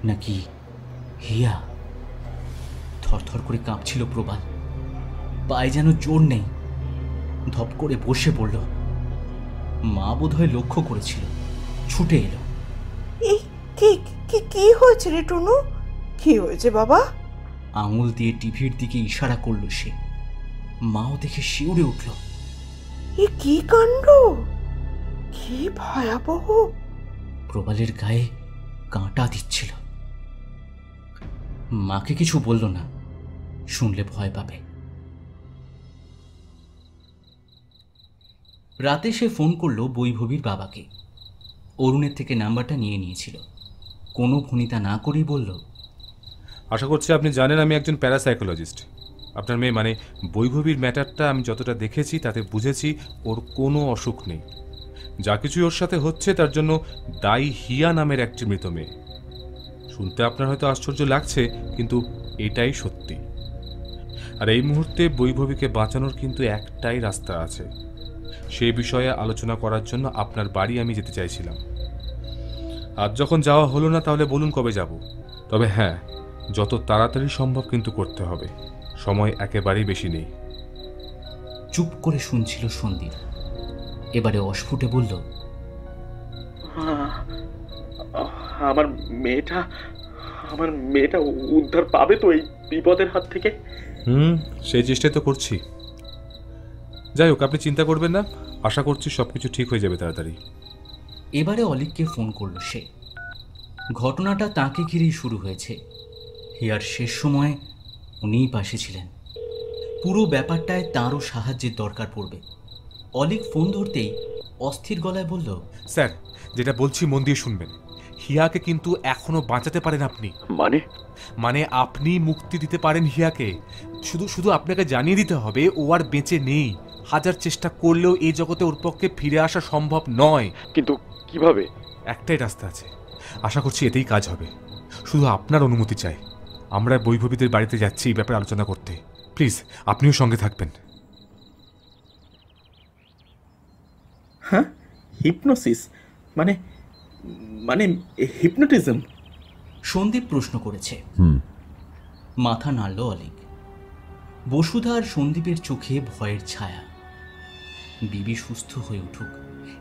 নাকি হিয়া? থরথর করে কাঁপছিল প্রবাল। পায়ে যেন জোর নেই। ধপ করে বসে পড়ল। মা বোধহয় লক্ষ্য করেছিল, ছুটে এলো। কি কি কি হয়েছে রে টুনু? কি হয়েছে বাবা? আঙুল দিয়ে টিভির দিকে ইশারা করলো সে। মাও দেখে শিউরে উঠল। এ কি কাণ্ড! কি ভয়াবহ! প্রবালের গায়ে কাঁটা দিচ্ছিল। মাকে কিছু বলল না, শুনলে ভয় পাবে। রাতে সে ফোন করলো বৈভবীর বাবাকে। অরুণের থেকে নাম্বারটা নিয়ে নিয়েছিল। কোনো ভনিতা না করেই বলল, আশা করছি আপনি জানেন আমি একজন প্যারাসাইকোলজিস্ট। আপনার মেয়ে মানে বৈভবীর ম্যাটারটা আমি যতটা দেখেছি তাতে বুঝেছি ওর কোনো অসুখ নেই। যা কিছুই ওর সাথে হচ্ছে তার জন্য দায়ী হিয়া নামের একটি মৃত মেয়ে। শুনতে আপনার হয়তো আশ্চর্য লাগছে, কিন্তু এটাই সত্যি। আর এই মুহূর্তে বৈভবীকে বাঁচানোর কিন্তু একটাই রাস্তা আছে। সেই বিষয়ে আলোচনা করার জন্য আপনার বাড়ি আমি যেতে চাইছিলাম। আজ যখন যাওয়া হলো না, তাহলে বলুন কবে যাব। তবে হ্যাঁ, যত তাড়াতাড়ি সম্ভব কিন্তু করতে হবে, সময় একেবারেই বেশি নেই। চুপ করে শুনছিল সন্দীপ। এবারে অস্ফুটে বলল, আমার মেয়েটা উদ্ধার পাবে তো এই বিপদের হাত থেকে? সেই চেষ্টাই তো করছি। যাই হোক, আপনি চিন্তা করবেন না, আশা করছি সবকিছু ঠিক হয়ে যাবে তাড়াতাড়ি। এবারে অলিককে ফোন করল সে। ঘটনাটা তাকে ঘিরেই শুরু হয়েছে। হিয়ার শেষ সময় উনিই পাশে ছিলেন। পুরো ব্যাপারটায় তাঁরও সাহায্যের দরকার পড়বে। অলিক ফোন ধরতেই অস্থির গলায় বলল, স্যার, যেটা বলছি মন দিয়ে শুনবেন। হিয়াকে কিন্তু এখনো বাঁচাতে পারেন আপনি। মানে আপনি মুক্তি দিতে পারেন হিয়াকে। শুধু আপনাকে জানিয়ে দিতে হবে ও আর বেঁচে নেই। হাজার চেষ্টা করলেও এই জগতে ওর পক্ষে ফিরে আসা সম্ভব নয়। কিন্তু কিভাবে? একটাই রাস্তা আছে, আশা করছি এতেই কাজ হবে। শুধু আপনার অনুমতি চাই। আমরা বৈভবীদের বাড়িতে যাচ্ছি এই ব্যাপারে আলোচনা করতে। প্লিজ আপনিও সঙ্গে থাকবেন। হ্যাঁ, হিপনোসিস মানে মানে হিপনোটিজম? সন্দীপ প্রশ্ন করেছে। মাথা নাড়ল অলিক। বসুধা আর সন্দীপের চোখে ভয়ের ছায়া। বিবি সুস্থ হয়ে উঠুক,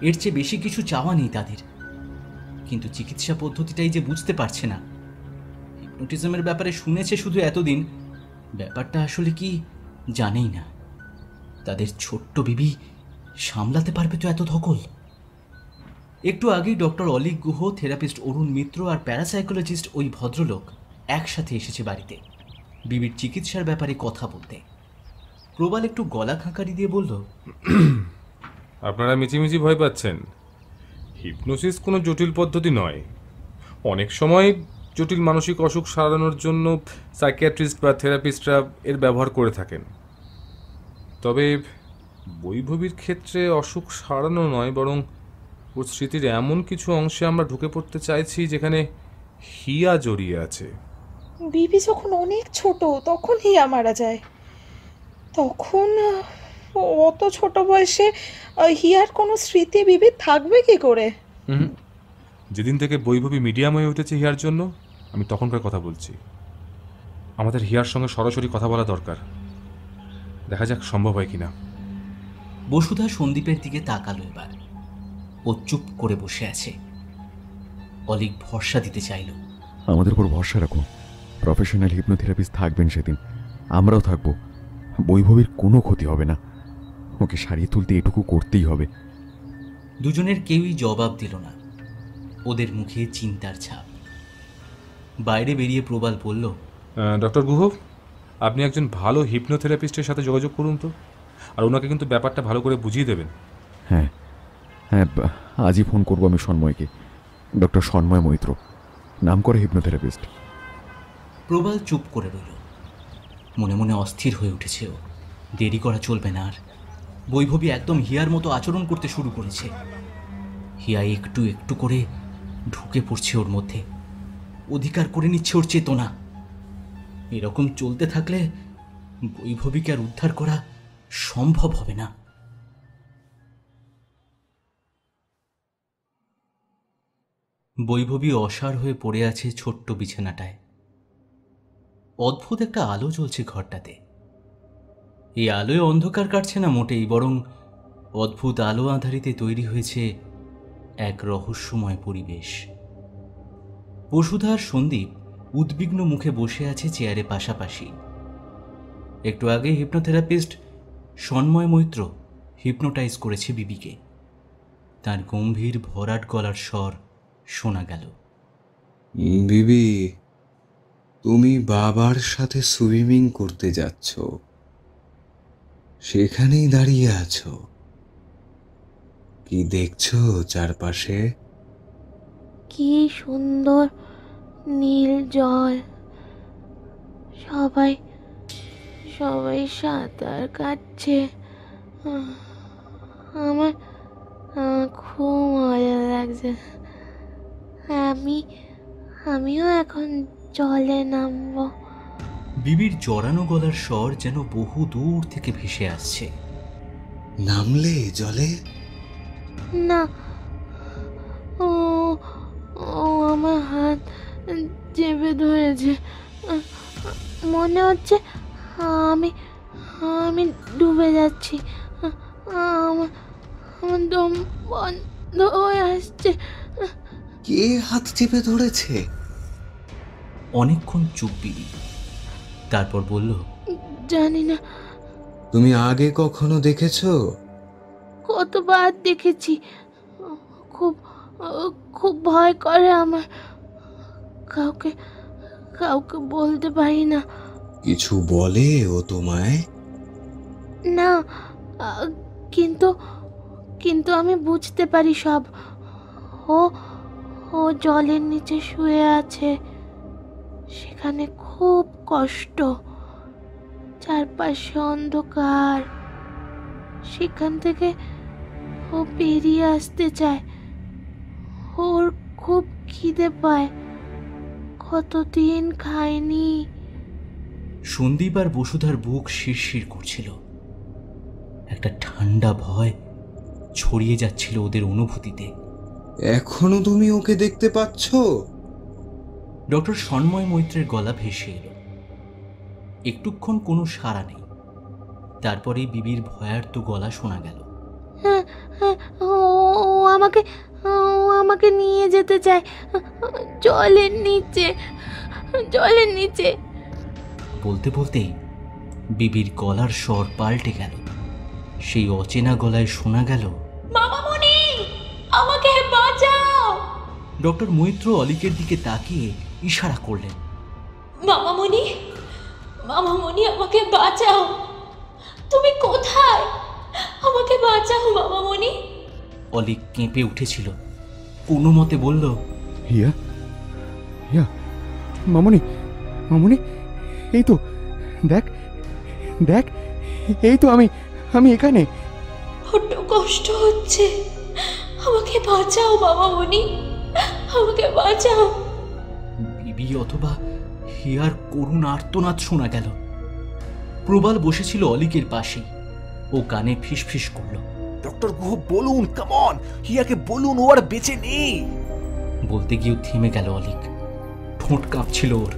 এর চেয়ে বেশি কিছু চাওয়া নেই তাদের। কিন্তু চিকিৎসা পদ্ধতিটাই যে বুঝতে পারছে না। হিপনোটিজমের ব্যাপারে শুনেছে শুধু এতদিন, ব্যাপারটা আসলে কি জানেই না। তাদের ছোট্ট বিবি সামলাতে পারবে তো এত ধকল? একটু আগেই ডক্টর অলিক গুহ, থেরাপিস্ট অরুণ মিত্র আর প্যারাসাইকোলজিস্ট ওই ভদ্রলোক একসাথে এসেছে বাড়িতে বিবির চিকিৎসার ব্যাপারে কথা বলতে। প্রবাল একটু গলা খাঁকারি দিয়ে বলল, আপনারা মিছিমিছি ভয় পাচ্ছেন। হিপনোসিস কোনো জটিল পদ্ধতি নয়। অনেক সময় জটিল মানসিক অসুখ সারানোর জন্য সাইকিয়াট্রিস্ট বা থেরাপিস্টরা এর ব্যবহার করে থাকেন। তবে বৈভবীর ক্ষেত্রে অসুখ সারানো নয়, বরং ওর স্মৃতির এমন কিছু অংশে আমরা ঢুকে পড়তে চাইছি যেখানে হিয়া জড়িয়ে আছে। বিবি যখন অনেক ছোট তখন হিয়া মারা যায়। তখন অত ছোট বয়সে হিয়ার কোনো স্মৃতি বিবি থাকবে কি করে? যেদিন থেকে বৈভবী মিডিয়াম হয়ে উঠেছে হিয়ার জন্য, আমি তখনকার কথা বলছি। আমাদের হিয়ার সঙ্গে সরাসরি কথা বলা দরকার। দেখা যাক সম্ভব হয় কিনা। বসুধা সন্দীপের দিকে তাকালো। এবার ও চুপ করে বসে আছে। অলিক ভরসা দিতে চাইল, আমাদের উপর ভরসা রাখো। প্রফেশনাল হিপনোথেরাপিস্ট থাকবেন সেদিন, আমরাও থাকবো। বৈভবীর কোনো ক্ষতি হবে না। ওকে সারিয়ে তুলতে এটুকু করতেই হবে। দুজনের কেউই জবাব দিল না। ওদের মুখে চিন্তার ছাপ। বাইরে বেরিয়ে প্রবাল বলল, ডক্টর গুহ, আপনি একজন ভালো হিপনোথেরাপিস্টের সাথে যোগাযোগ করুন তো, আর ওনাকে কিন্তু ব্যাপারটা ভালো করে বুঝিয়ে দেবেন। হ্যাঁ হ্যাঁ, আজই ফোন করবো আমি সন্ময়কে। ডক্টর সন্ময় মৈত্র, নাম করে হিপনোথেরাপিস্ট। প্রবাল চুপ করে রইল। মনে মনে অস্থির হয়ে উঠেছে ও। দেরি করা চলবে না আর। বৈভবী একদম হিয়ার মতো আচরণ করতে শুরু করেছে। হিয়া একটু একটু করে ঢুকে পড়ছে ওর মধ্যে, অধিকার করে নিচ্ছে ওর চেতনা। এরকম চলতে থাকলে বৈভবীকে আর উদ্ধার করা সম্ভব হবে না। বৈভবী অসাড় হয়ে পড়ে আছে ছোট্ট বিছানাটায়। অদ্ভুত একটা আলো জ্বলছে ঘরটাতে। এই আলোয় অন্ধকার কাটছে না মোটেই, বরং অদ্ভুত আলো আঁধারিতে তৈরি হয়েছে এক রহস্যময় পরিবেশ। বসুধা আর সন্দীপ উদ্বিগ্ন মুখে বসে আছে চেয়ারে পাশাপাশি। একটু আগে হিপনোথেরাপিস্ট সন্ময় মৈত্র হিপনোটাইজ করেছে বিবিকে। তার গম্ভীর ভরাট গলার স্বর শোনা গেল। বিবি, তুমি বাবার সাথে সুইমিং করতে যাচ্ছ, সেখানেই দাঁড়িয়ে আছো। কি দেখছো চারপাশে? কি সুন্দর নীল জল, সবাই সবাই সাঁতার কাটছে। আমার খুব মজা লাগছে। আমিও এখন জলে নামবো। বিবির জড়ানো গলার স্বর যেন বহু দূর থেকে ভেসে আসছে। নামলে জলে? না, ও আমার হাত চেপে ধরেছে। মনে হচ্ছে আমি ডুবে যাচ্ছি। আমার দম বন্ধ হয়ে আসছে। কে হাত চেপে ধরেছে? অনেকক্ষণ চুপ বিবি, তারপর বলল, জানি না। তুমি আগে কখনো দেখেছো? কতবার দেখেছি। খুব খুব ভয় করে আমার। কাউকে বলতে পারি না। কিছু বলে ও তোমায়? না, কিন্তু আমি বুঝতে পারি সব। ও জলের নিচে শুয়ে আছে। সেখানে খুব কষ্ট, চারপাশে অন্ধকার। সেখান থেকে ও বেরিয়ে আসতে চায়। ওর খুব খিদে পায়, কতদিন খায়নি। সন্দীপ আর বসুধার বুক শিরশির করছিল। একটা ঠান্ডা ভয় ছড়িয়ে যাচ্ছিল ওদের অনুভূতিতে। এখনো তুমি ওকে দেখতে পাচ্ছ? ডক্টর সন্ময় মৈত্রের গলা ভেসে এলো। একটুক্ষণ কোনো সাড়া নেই। তারপরে বিবির ভয়ার্ত গলা শোনা গেল। ও আমাকে নিয়ে যেতে চায় জলের নিচে। বলতে বলতেই বিবির গলার স্বর পাল্টে গেল। সেই অচেনা গলায় শোনা গেল, মামামণি, আমাকে বাঁচাও। ডক্টর মৈত্র অলিকের দিকে তাকিয়ে ইশারা করলেন, মামামণি, আমাকে বাঁচাও। তুমি কোথায়? আমাকে বাঁচাও মামামণি। অলিক কেঁপে উঠেছিল। কোনো মতে বলল, হিয়া, মামনি, এই তো দেখ, এই তো আমি এখানে। বড্ড কষ্ট হচ্ছে, আমাকে বাঁচাও মামামণি, আমাকে বাঁচাও। বিবি অথবা হিয়ার করুণ আর্তনাদ শোনা গেল। প্রবাল বসেছিল অলিকের পাশেই। ও কানে ফিসফিস করল, ডক্টর গুহ বলুন, কাম অন, হিয়াকে বলুন ও আর বেঁচে নেই। বলতে গিয়েও থেমে গেল অলিক। ঠোঁট কাঁপছিল ওর।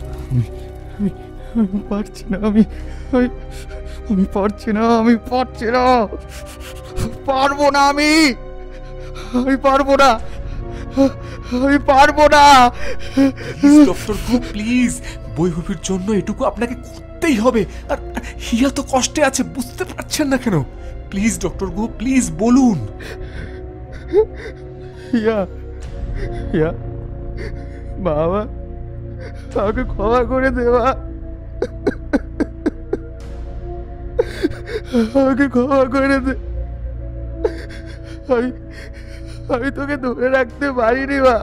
আমি পারছি না, আমি পারছি না, পারবো না, আমি পারবো না। ডক্টর গুহ প্লিজ, বৈভবীর জন্য এটুকু আপনাকে করতেই হবে। আর হিয়া তো কষ্টে আছে, বুঝতে পারছেন না কেন? প্লিজ ডক্টর গুহ, প্লিজ বলুন। হিয়া, বাবা, আমাকে ক্ষমা করে দেওয়া, আমাকে ক্ষমা করে দে। আমি তোকে ধরে রাখতে পারিনি মা,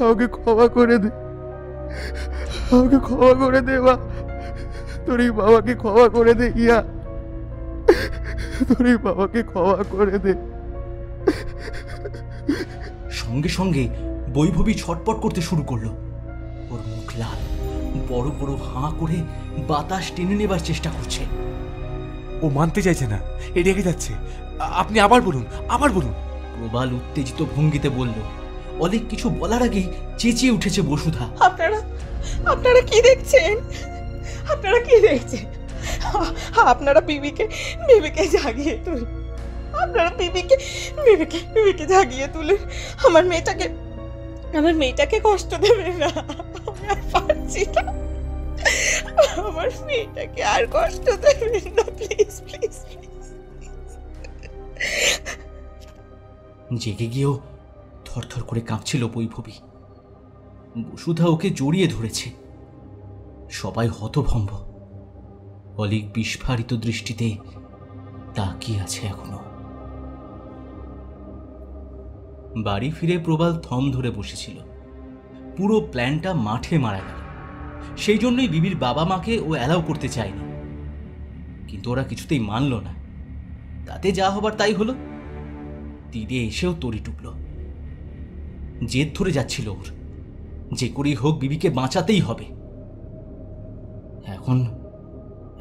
আমাকে ক্ষমা করে দে, মা। তোর এই বাবাকে ক্ষমা করে দে ইয়া, তোর এই বাবাকে ক্ষমা করে দে। সঙ্গে সঙ্গে বৈভবী ছটপট করতে শুরু করলো। ওর মুখ লাল, বড় বড় হাঁ করে বাতাস টেনে নেবার চেষ্টা করছে। ও মানতে চাইছে না, রেগে যাচ্ছে। আপনি আবার বলুন। প্রবাল উত্তেজিত ভঙ্গিতে বলল। অলিক কিছু বলার আগেই চেঁচিয়ে উঠেছে বসুধা, আপনারা কি দেখছেন? আপনারা বিবিকে জাগিয়ে তুলুন। আপনারা বিবিকে জাগিয়ে তুলে আমার মেয়েটাকে কষ্ট দেবেন না। আমি আর পারছি না, আমার মেয়েটাকে আর কষ্ট দেবেন না, প্লিজ প্লিজ। জেগে গিয়েও থরথর করে কাঁপছিল বৈভবী। বসুধা ওকে জড়িয়ে ধরেছে। সবাই হতভম্ব। অলিক বিস্ফারিত দৃষ্টিতে তাকিয়ে আছে এখনো। বাড়ি ফিরে প্রবাল থম ধরে বসেছিল। পুরো প্ল্যানটা মাঠে মারা গেল। সেই জন্যই বিবির বাবা মাকে ও অ্যালাউ করতে চায়নি, কিন্তু ওরা কিছুতেই মানল না। তাতে যা হবার তাই হলো। তীরে এসেও তরি টুকল। জেদ ধরে যাচ্ছিল ওর, যে করেই হোক বিবিকে বাঁচাতেই হবে।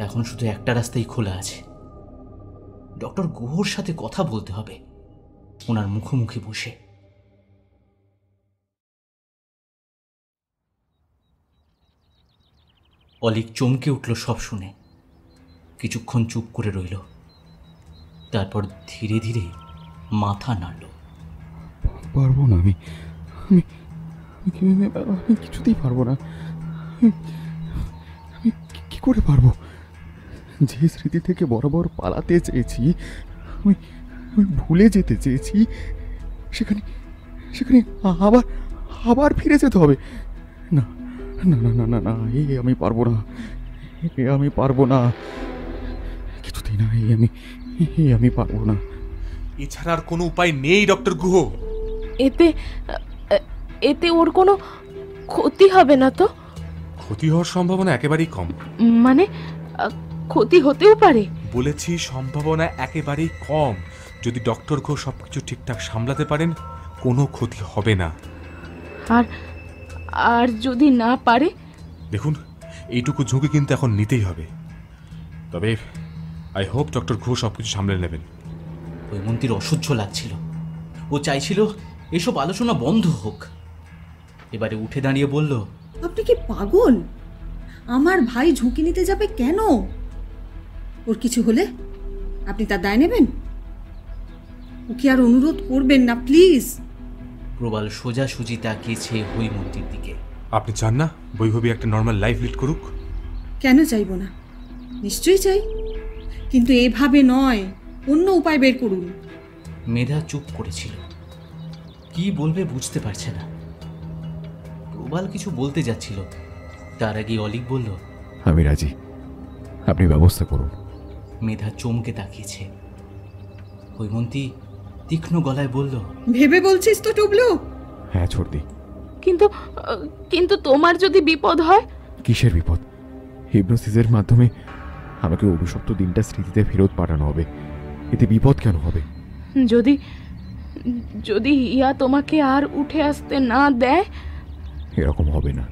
এখন শুধু একটা রাস্তাই খোলা আছে, ডক্টর গুহর সাথে কথা বলতে হবে, ওনার মুখোমুখি বসে। অলিক চমকে উঠল সব শুনে। কিছুক্ষণ চুপ করে রইল, তারপর ধীরে ধীরে মাথা নাড়ল। পারবো না, আমি কিছুতেই পারবো না। আমি কি করে পারবো? যে স্মৃতি থেকে বরাবর পালাতে চেয়েছি, আমি ভুলে যেতে চেয়েছি, সেখানে আবার ফিরে যেতে হবে। না না না না না না, আমি পারবো না, আমি পারবো না, কিছুতেই না, আমি পারবো না। এছাড়া আর কোনো উপায় নেই ডক্টর গুহ। এতে ওর কোনো ক্ষতি হবে না তো? ক্ষতি হওয়ার সম্ভাবনা একেবারেই কম। মানে ক্ষতি হতেও পারে? বলেছি সম্ভাবনা একেবারেই কম। যদি ডক্টর গুহ সবকিছু ঠিকঠাক সামলাতে পারেন, কোনো ক্ষতি হবে না। আর যদি না পারে? দেখুন, এইটুকু ঝুঁকি কিন্তু এখন নিতেই হবে। তবে আই হোপ ডক্টর ঘোষ সবকিছু সামলে নেবেন। হৈমন্তীর অসহ্য লাগছিল। ও চাইছিল এসব আলোচনা বন্ধ হোক। এবারে উঠে দাঁড়িয়ে বলল, আপনি কি পাগল? আমার ভাই ঝুঁকি নিতে যাবে কেন? ওর কিছু হলে আপনি তার দায় নেবেন? ওকে আর অনুরোধ করবেন না, প্লিজ। প্রবাল সোজাসুজি তাকিয়েছে হৈমন্তীর দিকে। আপনি চান না বৈভবী একটা নর্মাল লাইফ লিড করুক? কেন চাইব না, নিশ্চয়ই চাই, কিন্তু এভাবে নয়, অন্য উপায় বের করুন। মেধা চুপ করেছিল, কি বলবে বুঝতে পারছে না। প্রবাল কিছু বলতে যাচ্ছিল, তার আগে অলিক বলল, আমি রাজি, আপনি ব্যবস্থা করুন। মেধা চমকে তাকিয়েছে। হৈমন্তী তীক্ষ্ণ গলায় বলল, ভেবে বলছিস তো টুবলু? হ্যাঁ ছোটদি। কিন্তু তোমার যদি বিপদ হয়? কিসের বিপদ? হিপনোসিসের মাধ্যমে আমাকে অভিশপ্ত দিনটা স্মৃতিতে ফেরত পাঠানো হবে, এতে বিপদ কেন হবে? যদি ইয়া তোমাকে আর উঠে আসতে না দেয়? এরকম হবে না।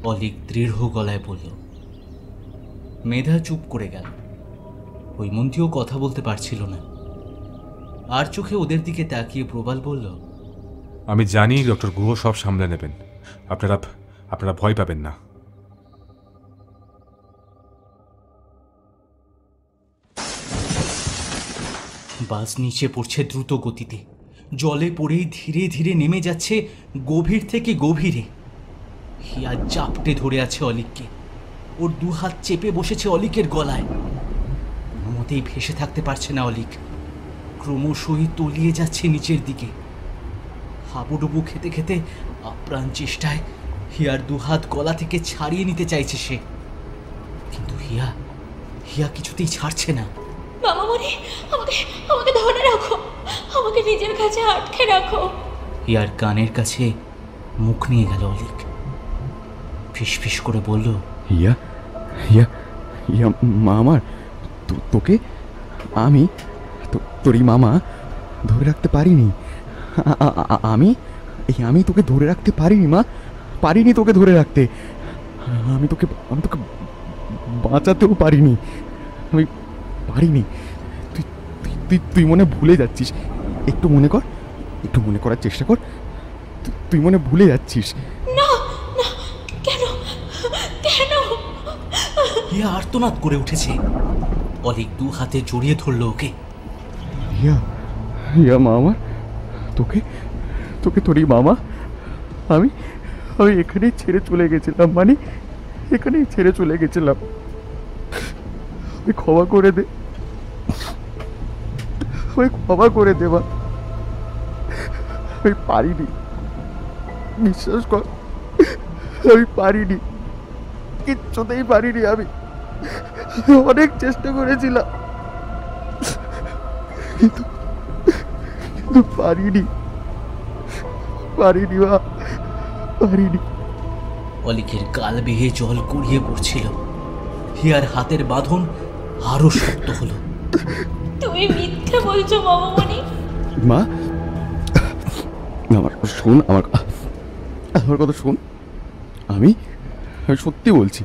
অলিক দৃঢ় গলায় বলল। মেধা চুপ করে গেল। হৈমন্তীও কথা বলতে পারছিল না। আর চোখে ওদের দিকে তাকিয়ে প্রবাল বলল, আমি জানি ডক্টর গুহ সব সামলে নেবেন, আপনারা ভয় পাবেন না। বাস নিচে পড়ছে দ্রুত গতিতে। জলে পড়েই ধীরে ধীরে নেমে যাচ্ছে গভীর থেকে গভীরে। হিয়া জাপটে ধরে আছে অলিককে। ওর দুহাত চেপে বসেছে অলিকের গলায়। কোনো মতেই ভেসে থাকতে পারছে না অলিক। ক্রমশই তলিয়ে যাচ্ছে নিচের দিকে। হাবুডুবু খেতে খেতে আপ্রাণ চেষ্টায় হিয়ার দুহাত গলা থেকে ছাড়িয়ে নিতে চাইছে সে, কিন্তু হিয়া কিছুতেই ছাড়ছে না। মামামণি, আমাকে ধরে রাখো, আমাকে নিজের কাছে আটকে রাখো। হিয়ার কানের কাছে মুখ নিয়ে গেল অলিক। ফিসফিস করে বলল, হিয়া হিয়া হিয়া মা আমার, তোকে আমি তোরই মামা ধরে রাখতে পারিনি। আমি তোকে ধরে রাখতে পারিনি মা, পারিনি তোকে ধরে রাখতে। আমি তোকে বাঁচাতেও পারিনি, আমি পারিনি। তুই মনে ভুলে যাচ্ছিস, একটু মনে করার চেষ্টা কর। তুই মনে ভুলে যাচ্ছিস। না না, কেন কেন? হিয়া আর্তনাদ করে উঠেছে। অলিক দু হাতে জড়িয়ে ধরল ওকে। হিয়া হিয়া মা আমার, তোকে তোকে তোরই মামা আমি আমি এখানেই ছেড়ে চলে গেছিলাম, মানে এখানেই ছেড়ে চলে গেছিলাম। ওই ক্ষমা করে দে, ওই ক্ষমা করে দে মা। আমি পারিনি, বিশ্বাস কর, আমি পারিনি, কিচ্ছুতেই পারিনি। আমি অনেক চেষ্টা করেছিলাম, কিন্তু পারিনি, পারিনি মা, পারিনি। অলিকের গাল বেয়ে জল গড়িয়ে পড়ছিল। হিয়ার হাতের বাঁধন আরো শক্ত হলো। তুমি মিথ্যে বলছো মামামণি। মা আমার শোন, আমার কথা শোন, আমি সত্যি বলছি,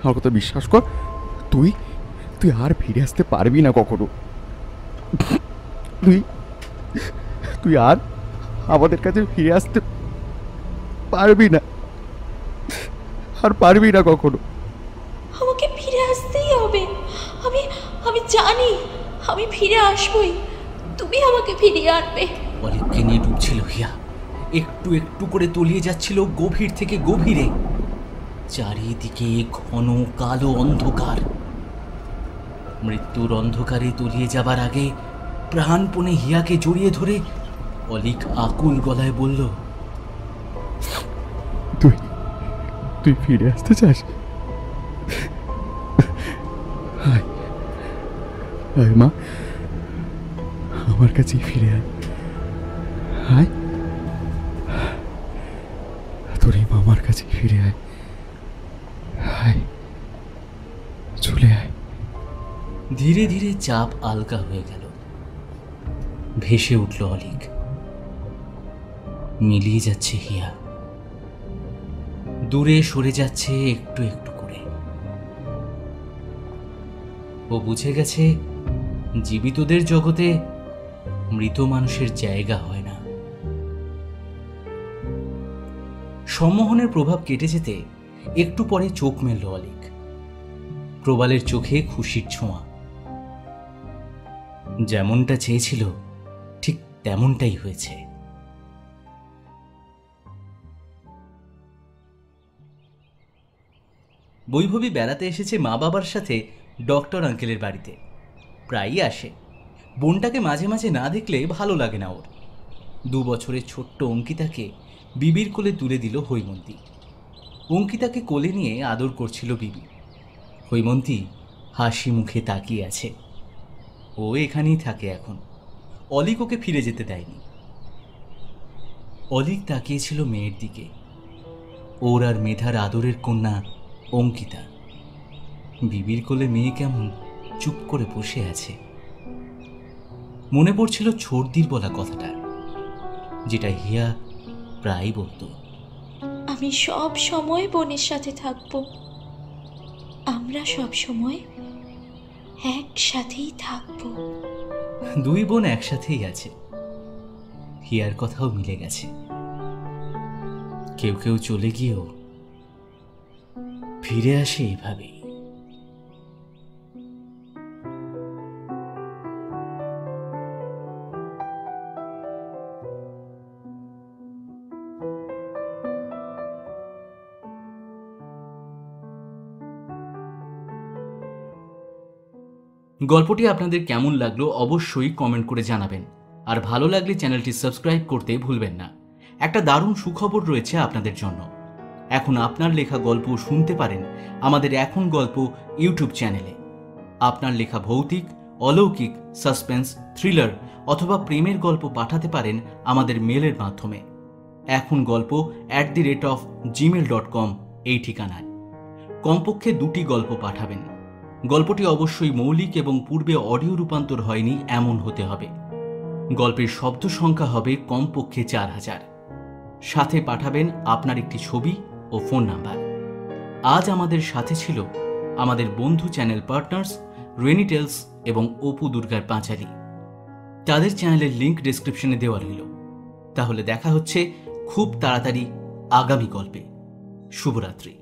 আমার কথা বিশ্বাস কর। তুই তুই আর ফিরে আসতে পারবি না কখনো। তুই আর আমাদের কাছে ফিরে আসতে পারবি না, আর পারবি না কখনো। আমাকে ফিরে আসতেই হবে। আমি আমি জানি আমি ফিরে আসবই। তুমি আমাকে ফিরিয়ে আনবে। অলিককে নিয়ে ডুবছিল হিয়া, একটু একটু করে তলিয়ে যাচ্ছিল গভীর থেকে গভীরে। চারিদিকে ঘন কালো অন্ধকার। মৃত্যুর অন্ধকারে তলিয়ে যাবার আগে প্রাণপণে হিয়াকে জড়িয়ে ধরে অলিক আকুল গলায় বলল, তুই ফিরে আসতে চাস? আয় মা, আমার কাছেই ফিরে আয়। আয়, তোর এই মামার কাছে ফিরে আয়। আয়, চলে আয়। ধীরে ধীরে চাপ আলগা হয়ে গেল। ভেসে উঠল অলিক। মিলিয়ে যাচ্ছে হিয়া, দূরে সরে যাচ্ছে একটু একটু করে। ও বুঝে গেছে জীবিতদের জগতে মৃত মানুষের জায়গা হয় না। সম্মোহনের প্রভাব কেটে যেতে একটু পরে চোখ মেলল অলিক। প্রবালের চোখে খুশির ছোঁয়া। যেমনটা চেয়েছিল ঠিক তেমনটাই হয়েছে। বৈভবী বেড়াতে এসেছে মা বাবার সাথে ডক্টর আঙ্কেলের বাড়িতে। প্রায়ই আসে। বোনটাকে মাঝে মাঝে না দেখলে ভালো লাগে না ওর। 2 বছরের ছোট্ট অঙ্কিতাকে বিবির কোলে তুলে দিল হৈমন্তী। অঙ্কিতাকে কোলে নিয়ে আদর করছিল বিবি। হৈমন্তী হাসি মুখে তাকিয়ে আছে। ও এখানেই থাকে এখন। অলিক ওকে ফিরে যেতে দেয়নি। অলিক তাকিয়েছিল মেয়ের দিকে। ওর আর মেধার আদরের কন্যা অঙ্কিতা। বিবির কোলে মেয়ে কেমন চুপ করে বসে আছে। মনে পড়ছিল ছোটদির বলা কথাটা, যেটা হিয়া প্রায় বলতো, আমি সব সময় বোনের সাথে থাকবো। আমরা সব সময় একসাথেই থাকবো। 2 বোন একসাথেই আছে। হিয়ার কথাও মিলে গেছে। কেউ কেউ চলে গিয়েও ফিরে আসে এইভাবেই। গল্পটি আপনাদের কেমন লাগলো অবশ্যই কমেন্ট করে জানাবেন। আর ভালো লাগলে চ্যানেলটি সাবস্ক্রাইব করতে ভুলবেন না। একটা দারুণ সুখবর রয়েছে আপনাদের জন্য। এখন আপনার লেখা গল্প শুনতে পারেন আমাদের এখন গল্প ইউটিউব চ্যানেলে। আপনার লেখা ভৌতিক, অলৌকিক, সাসপেন্স, থ্রিলার অথবা প্রেমের গল্প পাঠাতে পারেন আমাদের মেলের মাধ্যমে ekhongolpo@gmail.com এই ঠিকানায়। কমপক্ষে 2টি গল্প পাঠাবেন। গল্পটি অবশ্যই মৌলিক এবং পূর্বে অডিও রূপান্তর হয়নি এমন হতে হবে। গল্পের শব্দ সংখ্যা হবে কমপক্ষে 4000। সাথে পাঠাবেন আপনার একটি ছবি ও ফোন নাম্বার। আজ আমাদের সাথে ছিল আমাদের বন্ধু চ্যানেল পার্টনার্স রেনি টেলস এবং অপু দুর্গার পাঁচালী। তাদের চ্যানেলের লিংক ডেসক্রিপশনে দেওয়া রইল। তাহলে দেখা হচ্ছে খুব তাড়াতাড়ি আগামী গল্পে। শুভরাত্রি।